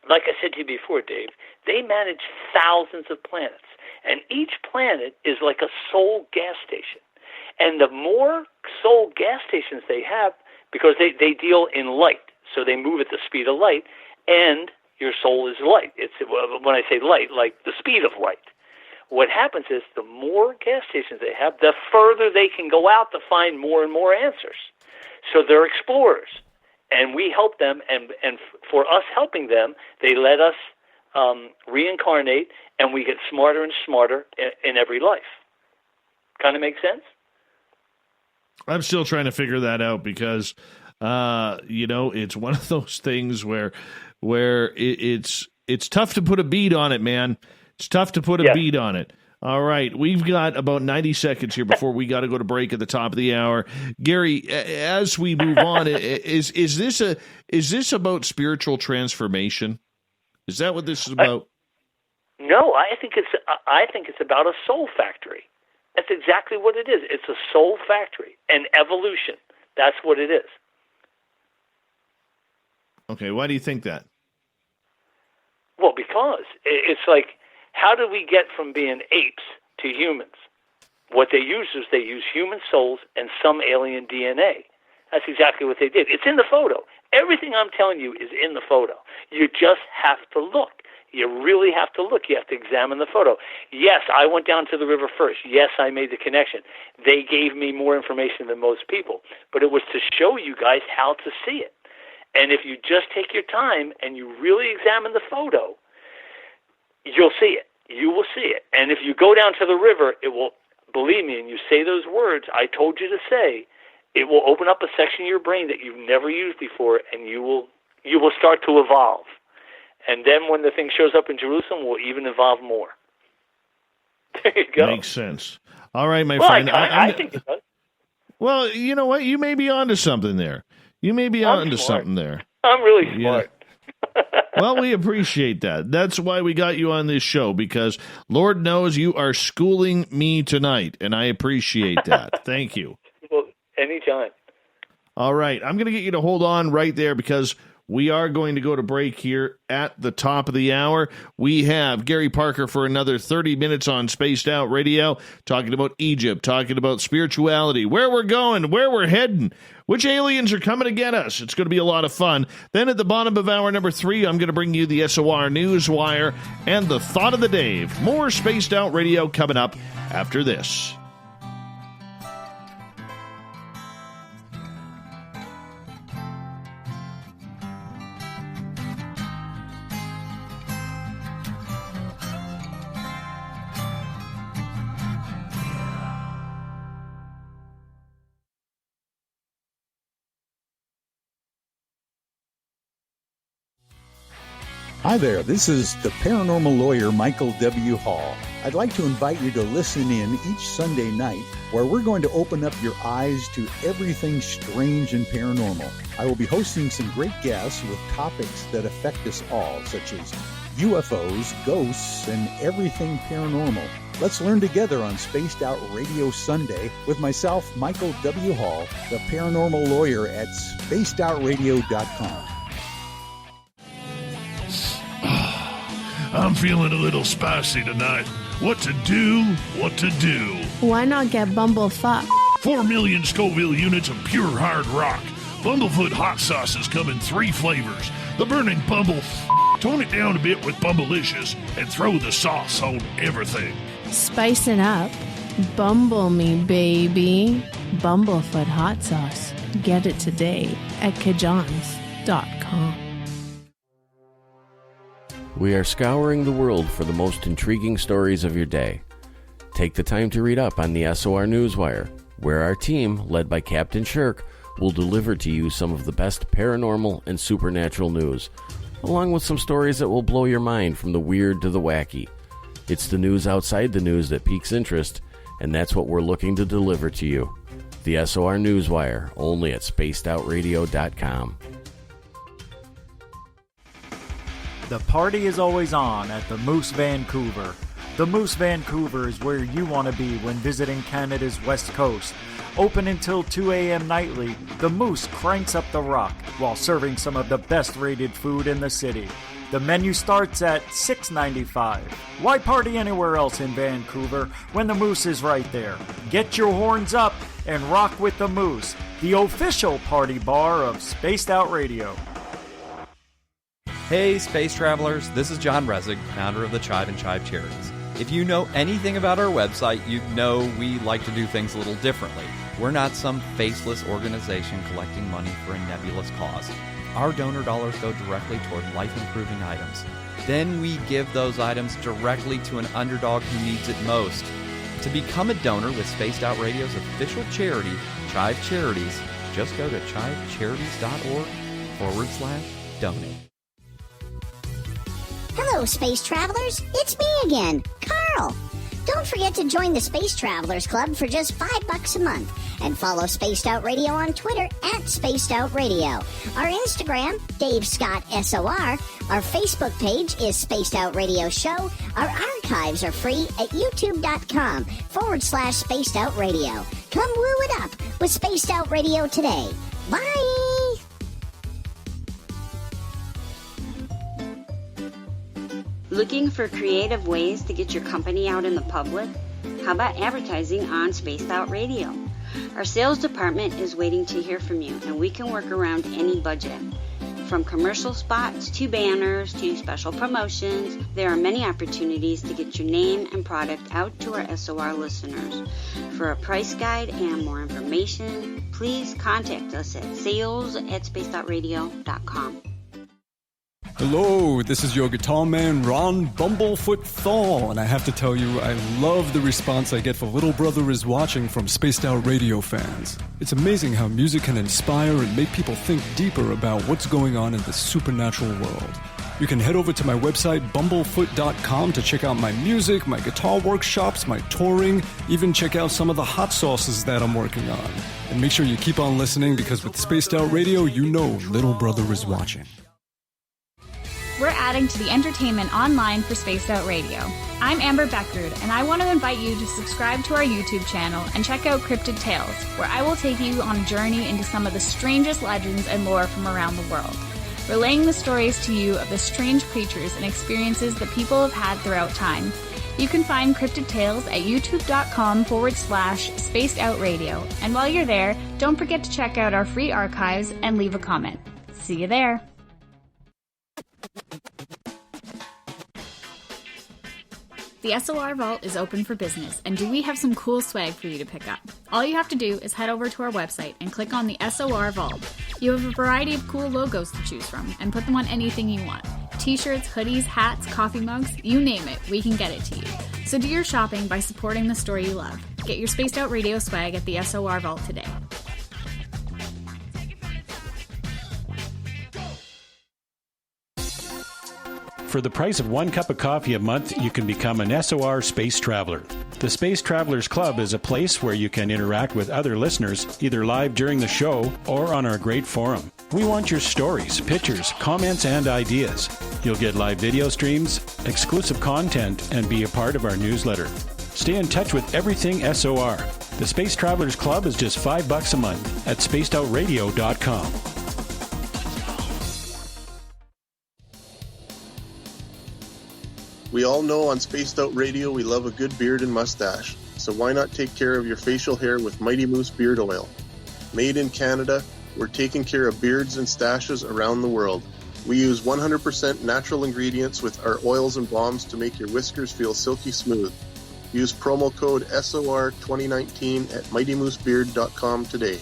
like I said to you before, Dave, they manage thousands of planets, and each planet is like a soul gas station. And the more soul gas stations they have, because they deal in light, so they move at the speed of light, and your soul is light. It's when I say light, like the speed of light. What happens is the more gas stations they have, the further they can go out to find more and more answers. So they're explorers, and we help them, and for us helping them, they let us reincarnate, and we get smarter and smarter in every life. Kind of makes sense? I'm still trying to figure that out because, it's one of those things where it's tough to put a beat on it, man. It's tough to put a beat on it. All right, we've got about 90 seconds here before we got to go to break at the top of the hour. Gary, as we move on, is this about spiritual transformation? Is that what this is about? No, I think it's about a soul factory. That's exactly what it is. It's a soul factory, an evolution. That's what it is. Okay, why do you think that? Well, because it's like, how do we get from being apes to humans? What they use is they use human souls and some alien DNA. That's exactly what they did. It's in the photo. Everything I'm telling you is in the photo. You just have to look. You really have to look. You have to examine the photo. Yes, I went down to the river first. Yes, I made the connection. They gave me more information than most people. But it was to show you guys how to see it. And if you just take your time and you really examine the photo, you'll see it. You will see it. And if you go down to the river, it will, believe me, and you say those words I told you to say, it will open up a section of your brain that you've never used before, and you will start to evolve. And then when the thing shows up in Jerusalem, we'll even evolve more. There you go. Makes sense. All right, my friend. I think it does. Well, you know what? You may be onto something there. I'm really smart. Well, we appreciate that. That's why we got you on this show, because Lord knows you are schooling me tonight, and I appreciate that. Thank you. Well, anytime. All right. I'm going to get you to hold on right there because we are going to go to break here at the top of the hour. We have Gary Parker for another 30 minutes on Spaced Out Radio, talking about Egypt, talking about spirituality, where we're going, where we're heading, which aliens are coming to get us. It's going to be a lot of fun. Then at the bottom of hour number 3, I'm going to bring you the SOR Newswire and the Thought of the Day. More Spaced Out Radio coming up after this. Hi there, this is the paranormal lawyer Michael W. Hall. I'd like to invite you to listen in each Sunday night where we're going to open up your eyes to everything strange and paranormal. I will be hosting some great guests with topics that affect us all, such as UFOs, ghosts, and everything paranormal. Let's learn together on Spaced Out Radio Sunday with myself, Michael W. Hall, the paranormal lawyer at spacedoutradio.com. I'm feeling a little spicy tonight. What to do? What to do? Why not get bumblefuck? 4 million Scoville units of pure hard rock. Bumblefoot hot sauces come in 3 flavors. The burning bumble. Tone it down a bit with Bumblicious and throw the sauce on everything. Spice it up. Bumble me, baby. Bumblefoot hot sauce. Get it today at kajans.com. We are scouring the world for the most intriguing stories of your day. Take the time to read up on the SOR Newswire, where our team, led by Captain Shirk, will deliver to you some of the best paranormal and supernatural news, along with some stories that will blow your mind from the weird to the wacky. It's the news outside the news that piques interest, and that's what we're looking to deliver to you. The SOR Newswire, only at spacedoutradio.com. The party is always on at the Moose Vancouver. The Moose Vancouver is where you want to be when visiting Canada's West Coast. Open until 2 a.m. nightly, the Moose cranks up the rock while serving some of the best rated food in the city. The menu starts at $6.95. Why party anywhere else in Vancouver when the Moose is right there? Get your horns up and rock with the Moose, the official party bar of Spaced Out Radio. Hey, space travelers, this is John Resig, founder of the Chive and Chive Charities. If you know anything about our website, you'd know we like to do things a little differently. We're not some faceless organization collecting money for a nebulous cause. Our donor dollars go directly toward life-improving items. Then we give those items directly to an underdog who needs it most. To become a donor with Spaced Out Radio's official charity, Chive Charities, just go to chivecharities.org/donate. Hello, space travelers. It's me again, Carl. Don't forget to join the Space Travelers Club for just $5 a month and follow Spaced Out Radio on Twitter at Spaced Out Radio. Our Instagram, Dave Scott SOR. Our Facebook page is Spaced Out Radio Show. Our archives are free at youtube.com/Spaced Out Radio. Come woo it up with Spaced Out Radio today. Bye! Looking for creative ways to get your company out in the public? How about advertising on Spaced Out Radio? Our sales department is waiting to hear from you, and we can work around any budget. From commercial spots to banners to special promotions, there are many opportunities to get your name and product out to our SOR listeners. For a price guide and more information, please contact us at sales@spacedoutradio.com. Hello, this is your guitar man, Ron Bumblefoot Thal, and I have to tell you, I love the response I get for Little Brother is Watching from Spaced Out Radio fans. It's amazing how music can inspire and make people think deeper about what's going on in the supernatural world. You can head over to my website, bumblefoot.com, to check out my music, my guitar workshops, my touring, even check out some of the hot sauces that I'm working on. And make sure you keep on listening, because with Spaced Out Radio, you know Little Brother is watching. We're adding to the entertainment online for Spaced Out Radio. I'm Amber Beckrud, and I want to invite you to subscribe to our YouTube channel and check out Cryptid Tales, where I will take you on a journey into some of the strangest legends and lore from around the world, relaying the stories to you of the strange creatures and experiences that people have had throughout time. You can find Cryptid Tales at youtube.com/Spaced Out Radio. And while you're there, don't forget to check out our free archives and leave a comment. See you there. The SOR Vault is open for business, and do we have some cool swag for you to pick up? All you have to do is head over to our website and click on the SOR Vault. You have a variety of cool logos to choose from, and put them on anything you want. T-shirts, hoodies, hats, coffee mugs, you name it, we can get it to you. So do your shopping by supporting the store you love. Get your Spaced Out Radio swag at the SOR Vault today. For the price of 1 cup of coffee a month, you can become an SOR Space Traveler. The Space Travelers Club is a place where you can interact with other listeners, either live during the show or on our great forum. We want your stories, pictures, comments, and ideas. You'll get live video streams, exclusive content, and be a part of our newsletter. Stay in touch with everything SOR. The Space Travelers Club is just $5 a month at spacedoutradio.com. We all know on Spaced Out Radio we love a good beard and mustache, so why not take care of your facial hair with Mighty Moose Beard Oil? Made in Canada, we're taking care of beards and stashes around the world. We use 100% natural ingredients with our oils and balms to make your whiskers feel silky smooth. Use promo code SOR2019 at MightyMooseBeard.com today.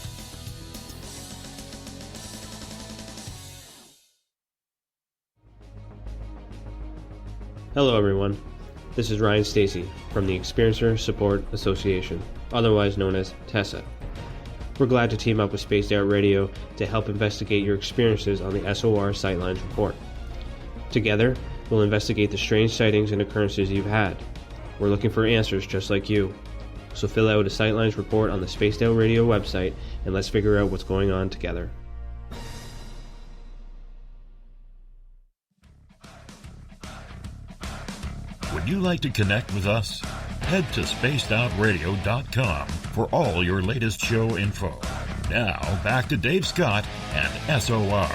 Hello everyone, this is Ryan Stacy from the Experiencer Support Association, otherwise known as TESSA. We're glad to team up with Spaced Out Radio to help investigate your experiences on the SOR Sightlines Report. Together, we'll investigate the strange sightings and occurrences you've had. We're looking for answers just like you. So fill out a Sightlines Report on the Spaced Out Radio website and let's figure out what's going on together. Would you like to connect with us? Head to spacedoutradio.com for all your latest show info. Now, back to Dave Scott and SOR.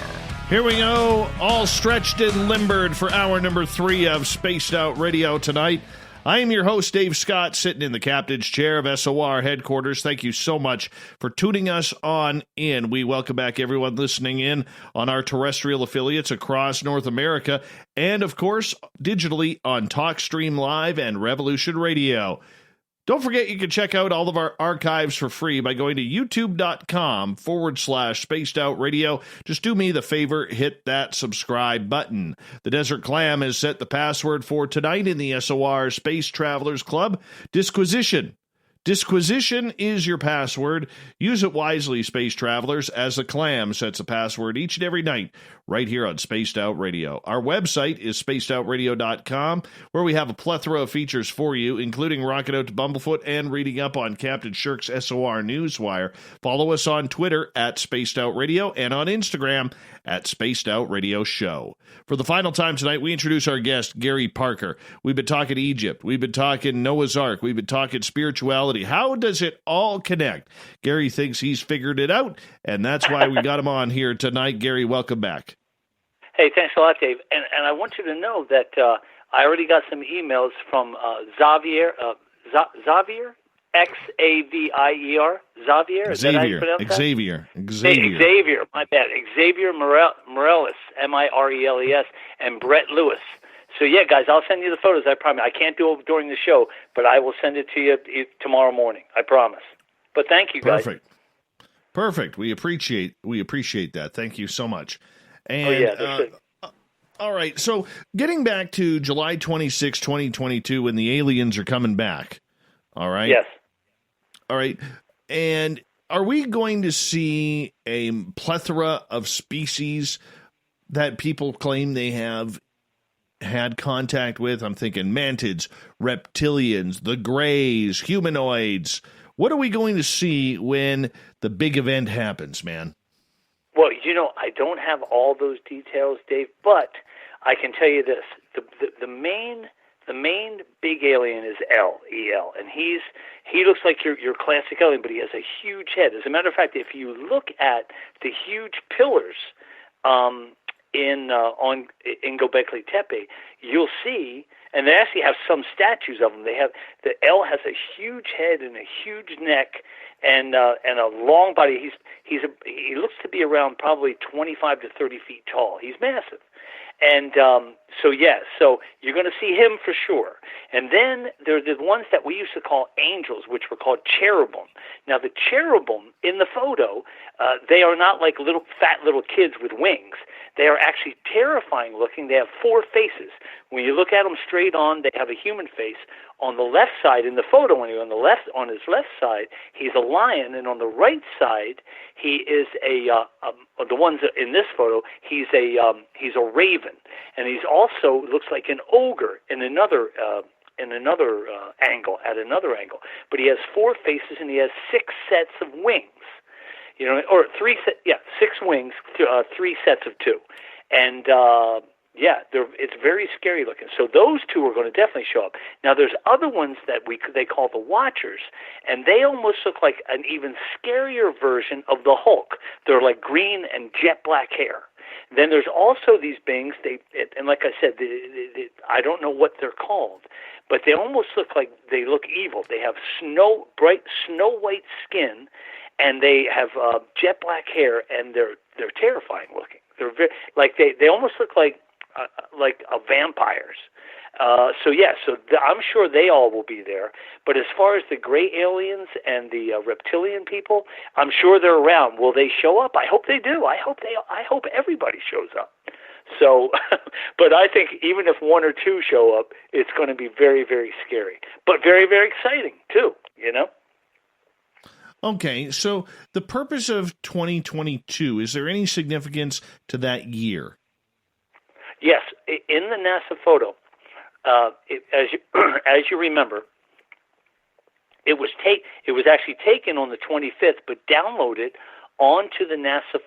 Here we go, all stretched and limbered for hour number 3 of Spaced Out Radio tonight. I am your host, Dave Scott, sitting in the captain's chair of SOR headquarters. Thank you so much for tuning us on in. We welcome back everyone listening in on our terrestrial affiliates across North America and, of course, digitally on TalkStream Live and Revolution Radio. Don't forget you can check out all of our archives for free by going to youtube.com/Spaced Out Radio. Just do me the favor, hit that subscribe button. The Desert Clam has set the password for tonight in the SOR Space Travelers Club. Disquisition. Disquisition is your password. Use it wisely, Space Travelers, as the Clam sets a password each and every night right here on Spaced Out Radio. Our website is spacedoutradio.com, where we have a plethora of features for you, including rocking out to Bumblefoot and reading up on Captain Shirk's SOR Newswire. Follow us on Twitter at Spaced Out Radio and on Instagram at Spaced Out Radio Show. For the final time tonight, we introduce our guest, Gary Parker. We've been talking Egypt. We've been talking Noah's Ark. We've been talking spirituality. How does it all connect? Gary thinks he's figured it out, and that's why we got him on here tonight. Gary, welcome back. Hey, thanks a lot, Dave. And I want you to know that I already got some emails from Xavier, Xavier, Xavier, Xavier. Is that how you pronounce that? Xavier. Xavier, my bad. Xavier Morelis, Mireles, and Brett Lewis. So, yeah, guys, I'll send you the photos, I promise. I can't do it during the show, but I will send it to you tomorrow morning. I promise. But thank you, guys. Perfect. We appreciate that. Thank you so much. And, all right, so getting back to July 26, 2022, when the aliens are coming back, all right? Yes. All right, and are we going to see a plethora of species that people claim they have had contact with? I'm thinking mantids, reptilians, the greys, humanoids. What are we going to see when the big event happens, man? Well, I don't have all those details, Dave, but I can tell you this: the main big alien is El, and he looks like your classic alien, but he has a huge head. As a matter of fact, if you look at the huge pillars in Gobekli Tepe, you'll see, and they actually have some statues of him. The El has a huge head and a huge neck and a long body. He looks to be around probably 25 to 30 feet tall. He's massive. And so you're going to see him for sure. And then there are the ones that we used to call angels, which were called cherubim. Now, the cherubim in the photo, they are not like fat little kids with wings. They are actually terrifying looking. They have 4 faces. When you look at them straight on, they have a human face. On the left side in the photo, on his left side, he's a lion, and on the right side, he is the ones in this photo, he's a raven, and he's also looks like an ogre in another angle, at another angle. But he has 4 faces and he has 6 sets of wings. Or 6 wings, 3 sets of 2. And it's very scary looking. So those 2 are going to definitely show up. Now there's other ones that they call the Watchers, and they almost look like an even scarier version of the Hulk. They're like green and jet black hair. Then there's also these beings. And like I said, I don't know what they're called, but they almost look like they look evil. They have bright snow white skin, and they have jet black hair, and they're terrifying looking. They're they almost look like vampires. So I'm sure they all will be there. But as far as the gray aliens and the reptilian people, I'm sure they're around. Will they show up? I hope they do. I hope everybody shows up. So, but I think even if 1 or 2 show up, it's going to be very, very scary, but very, very exciting too. Okay, so the purpose of 2022, is there any significance to that year? Yes, in the NASA photo, as you remember, it was actually taken on the 25th, but downloaded onto the NASA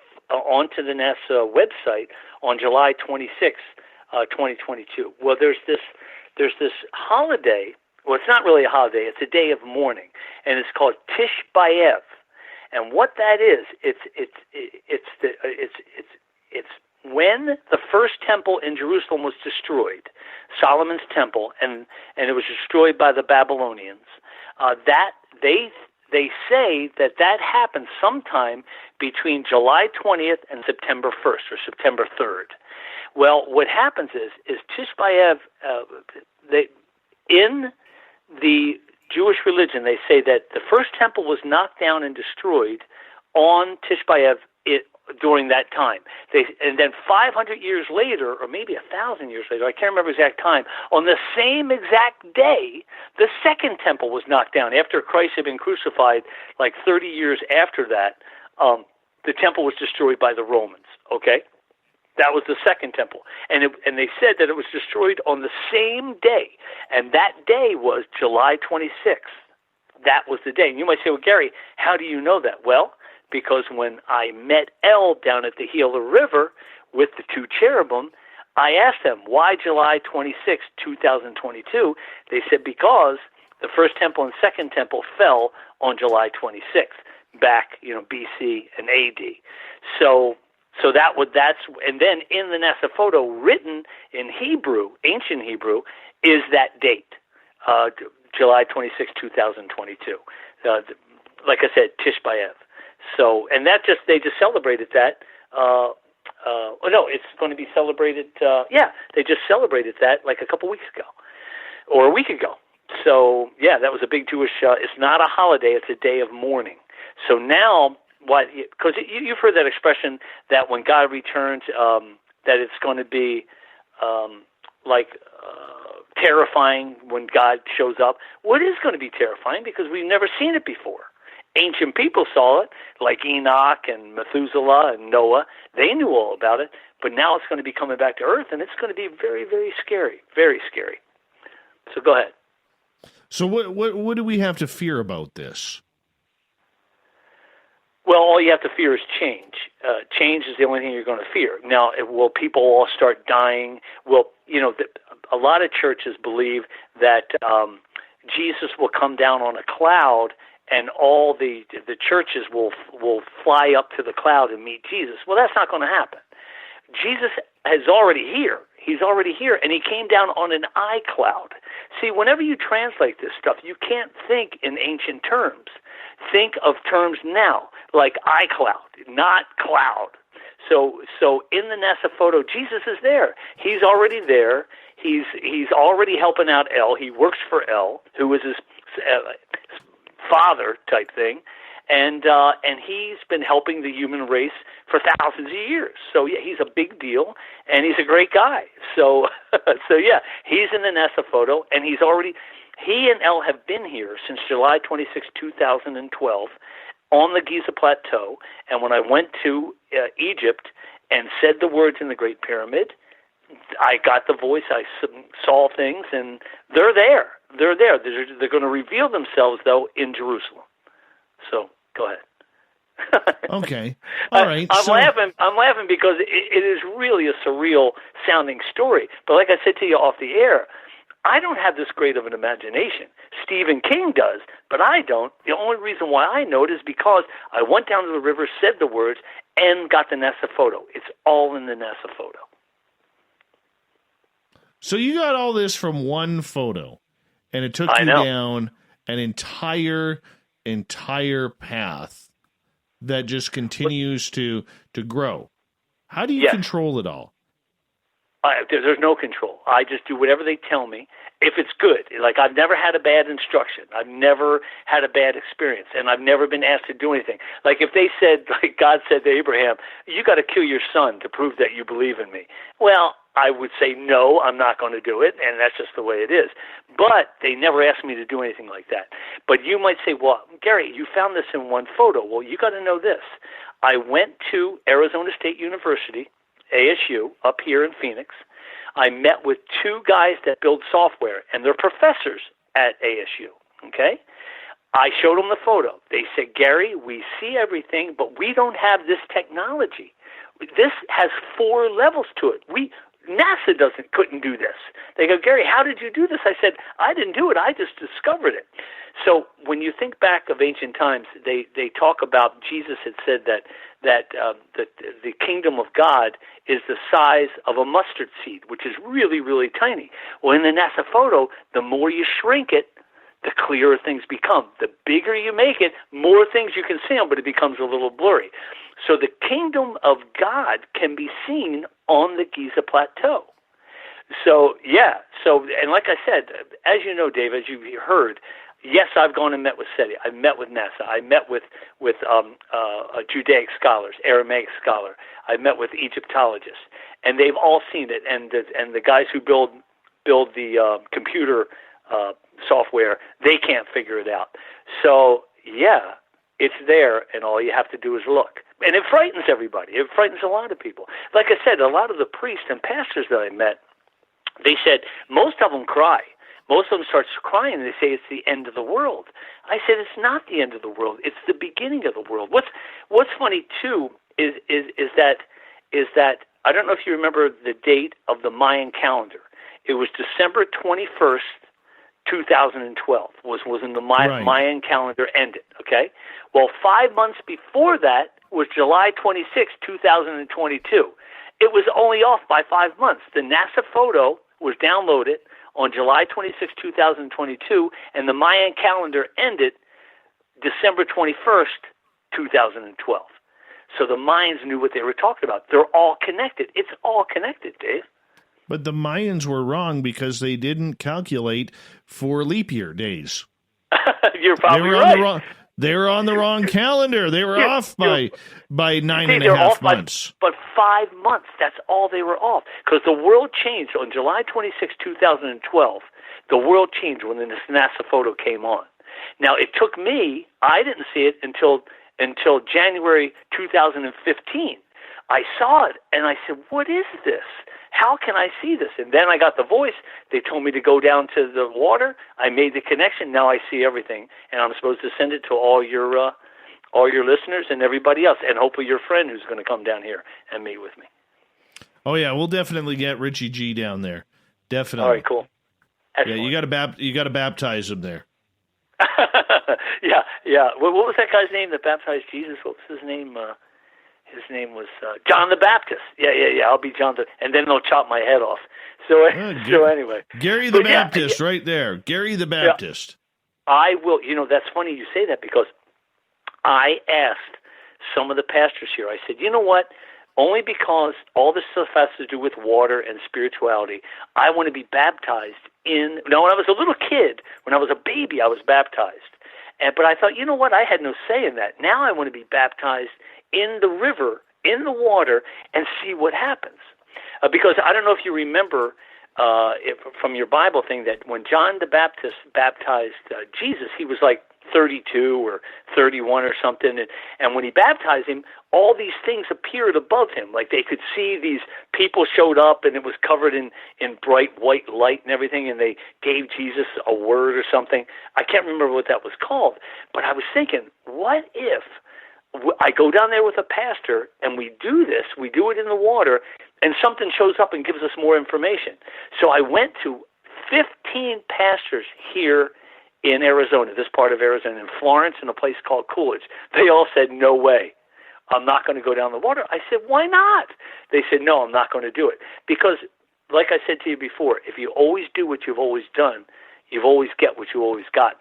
website on July 26, 2022. Well, there's this holiday. Well, it's not really a holiday; it's a day of mourning, and it's called Tish B'Av. And what that is, it's when the first temple in Jerusalem was destroyed, Solomon's temple, and it was destroyed by the Babylonians. That they say that happened sometime between July 20th and September 1st or September 3rd. Well, what happens is Tish B'Av, in the Jewish religion, they say that the first temple was knocked down and destroyed on Tish B'Av during that time. And then 500 years later, or maybe 1,000 years later, I can't remember the exact time, on the same exact day, the second temple was knocked down. After Christ had been crucified, like 30 years after that, the temple was destroyed by the Romans, okay? That was the second temple. And they said that it was destroyed on the same day. And that day was July 26th. That was the day. And you might say, well, Gary, how do you know that? Well, because when I met El down at the Gila River with the 2 cherubim, I asked them, why July 26, 2022? They said, because the first temple and second temple fell on July 26th, back, BC and AD. So that's, and then in the NASA photo, written in Hebrew, ancient Hebrew, is that date, July 26, 2022. Like I said, Tish B'Av. So, and they just celebrated that. It's going to be celebrated. They just celebrated that like a couple weeks ago, or a week ago. So, that was a big Jewish. It's not a holiday; it's a day of mourning. So now, because you've heard that expression that when God returns, that it's going to be terrifying when God shows up. Well, it is going to be terrifying because we've never seen it before. Ancient people saw it, like Enoch and Methuselah and Noah. They knew all about it, but now it's going to be coming back to Earth, and it's going to be very, very scary, very scary. So go ahead. So what do we have to fear about this? Well, all you have to fear is change. Change is the only thing you're going to fear. Now, will people all start dying? Well, a lot of churches believe that Jesus will come down on a cloud, and all the churches will fly up to the cloud and meet Jesus. Well, that's not going to happen. Jesus is already here. He's already here, and he came down on an eye cloud. See, whenever you translate this stuff, you can't think in ancient terms. Think of terms now, like iCloud, not cloud. So in the NASA photo, Jesus is there. He's already there. He's already helping out El. He works for El, who is his father type thing, and he's been helping the human race for thousands of years. So yeah, he's a big deal, and he's a great guy. So he's in the NASA photo, and he and El have been here since July 26, 2012, on the Giza Plateau. And when I went to Egypt and said the words in the Great Pyramid, I got the voice. I saw things, and they're there. They're there. They're going to reveal themselves, though, in Jerusalem. So go ahead. Okay. All right. I'm laughing because it is really a surreal sounding story. But like I said to you off the air, I don't have this great of an imagination. Stephen King does, but I don't. The only reason why I know it is because I went down to the river, said the words, and got the NASA photo. It's all in the NASA photo. So you got all this from one photo, and it took you down an entire path that just continues to grow. How do you control it all? There's no control. I just do whatever they tell me. If it's good, like I've never had a bad instruction. I've never had a bad experience, and I've never been asked to do anything. Like if they said, like God said to Abraham, you got to kill your son to prove that you believe in me. Well, I would say, no, I'm not going to do it, and that's just the way it is. But they never asked me to do anything like that. But you might say, well, Gary, you found this in one photo. Well, you got to know this. I went to Arizona State University, ASU, up here in Phoenix. I met with two guys that build software, and they're professors at ASU, okay? I showed them the photo. They said, Gary, we see everything, but we don't have this technology. This has 4 levels to it. NASA couldn't do this. They go, Gary, how did you do this? I said, I didn't do it. I just discovered it. So when you think back of ancient times, they talk about Jesus had said that the kingdom of God is the size of a mustard seed, which is really, really tiny. Well, in the NASA photo, the more you shrink it, the clearer things become. The bigger you make it, more things you can see, but it becomes a little blurry. So the kingdom of God can be seen on the Giza Plateau. So, and like I said, as you know, Dave, as you've heard, yes, I've gone and met with SETI. I've met with NASA. I met with Judaic scholars, Aramaic scholar. I met with Egyptologists, and they've all seen it. And the guys who build the computer software, they can't figure it out. So, yeah, it's there, and all you have to do is look. And it frightens everybody. It frightens a lot of people. Like I said, a lot of the priests and pastors that I met, they said most of them cry. Most of them start crying, and they say it's the end of the world. I said it's not the end of the world. It's the beginning of the world. What's funny too is that I don't know if you remember the date of the Mayan calendar. It was December 21st, 2012 was when the Mayan calendar ended. Okay, well, 5 months before that was July 26, 2022. It was only off by 5 months. The NASA photo was downloaded on July 26, 2022, and the Mayan calendar ended December 21st, 2012. So the Mayans knew what they were talking about. They're all connected. It's all connected, Dave. But the Mayans were wrong because they didn't calculate for leap year days. You're probably right. They were on the wrong calendar. They were off by 9.5 months. But 5 months, that's all they were off. Because the world changed on July 26, 2012. The world changed when this NASA photo came on. Now, it took me, I didn't see it until January 2015. I saw it, and I said, what is this? How can I see this? And then I got the voice. They told me to go down to the water. I made the connection. Now I see everything, and I'm supposed to send it to all your listeners and everybody else, and hopefully your friend who's going to come down here and meet with me. Oh yeah, we'll definitely get Richie G down there. Definitely. All right, cool. Excellent. Yeah, you got to baptize him there. yeah. What was that guy's name that baptized Jesus? What was his name? His name was John the Baptist. Yeah. I'll be John and then they'll chop my head off. So anyway. Gary the Baptist, right there. Gary the Baptist. Yeah, I will. That's funny you say that because I asked some of the pastors here. I said, you know what? Only because all this stuff has to do with water and spirituality, I want to be baptized in. Now, when I was a little kid, when I was a baby, I was baptized. But I thought, you know what? I had no say in that. Now I want to be baptized in the river, in the water, and see what happens. Because I don't know if you remember from your Bible thing that when John the Baptist baptized Jesus, he was like 32 or 31 or something. And when he baptized him, all these things appeared above him. Like they could see these people showed up, and it was covered in bright white light and everything, and they gave Jesus a word or something. I can't remember what that was called, but I was thinking, what if I go down there with a pastor and we do this, we do it in the water, and something shows up and gives us more information. So I went to 15 pastors here in Arizona, this part of Arizona, in Florence, in a place called Coolidge. They all said, no way, I'm not going to go down the water. I said, why not? They said, no, I'm not going to do it. Because, like I said to you before, if you always do what you've always done, you've always get what you've always gotten.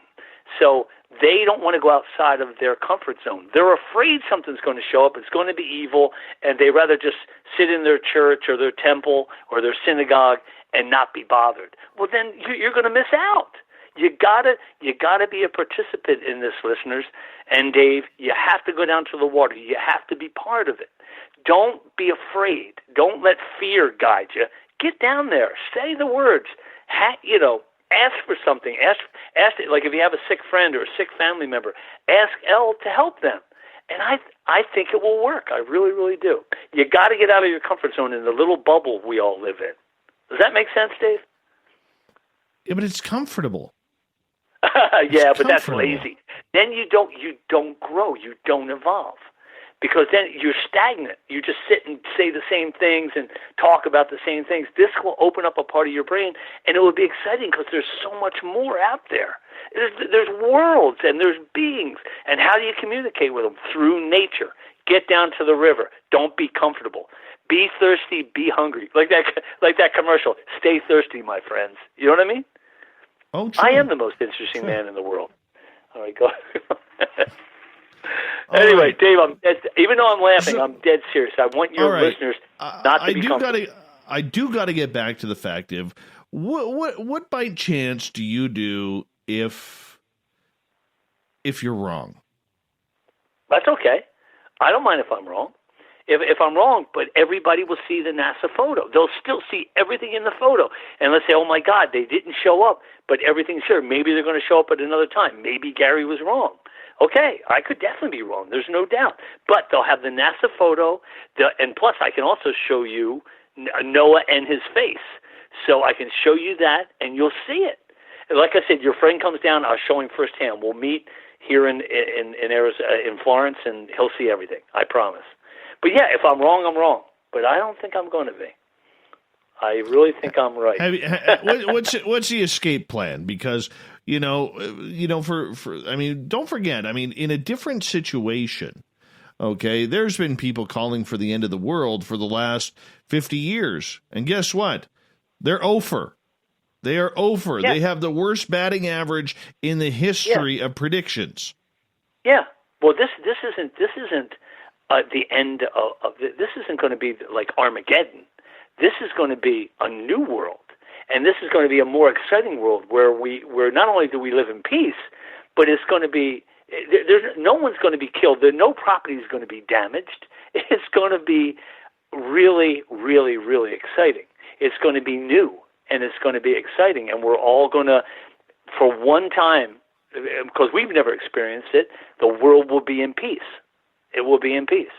So they don't want to go outside of their comfort zone. They're afraid something's going to show up, it's going to be evil, and they rather just sit in their church or their temple or their synagogue and not be bothered. Well, then you're going to miss out. You gotta be a participant in this, listeners. And Dave, you have to go down to the water. You have to be part of it. Don't be afraid. Don't let fear guide you. Get down there. Say the words. Ask for something. Ask. Like if you have a sick friend or a sick family member, ask Elle to help them. And I think it will work. I really, really do. You got to get out of your comfort zone in the little bubble we all live in. Does that make sense, Dave? Yeah, but it's comfortable. Yeah, but that's lazy. Then you don't grow. You don't evolve. Because then you're stagnant. You just sit and say the same things and talk about the same things. This will open up a part of your brain, and it will be exciting because there's so much more out there. There's worlds and there's beings. And how do you communicate with them? Through nature. Get down to the river. Don't be comfortable. Be thirsty. Be hungry. Like that commercial. Stay thirsty, my friends. You know what I mean? Oh, true. I am the most interesting man in the world. All right, go. Anyway, right. Dave, even though I'm laughing, I'm dead serious. I want your listeners not to be comfortable. I do got to get back to the fact of what by chance do you do if you're wrong? That's okay. I don't mind if I'm wrong. If I'm wrong, but everybody will see the NASA photo. They'll still see everything in the photo. And let's say, oh, my God, they didn't show up, but everything's sure. Maybe they're going to show up at another time. Maybe Gary was wrong. Okay, I could definitely be wrong. There's no doubt. But they'll have the NASA photo, and plus I can also show you Noah and his face. So I can show you that, and you'll see it. And like I said, your friend comes down, I'll show him firsthand. We'll meet here in Arizona, in Florence, and he'll see everything. I promise. But yeah, if I'm wrong, I'm wrong. But I don't think I'm going to be. I really think I'm right. What's the escape plan? Because don't forget. I mean, in a different situation, okay, there's been people calling for the end of the world for the last 50 years, and guess what? They're over. They are over. Yeah. They have the worst batting average in the history of predictions. Yeah. Well, this isn't the end of this isn't going to be like Armageddon. This is going to be a new world, and this is going to be a more exciting world where not only do we live in peace, but it's going to be no one's going to be killed. No property is going to be damaged. It's going to be really, really, really exciting. It's going to be new, and it's going to be exciting, and we're all going to, for one time, because we've never experienced it, the world will be in peace. It will be in peace.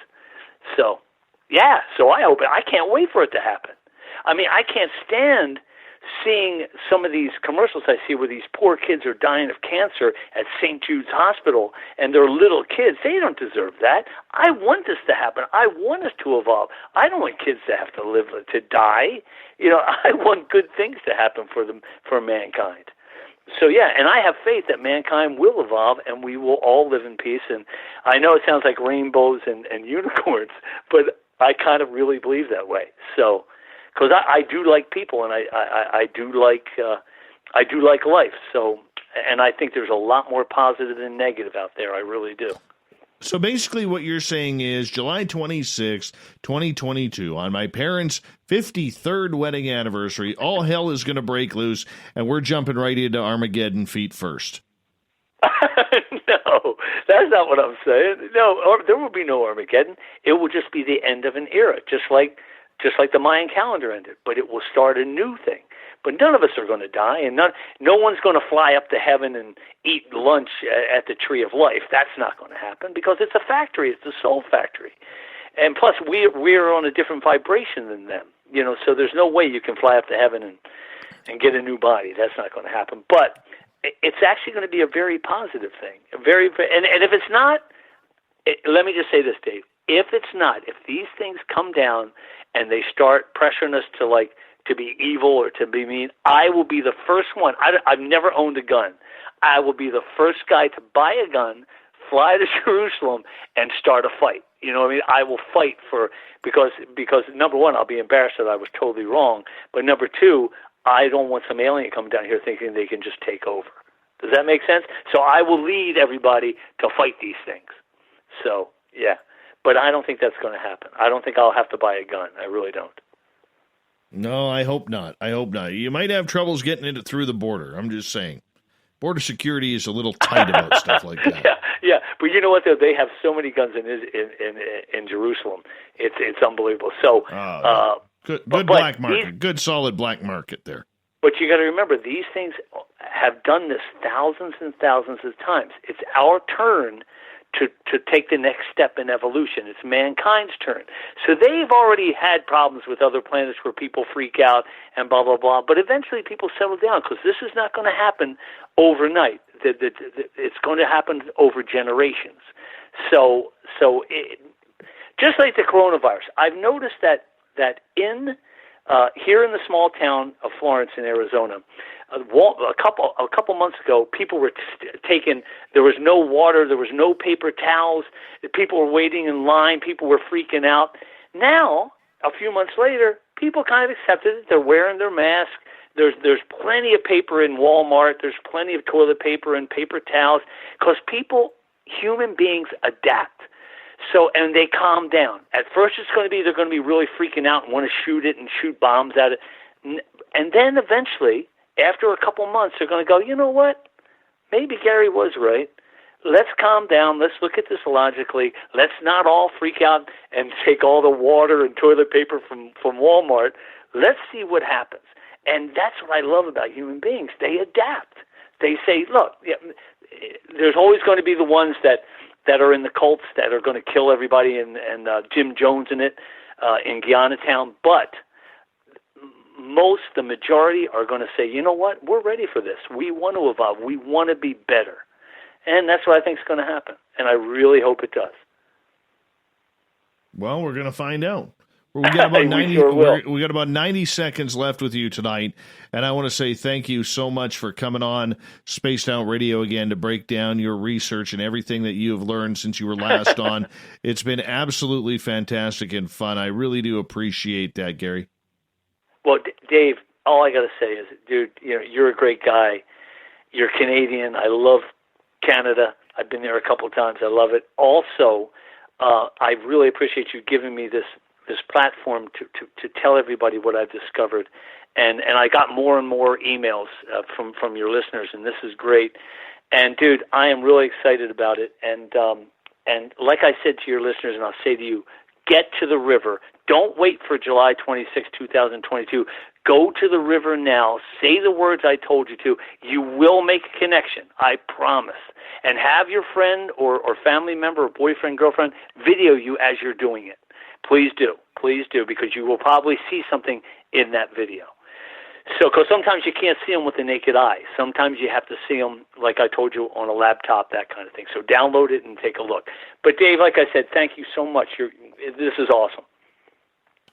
So, yeah, I can't wait for it to happen. I mean, I can't stand seeing some of these commercials I see where these poor kids are dying of cancer at St. Jude's Hospital, and they're little kids. They don't deserve that. I want this to happen. I want us to evolve. I don't want kids to have to die. I want good things to happen for mankind. So, yeah, and I have faith that mankind will evolve and we will all live in peace. And I know it sounds like rainbows and unicorns, but I kind of really believe that way. So, because I do like people and I do like life. So, and I think there's a lot more positive than negative out there. I really do. So basically what you're saying is July 26, 2022, on my parents' 53rd wedding anniversary, all hell is going to break loose, and we're jumping right into Armageddon feet first. No, that's not what I'm saying. No, there will be no Armageddon. It will just be the end of an era, just like the Mayan calendar ended. But it will start a new thing. But none of us are going to die, and no one's going to fly up to heaven and eat lunch at the Tree of Life. That's not going to happen because it's a factory. It's a soul factory. And plus, we're on a different vibration than them. So there's no way you can fly up to heaven and get a new body. That's not going to happen. But it's actually going to be a very positive thing. And if it's not, let me just say this, Dave. If these things come down and they start pressuring us to be evil or to be mean, I will be the first one. I've never owned a gun. I will be the first guy to buy a gun, fly to Jerusalem, and start a fight. You know what I mean? I will fight because number one, I'll be embarrassed that I was totally wrong. But number two, I don't want some alien coming down here thinking they can just take over. Does that make sense? So I will lead everybody to fight these things. So, yeah. But I don't think that's going to happen. I don't think I'll have to buy a gun. I really don't. No, I hope not. You might have troubles getting it through the border. I'm just saying. Border security is a little tight about stuff like that. Yeah. But you know what, though? They have so many guns in Jerusalem. It's unbelievable. So, good black market. Good solid black market there. But you got to remember, these things have done this thousands and thousands of times. It's our turn to take the next step in evolution. It's mankind's turn. So they've already had problems with other planets where people freak out and blah, blah, blah. But eventually people settle down because this is not going to happen overnight. It's going to happen over generations. So just like the coronavirus, I've noticed that in here in the small town of Florence in Arizona, a couple months ago, people were taking. There was no water. There was no paper towels. People were waiting in line. People were freaking out. Now, a few months later, people kind of accepted it. They're wearing their mask. There's plenty of paper in Walmart. There's plenty of toilet paper and paper towels because human beings adapt. So, and they calm down. At first, they're going to be really freaking out and want to shoot it and shoot bombs at it. And then eventually, after a couple months, they're going to go, you know what? Maybe Gary was right. Let's calm down. Let's look at this logically. Let's not all freak out and take all the water and toilet paper from Walmart. Let's see what happens. And that's what I love about human beings. They adapt. They say, look, there's always going to be the ones that are in the cults that are going to kill everybody, and Jim Jones in it in Guyana Town. But the majority are going to say, you know what, we're ready for this. We want to evolve. We want to be better. And that's what I think is going to happen. And I really hope it does. Well, we're going to find out. We got about 90 seconds left with you tonight, and I want to say thank you so much for coming on Spaced Out Radio again to break down your research and everything that you have learned since you were last on. It's been absolutely fantastic and fun. I really do appreciate that, Gary. Well, Dave, all I got to say is, dude, you're a great guy. You're Canadian. I love Canada. I've been there a couple of times. I love it. Also, I really appreciate you giving me this platform to tell everybody what I've discovered. And I got more and more emails from your listeners, and this is great. And, dude, I am really excited about it. And like I said to your listeners, and I'll say to you, get to the river. Don't wait for July 26, 2022. Go to the river now. Say the words I told you to. You will make a connection. I promise. And have your friend or family member or boyfriend, girlfriend video you as you're doing it. Please do, because you will probably see something in that video. So, because sometimes you can't see them with the naked eye. Sometimes you have to see them, like I told you, on a laptop, that kind of thing. So download it and take a look. But Dave, like I said, thank you so much. This is awesome.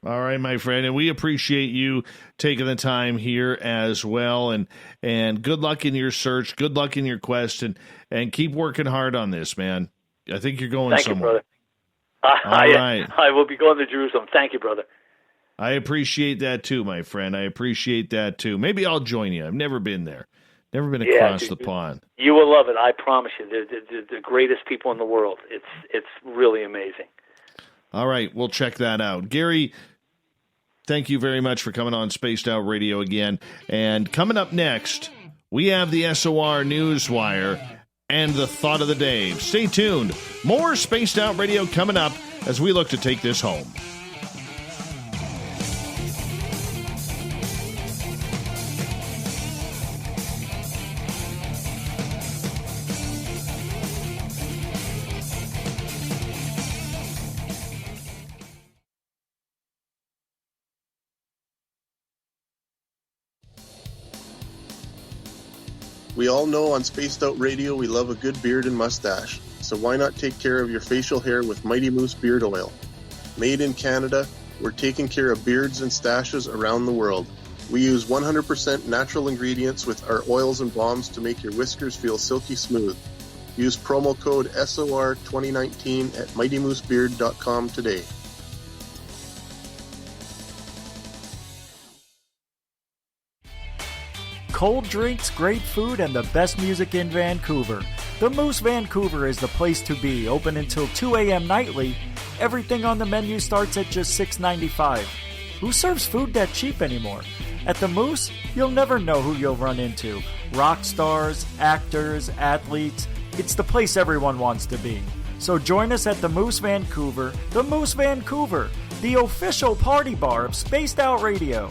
All right, my friend, and we appreciate you taking the time here as well. And good luck in your search, good luck in your quest, and keep working hard on this, man. I think you're going somewhere. Thank you, brother. I will be going to Jerusalem. Thank you, brother. I appreciate that too, my friend. I appreciate that too. Maybe I'll join you. I've never been there. Never been across the pond. You will love it. I promise you. They're the greatest people in the world. It's really amazing. All right. We'll check that out. Gary, thank you very much for coming on Spaced Out Radio again. And coming up next, we have the SOR Newswire and the Thought of the Day. Stay tuned. More Spaced Out Radio coming up as we look to take this home. We all know on Spaced Out Radio we love a good beard and mustache, so why not take care of your facial hair with Mighty Moose Beard Oil? Made in Canada, we're taking care of beards and stashes around the world. We use 100% natural ingredients with our oils and balms to make your whiskers feel silky smooth. Use promo code SOR2019 at mightymoosebeard.com today. Cold drinks, great food, and the best music in Vancouver. The Moose Vancouver is the place to be, open until 2 a.m. nightly. Everything on the menu starts at just $6.95. Who serves food that cheap anymore? At the Moose, you'll never know who you'll run into. Rock stars, actors, athletes. It's the place everyone wants to be. So join us at the Moose Vancouver, the official party bar of Spaced Out Radio.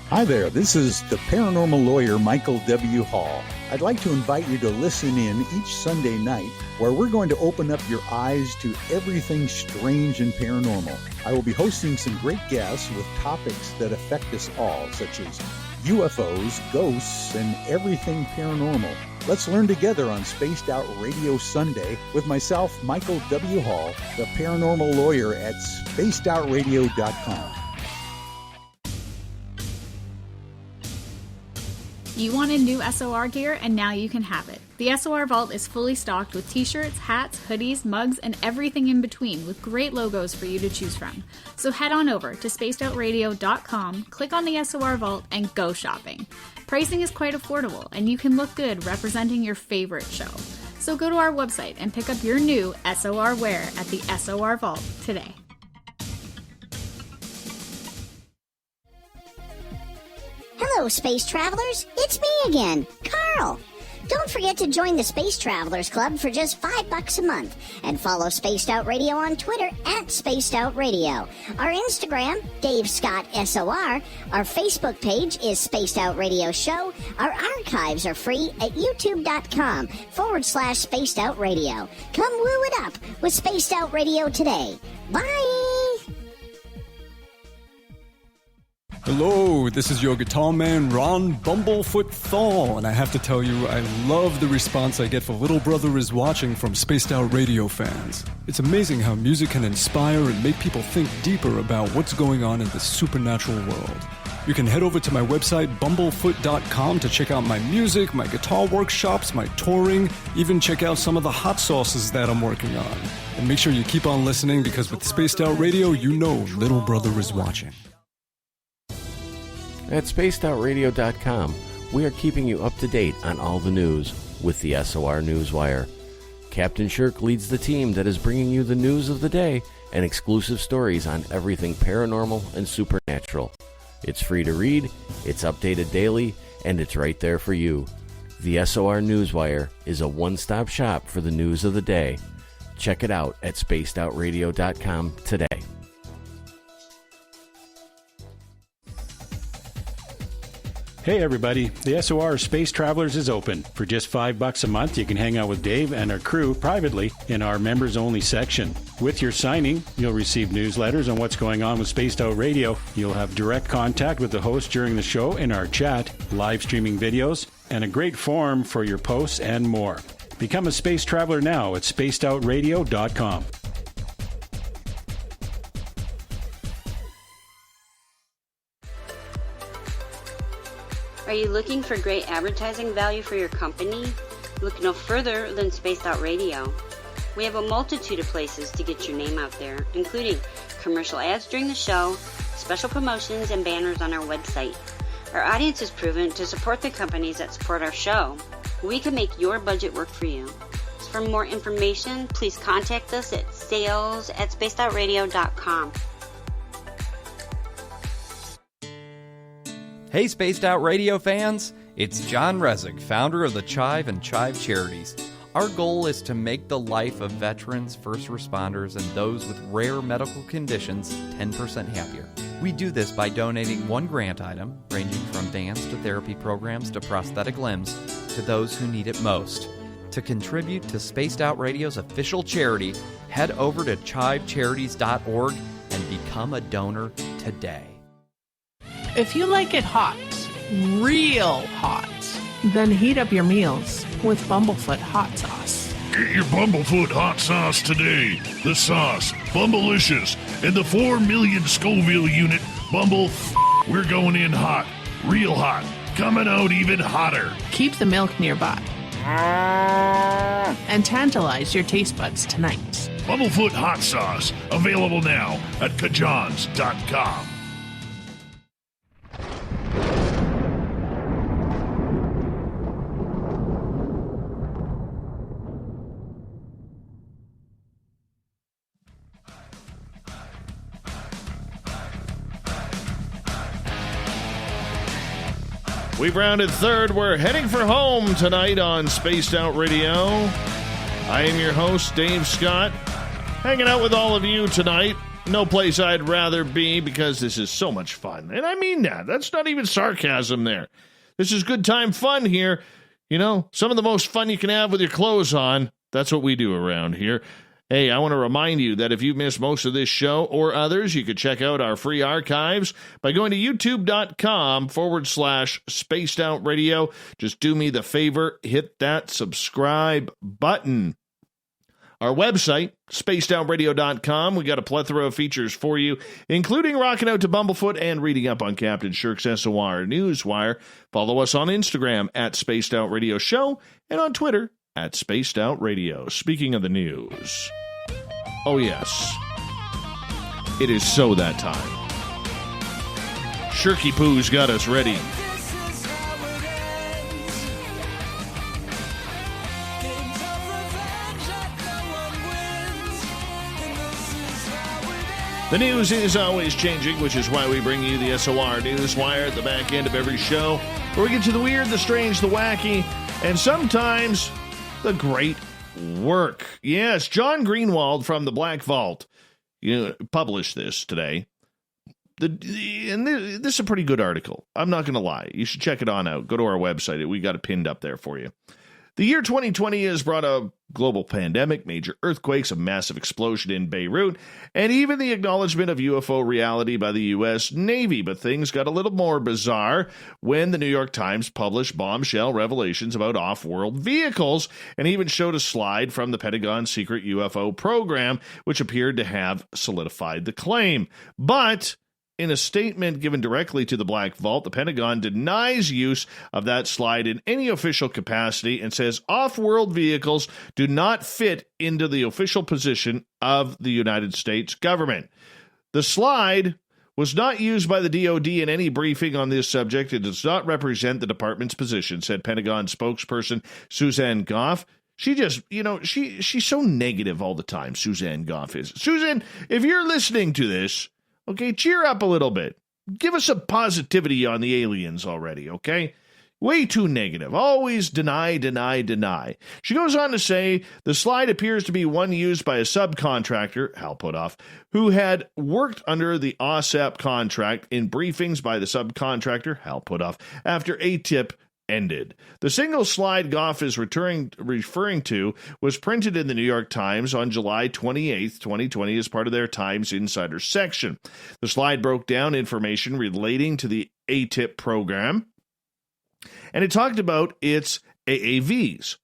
Hi there, this is the paranormal lawyer Michael W. Hall. I'd like to invite you to listen in each Sunday night where we're going to open up your eyes to everything strange and paranormal. I will be hosting some great guests with topics that affect us all, such as UFOs, ghosts, and everything paranormal. Let's learn together on Spaced Out Radio Sunday with myself, Michael W. Hall, the paranormal lawyer at spacedoutradio.com. You wanted new SOR gear, and now you can have it. The SOR Vault is fully stocked with t-shirts, hats, hoodies, mugs, and everything in between with great logos for you to choose from. So head on over to spacedoutradio.com, click on the SOR Vault, and go shopping. Pricing is quite affordable, and you can look good representing your favorite show. So go to our website and pick up your new SOR wear at the SOR Vault today. Hello, Space Travelers. It's me again, Carl. Don't forget to join the Space Travelers Club for just $5 a month and follow Spaced Out Radio on Twitter at Spaced Out Radio. Our Instagram, Dave Scott SOR. Our Facebook page is Spaced Out Radio Show. Our archives are free at youtube.com/Spaced Out Radio. Come woo it up with Spaced Out Radio today. Bye! Hello, this is your guitar man, Ron Bumblefoot Thal, and I have to tell you, I love the response I get for Little Brother is Watching from Spaced Out Radio fans. It's amazing how music can inspire and make people think deeper about what's going on in the supernatural world. You can head over to my website, bumblefoot.com, to check out my music, my guitar workshops, my touring, even check out some of the hot sauces that I'm working on. And make sure you keep on listening, because with Spaced Out Radio, you know Little Brother is watching. At spacedoutradio.com, we are keeping you up to date on all the news with the SOR Newswire. Captain Shirk leads the team that is bringing you the news of the day and exclusive stories on everything paranormal and supernatural. It's free to read, it's updated daily, and it's right there for you. The SOR Newswire is a one-stop shop for the news of the day. Check it out at spacedoutradio.com today. Hey everybody, the SOR Space Travelers is open. For just $5 a month, you can hang out with Dave and our crew privately in our members-only section. With your signing, you'll receive newsletters on what's going on with Spaced Out Radio. You'll have direct contact with the host during the show in our chat, live streaming videos, and a great forum for your posts and more. Become a space traveler now at spacedoutradio.com. Are you looking for great advertising value for your company? Look no further than Spaced Out Radio. We have a multitude of places to get your name out there, including commercial ads during the show, special promotions, and banners on our website. Our audience is proven to support the companies that support our show. We can make your budget work for you. So for more information, please contact us at sales@spacedoutradio.com. Hey Spaced Out Radio fans, it's John Resig, founder of the Chive and Chive Charities. Our goal is to make the life of veterans, first responders, and those with rare medical conditions 10% happier. We do this by donating one grant item, ranging from vans to therapy programs to prosthetic limbs, to those who need it most. To contribute to Spaced Out Radio's official charity, head over to chivecharities.org and become a donor today. If you like it hot, real hot. Then heat up your meals with Bumblefoot hot sauce. Get your Bumblefoot hot sauce today. The sauce, Bumblicious, and the 4 million Scoville unit Bumble. We're going in hot, real hot, coming out even hotter. Keep the milk nearby. And tantalize your taste buds tonight. Bumblefoot hot sauce, available now at kajans.com. We've rounded third. We're heading for home tonight on Spaced Out Radio. I am your host, Dave Scott, hanging out with all of you tonight. No place I'd rather be because this is so much fun. And I mean that. That's not even sarcasm there. This is good time fun here. You know, some of the most fun you can have with your clothes on. That's what we do around here. Hey, I want to remind you that if you missed most of this show or others, you could check out our free archives by going to youtube.com/Spaced Out Radio. Just do me the favor, hit that subscribe button. Our website, spacedoutradio.com, we got a plethora of features for you, including rocking out to Bumblefoot and reading up on Captain Shirk's SOR Newswire. Follow us on Instagram at Spaced Out Radio Show and on Twitter at Spaced Out Radio. Speaking of the news, oh yes, it is so that time. Shirky Poo's got us ready. The news is always changing, which is why we bring you the SOR Newswire at the back end of every show, where we get to the weird, the strange, the wacky, and sometimes the great work. Yes, John Greenwald from the Black Vault published this today. And this is a pretty good article. I'm not going to lie. You should check it on out. Go to our website. We got it pinned up there for you. The year 2020 has brought a global pandemic, major earthquakes, a massive explosion in Beirut, and even the acknowledgement of UFO reality by the U.S. Navy. But things got a little more bizarre when the New York Times published bombshell revelations about off-world vehicles and even showed a slide from the Pentagon's secret UFO program, which appeared to have solidified the claim. But in a statement given directly to the Black Vault, the Pentagon denies use of that slide in any official capacity and says off-world vehicles do not fit into the official position of the United States government. The slide was not used by the DoD in any briefing on this subject. It does not represent the department's position, said Pentagon spokesperson Suzanne Goff. She just, she's so negative all the time, Suzanne Goff is. Suzanne, if you're listening to this, okay, cheer up a little bit. Give us some positivity on the aliens already, okay? Way too negative. Always deny, deny, deny. She goes on to say, the slide appears to be one used by a subcontractor, Hal Putoff, who had worked under the OSAP contract in briefings by the subcontractor, Hal Putoff, after ATIP ended. The single slide Goff is referring to was printed in the New York Times on July 28, 2020, as part of their Times Insider section. The slide broke down information relating to the ATIP program, and it talked about its AAVs,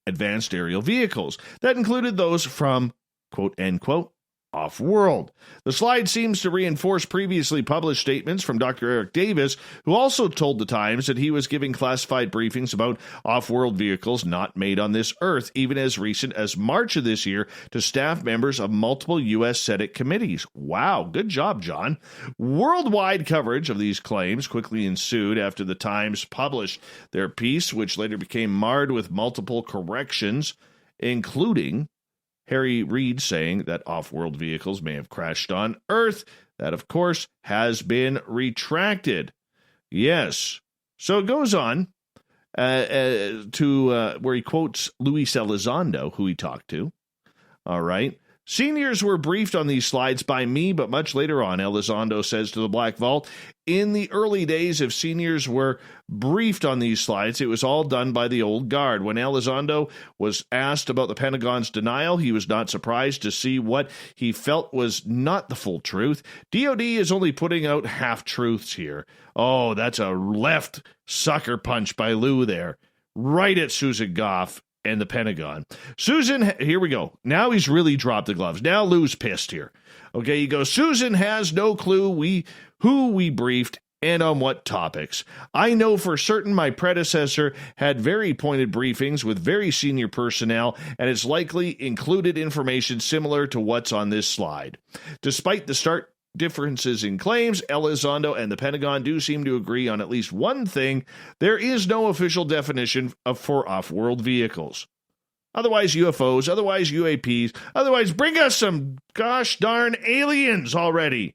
advanced aerial vehicles, that included those from, quote, end quote, off-world. The slide seems to reinforce previously published statements from Dr. Eric Davis, who also told the Times that he was giving classified briefings about off-world vehicles not made on this Earth, even as recent as March of this year, to staff members of multiple U.S. SETI committees. Wow, good job, John. Worldwide coverage of these claims quickly ensued after the Times published their piece, which later became marred with multiple corrections, including Harry Reid saying that off-world vehicles may have crashed on Earth. That, of course, has been retracted. Yes. So it goes on to where he quotes Luis Elizondo, who he talked to. All right. Seniors were briefed on these slides by me, but much later on, Elizondo says to the Black Vault. In the early days, if seniors were briefed on these slides, it was all done by the old guard. When Elizondo was asked about the Pentagon's denial, he was not surprised to see what he felt was not the full truth. DoD is only putting out half-truths here. Oh, that's a left sucker punch by Lou there. Right at Susan Goff and the Pentagon. Susan, here we go. Now he's really dropped the gloves. Now Lou's pissed here. Okay, he goes, Susan has no clue who we briefed and on what topics. I know for certain my predecessor had very pointed briefings with very senior personnel, and it's likely included information similar to what's on this slide. Despite the stark differences in claims, Elizondo and the Pentagon do seem to agree on at least one thing. There is no official definition for off-world vehicles. Otherwise UFOs, otherwise UAPs, otherwise bring us some gosh darn aliens already.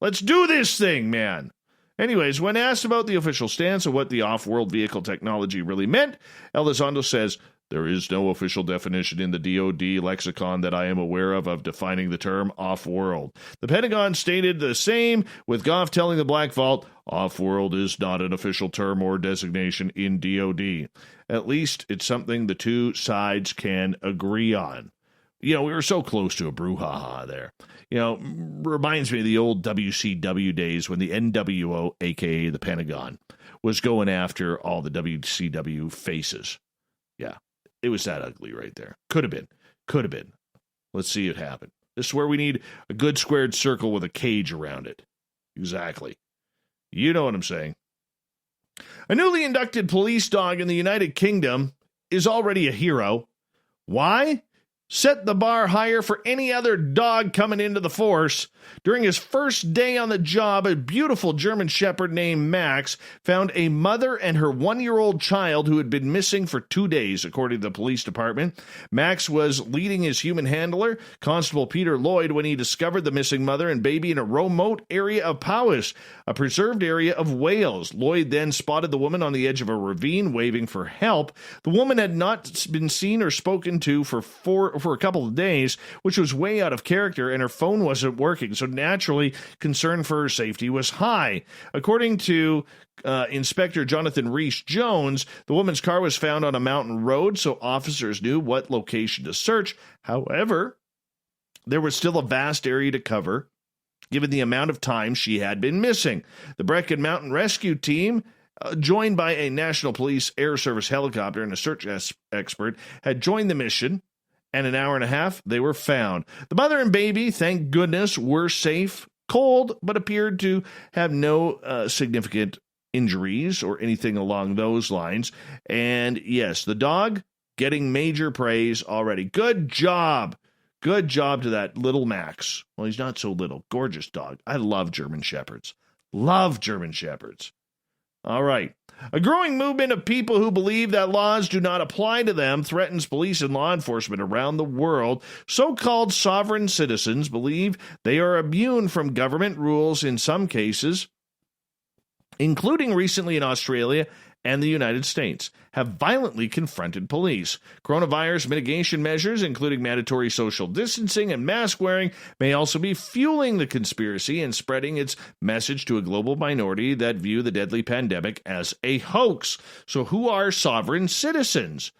Let's do this thing, man. Anyways, when asked about the official stance of what the off-world vehicle technology really meant, Elizondo says, there is no official definition in the DoD lexicon that I am aware of defining the term off-world. The Pentagon stated the same, with Goff telling the Black Vault, off-world is not an official term or designation in DoD. At least it's something the two sides can agree on. You know, we were so close to a brouhaha there. You know, reminds me of the old WCW days when the NWO, a.k.a. the Pentagon, was going after all the WCW faces. Yeah. It was that ugly right there. Could have been. Could have been. Let's see it happen. This is where we need a good squared circle with a cage around it. Exactly. You know what I'm saying. A newly inducted police dog in the United Kingdom is already a hero. Why? Set the bar higher for any other dog coming into the force. During his first day on the job, a beautiful German Shepherd named Max found a mother and her 1-year-old child who had been missing for 2 days, according to the police department. Max was leading his human handler, Constable Peter Lloyd, when he discovered the missing mother and baby in a remote area of Powys, a preserved area of Wales. Lloyd then spotted the woman on the edge of a ravine, waving for help. The woman had not been seen or spoken to for a couple of days, which was way out of character, and her phone wasn't working, so naturally concern for her safety was high. According to Inspector Jonathan Rees-Jones, the woman's car was found on a mountain road, so officers knew what location to search. However, there was still a vast area to cover, given the amount of time she had been missing. The Brecon Mountain Rescue Team, joined by a National Police Air Service helicopter and a search expert, had joined the mission, and an hour and a half, they were found. The mother and baby, thank goodness, were safe, cold, but appeared to have no significant injuries or anything along those lines. And yes, the dog getting major praise already. Good job. Good job to that little Max. Well, he's not so little. Gorgeous dog. I love German Shepherds. Love German Shepherds. All right. A growing movement of people who believe that laws do not apply to them threatens police and law enforcement around the world. So-called sovereign citizens believe they are immune from government rules in some cases, including recently in Australia and the United States, have violently confronted police. Coronavirus mitigation measures, including mandatory social distancing and mask wearing, may also be fueling the conspiracy and spreading its message to a global minority that view the deadly pandemic as a hoax. So who are sovereign citizens?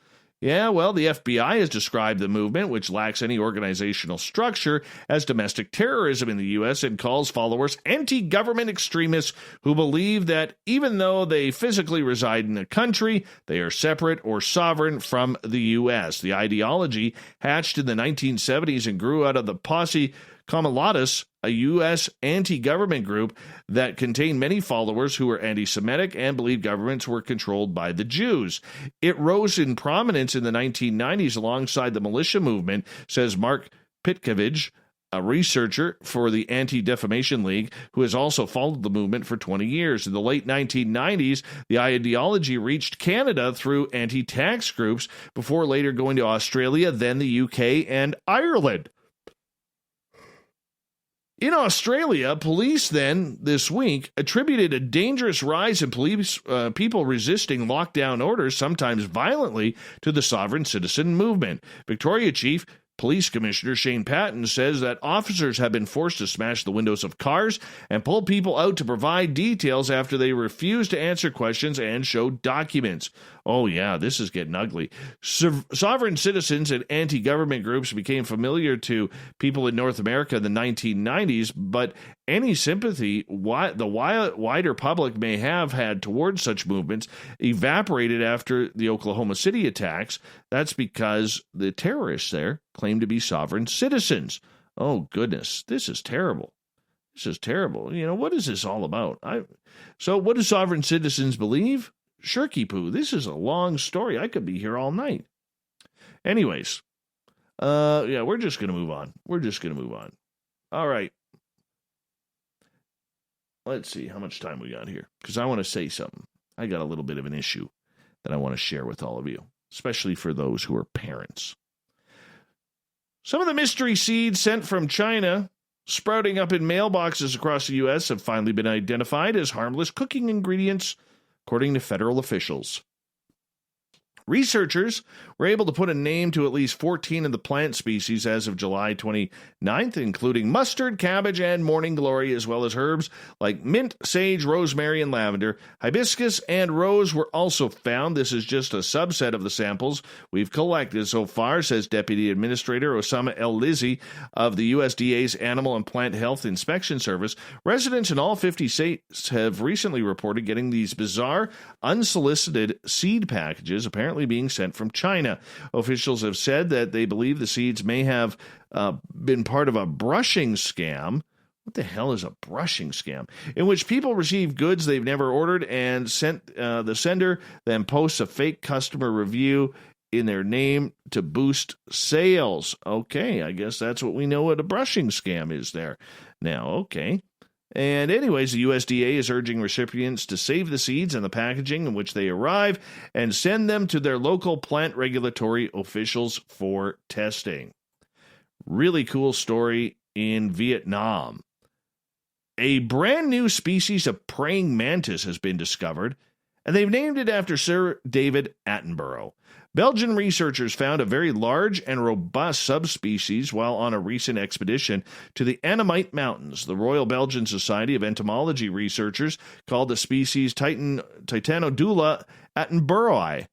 Yeah, well, the FBI has described the movement, which lacks any organizational structure, as domestic terrorism in the U.S. and calls followers anti-government extremists who believe that even though they physically reside in a country, they are separate or sovereign from the U.S. The ideology hatched in the 1970s and grew out of the Posse Comitatus, a U.S. anti-government group that contained many followers who were anti-Semitic and believed governments were controlled by the Jews. It rose in prominence in the 1990s alongside the militia movement, says Mark Pitkovich, a researcher for the Anti-Defamation League, who has also followed the movement for 20 years. In the late 1990s, the ideology reached Canada through anti-tax groups before later going to Australia, then the UK, and Ireland. In Australia, police then, this week, attributed a dangerous rise in people resisting lockdown orders, sometimes violently, to the sovereign citizen movement. Victoria Chief Police Commissioner Shane Patton says that officers have been forced to smash the windows of cars and pull people out to provide details after they refuse to answer questions and show documents. Oh, yeah, this is getting ugly. Sovereign citizens and anti-government groups became familiar to people in North America in the 1990s, but any sympathy the wider public may have had towards such movements evaporated after the Oklahoma City attacks. That's because the terrorists there claim to be sovereign citizens. Oh, goodness, this is terrible. This is terrible. You know, what is this all about? So what do sovereign citizens believe? Shirky poo, this is a long story. I could be here all night. Anyways, we're just going to move on. All right. Let's see how much time we got here, because I want to say something. I got a little bit of an issue that I want to share with all of you, especially for those who are parents. Some of the mystery seeds sent from China sprouting up in mailboxes across the U.S. have finally been identified as harmless cooking ingredients, according to federal officials. Researchers were able to put a name to at least 14 of the plant species as of July 29th, including mustard, cabbage, and morning glory, as well as herbs like mint, sage, rosemary, and lavender. Hibiscus and rose were also found. This is just a subset of the samples we've collected so far, says Deputy Administrator Osama El-Lizzi of the USDA's Animal and Plant Health Inspection Service. Residents in all 50 states have recently reported getting these bizarre, unsolicited seed packages, apparently being sent from China. Officials have said that they believe the seeds may have been part of a brushing scam. What the hell is a brushing scam? In which people receive goods they've never ordered and the sender then posts a fake customer review in their name to boost sales. Okay, I guess that's what we know what a brushing scam is there. Now, okay. And anyways, the USDA is urging recipients to save the seeds and the packaging in which they arrive and send them to their local plant regulatory officials for testing. Really cool story in Vietnam. A brand new species of praying mantis has been discovered, and they've named it after Sir David Attenborough. Belgian researchers found a very large and robust subspecies while on a recent expedition to the Annamite Mountains. The Royal Belgian Society of Entomology researchers called the species Titanodula attenboroughi.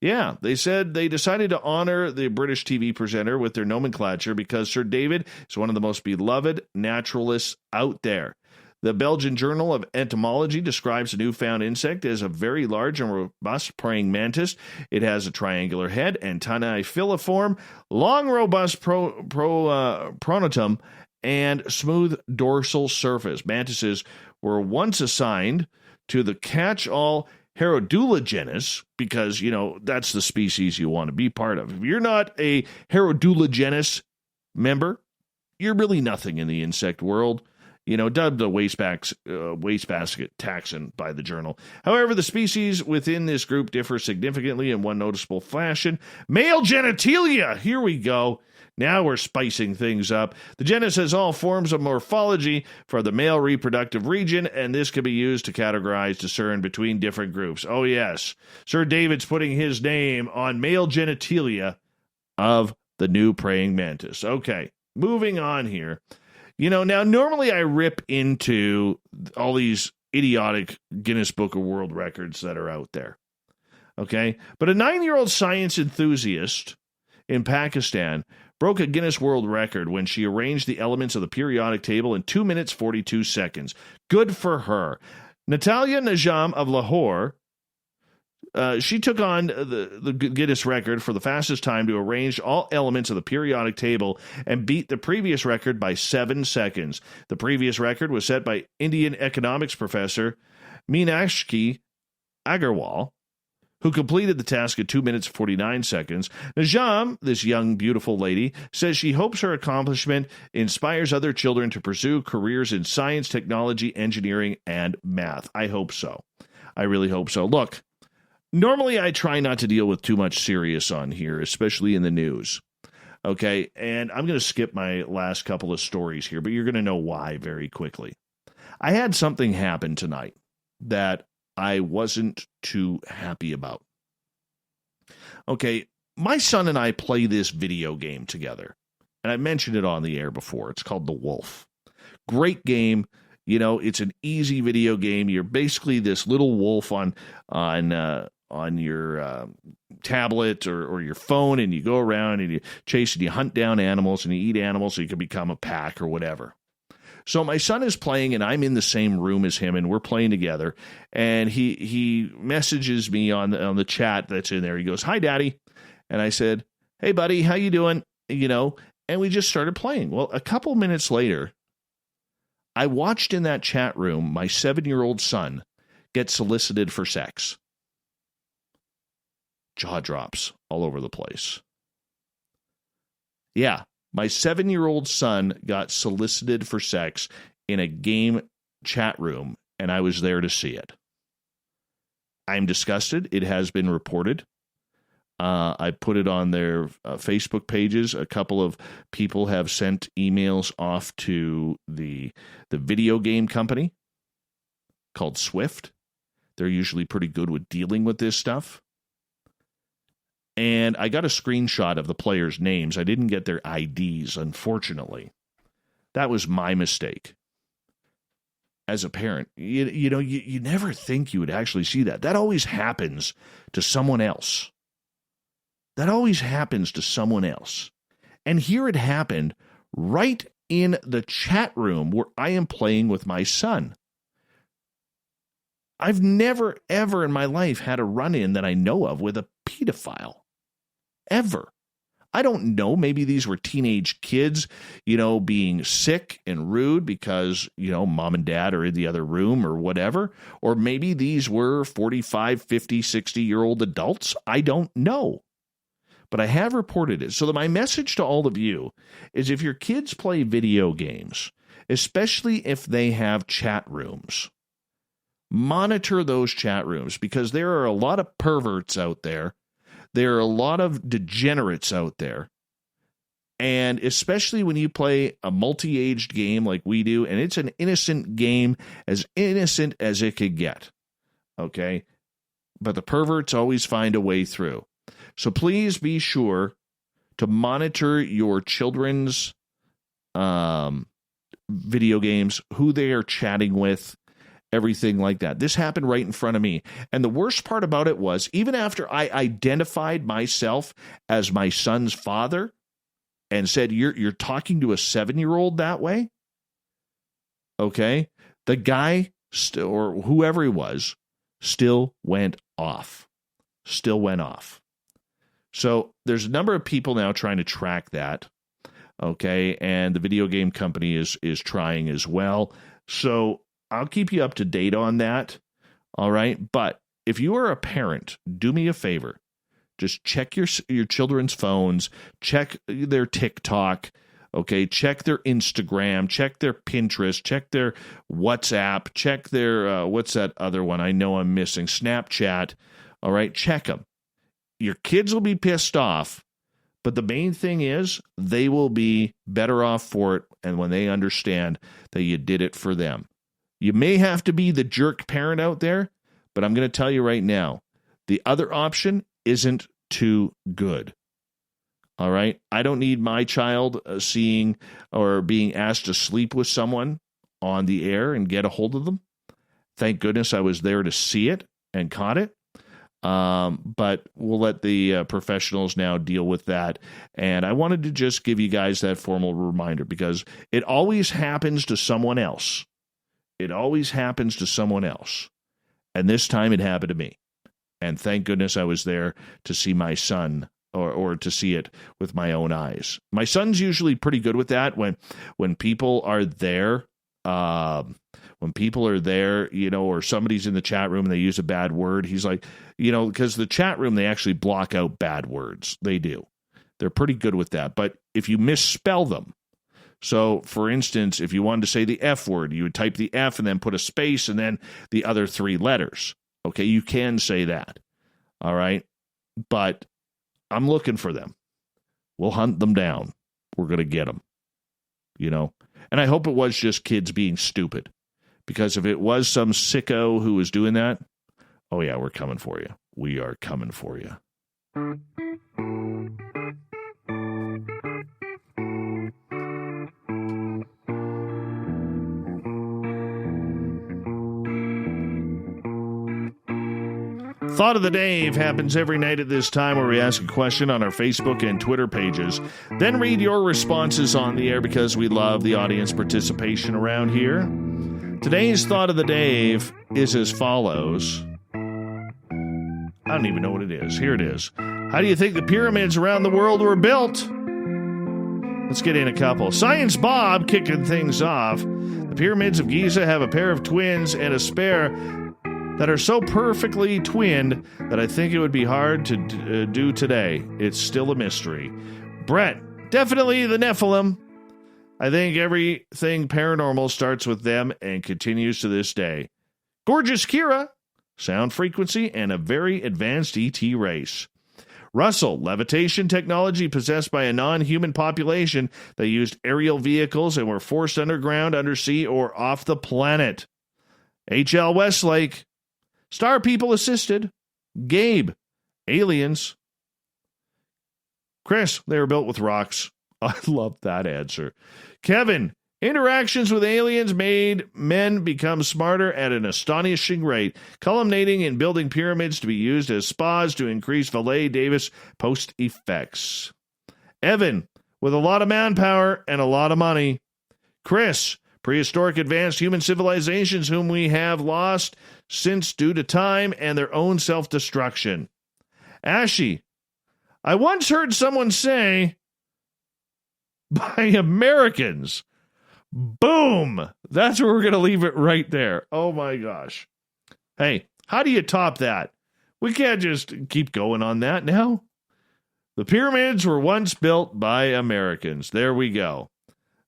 Yeah, they said they decided to honor the British TV presenter with their nomenclature because Sir David is one of the most beloved naturalists out there. The Belgian Journal of Entomology describes the newfound insect as a very large and robust praying mantis. It has a triangular head, antennae filiform, long, robust pronotum, and smooth dorsal surface. Mantises were once assigned to the catch-all Herodula genus because, that's the species you want to be part of. If you're not a Herodula genus member, you're really nothing in the insect world. Dubbed a wastebasket taxon by the journal. However, the species within this group differ significantly in one noticeable fashion. Male genitalia! Here we go. Now we're spicing things up. The genus has all forms of morphology for the male reproductive region, and this can be used to discern between different groups. Oh, yes. Sir David's putting his name on male genitalia of the new praying mantis. Okay, moving on here. Now normally I rip into all these idiotic Guinness Book of World Records that are out there. Okay? But a 9-year-old science enthusiast in Pakistan broke a Guinness World Record when she arranged the elements of the periodic table in 2 minutes 42 seconds. Good for her. Natalia Najam of Lahore, she took on the Guinness record for the fastest time to arrange all elements of the periodic table and beat the previous record by 7 seconds. The previous record was set by Indian economics professor Meenakshi Agarwal, who completed the task in 2 minutes 49 seconds. Najam, this young, beautiful lady, says she hopes her accomplishment inspires other children to pursue careers in science, technology, engineering, and math. I hope so. I really hope so. Look, normally I try not to deal with too much serious on here, especially in the news. Okay, and I'm going to skip my last couple of stories here, but you're going to know why very quickly. I had something happen tonight that I wasn't too happy about. Okay, my son and I play this video game together, and I mentioned it on the air before. It's called The Wolf. Great game. You know, it's an easy video game. You're basically this little wolf on your tablet or your phone, and you go around and you chase and you hunt down animals and you eat animals so you can become a pack or whatever. So my son is playing, and I'm in the same room as him, and we're playing together. And he messages me on the chat that's in there. He goes, "Hi, Daddy," and I said, "Hey, buddy, how you doing?" You know, and we just started playing. Well, a couple minutes later, I watched in that chat room my 7-year-old son get solicited for sex. Jaw drops all over the place. Yeah, my 7-year-old son got solicited for sex in a game chat room, and I was there to see it. I'm disgusted. It has been reported. I put it on their Facebook pages. A couple of people have sent emails off to the video game company called Swift. They're usually pretty good with dealing with this stuff. And I got a screenshot of the players' names. I didn't get their IDs, unfortunately. That was my mistake. As a parent, you know, you never think you would actually see that. That always happens to someone else. That always happens to someone else. And here it happened right in the chat room where I am playing with my son. I've never, ever in my life had a run-in that I know of with a pedophile. Ever. I don't know. Maybe these were teenage kids, you know, being sick and rude because, you know, mom and dad are in the other room or whatever. Or maybe these were 45, 50, 60-year-old adults. I don't know. But I have reported it. So my message to all of you is if your kids play video games, especially if they have chat rooms, monitor those chat rooms because there are a lot of perverts out there. There are a lot of degenerates out there. And especially when you play a multi-aged game like we do, and it's an innocent game, as innocent as it could get. Okay? But the perverts always find a way through. So please be sure to monitor your children's video games, who they are chatting with, everything like that. This happened right in front of me. And the worst part about it was, even after I identified myself as my son's father and said, you're talking to a 7-year-old that way? Okay. The guy, or whoever he was, still went off. Still went off. So there's a number of people now trying to track that, okay, and the video game company is trying as well. So I'll keep you up to date on that, all right? But if you are a parent, do me a favor. Just check your children's phones, check their TikTok, okay, check their Instagram, check their Pinterest, check their WhatsApp, check their, what's that other one I know I'm missing, Snapchat, all right? Check them. Your kids will be pissed off, but the main thing is they will be better off for it, and when they understand that you did it for them. You may have to be the jerk parent out there, but I'm going to tell you right now, the other option isn't too good. All right? I don't need my child seeing or being asked to sleep with someone on the air and get a hold of them. Thank goodness I was there to see it and caught it. But we'll let the professionals now deal with that. And I wanted to just give you guys that formal reminder because it always happens to someone else. It always happens to someone else. And this time it happened to me. And thank goodness I was there to see my son or to see it with my own eyes. My son's usually pretty good with that when people are there. When people are there, you know, or somebody's in the chat room and they use a bad word, he's like, you know, because the chat room, they actually block out bad words. They do. They're pretty good with that. But if you misspell them, so for instance, if you wanted to say the F word, you would type the F and then put a space and then the other 3 letters. Okay, you can say that. All right. But I'm looking for them. We'll hunt them down. We're going to get them, you know. And I hope it was just kids being stupid. Because if it was some sicko who was doing that, oh yeah, we're coming for you. We are coming for you. Thought of the Dave happens every night at this time, where we ask a question on our Facebook and Twitter pages, then read your responses on the air because we love the audience participation around here. Today's Thought of the Dave is as follows. I don't even know what it is. Here it is. How do you think the pyramids around the world were built? Let's get in a couple. Science Bob kicking things off. The pyramids of Giza have a pair of twins and a spare that are so perfectly twinned that I think it would be hard to do today. It's still a mystery. Brett, definitely the Nephilim. I think everything paranormal starts with them and continues to this day. Gorgeous Kira, sound frequency, and a very advanced ET race. Russell, levitation technology possessed by a non-human population that used aerial vehicles and were forced underground, undersea, or off the planet. H.L. Westlake, star people assisted. Gabe, aliens. Chris, they were built with rocks. I love that answer. Kevin, interactions with aliens made men become smarter at an astonishing rate, culminating in building pyramids to be used as spas to increase Valet Davis post effects. Evan, with a lot of manpower and a lot of money. Chris, prehistoric advanced human civilizations whom we have lost since due to time and their own self-destruction. Ashy, I once heard someone say, by Americans. Boom! That's where we're going to leave it right there. Oh my gosh. Hey, how do you top that? We can't just keep going on that now. The pyramids were once built by Americans. There we go.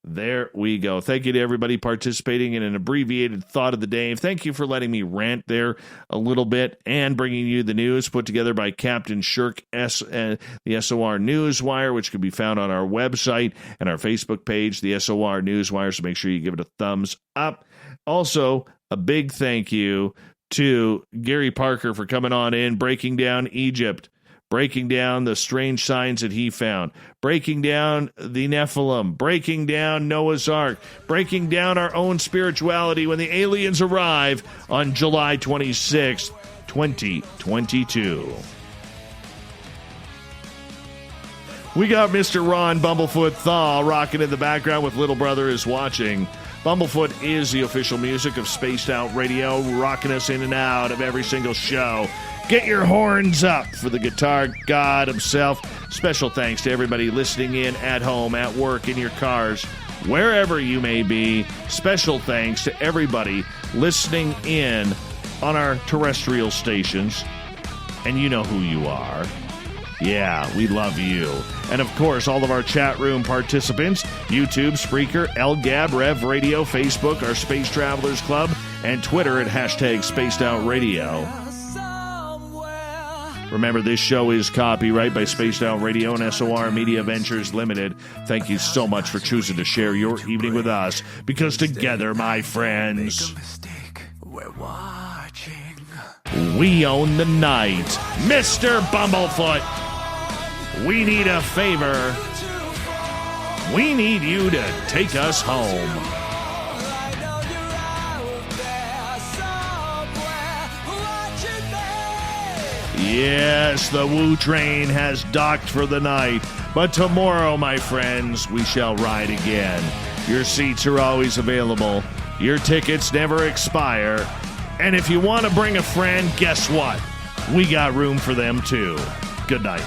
There we go. Thank you to everybody participating in an abbreviated Thought of the Day. Thank you for letting me rant there a little bit and bringing you the news put together by Captain Shirk, the SOR Newswire, which can be found on our website and our Facebook page, the SOR Newswire, so make sure you give it a thumbs up. Also, a big thank you to Gary Parker for coming on in, breaking down Egypt, breaking down the strange signs that he found, breaking down the Nephilim, breaking down Noah's Ark, breaking down our own spirituality when the aliens arrive on July 26th, 2022. We got Mr. Ron Bumblefoot Thaw rocking in the background with Little Brother is Watching. Bumblefoot is the official music of Spaced Out Radio, rocking us in and out of every single show. Get your horns up for the guitar god himself. Special thanks to everybody listening in at home, at work, in your cars, wherever you may be. Special thanks to everybody listening in on our terrestrial stations. And you know who you are. Yeah, we love you. And, of course, all of our chat room participants, YouTube, Spreaker, LGAB, Rev Radio, Facebook, our Space Travelers Club, and Twitter at #SpacedOutRadio. Remember, this show is copyright by Spaced Out Radio and SOR Media Ventures Limited. Thank you so much for choosing to share your evening with us, because together, my friends, we own the night. Mr. Bumblefoot, we need a favor. We need you to take us home. Yes, the Woo train has docked for the night, but tomorrow, my friends, we shall ride again. Your seats are always available. Your tickets never expire. And if you want to bring a friend, guess what? We got room for them too. Good night.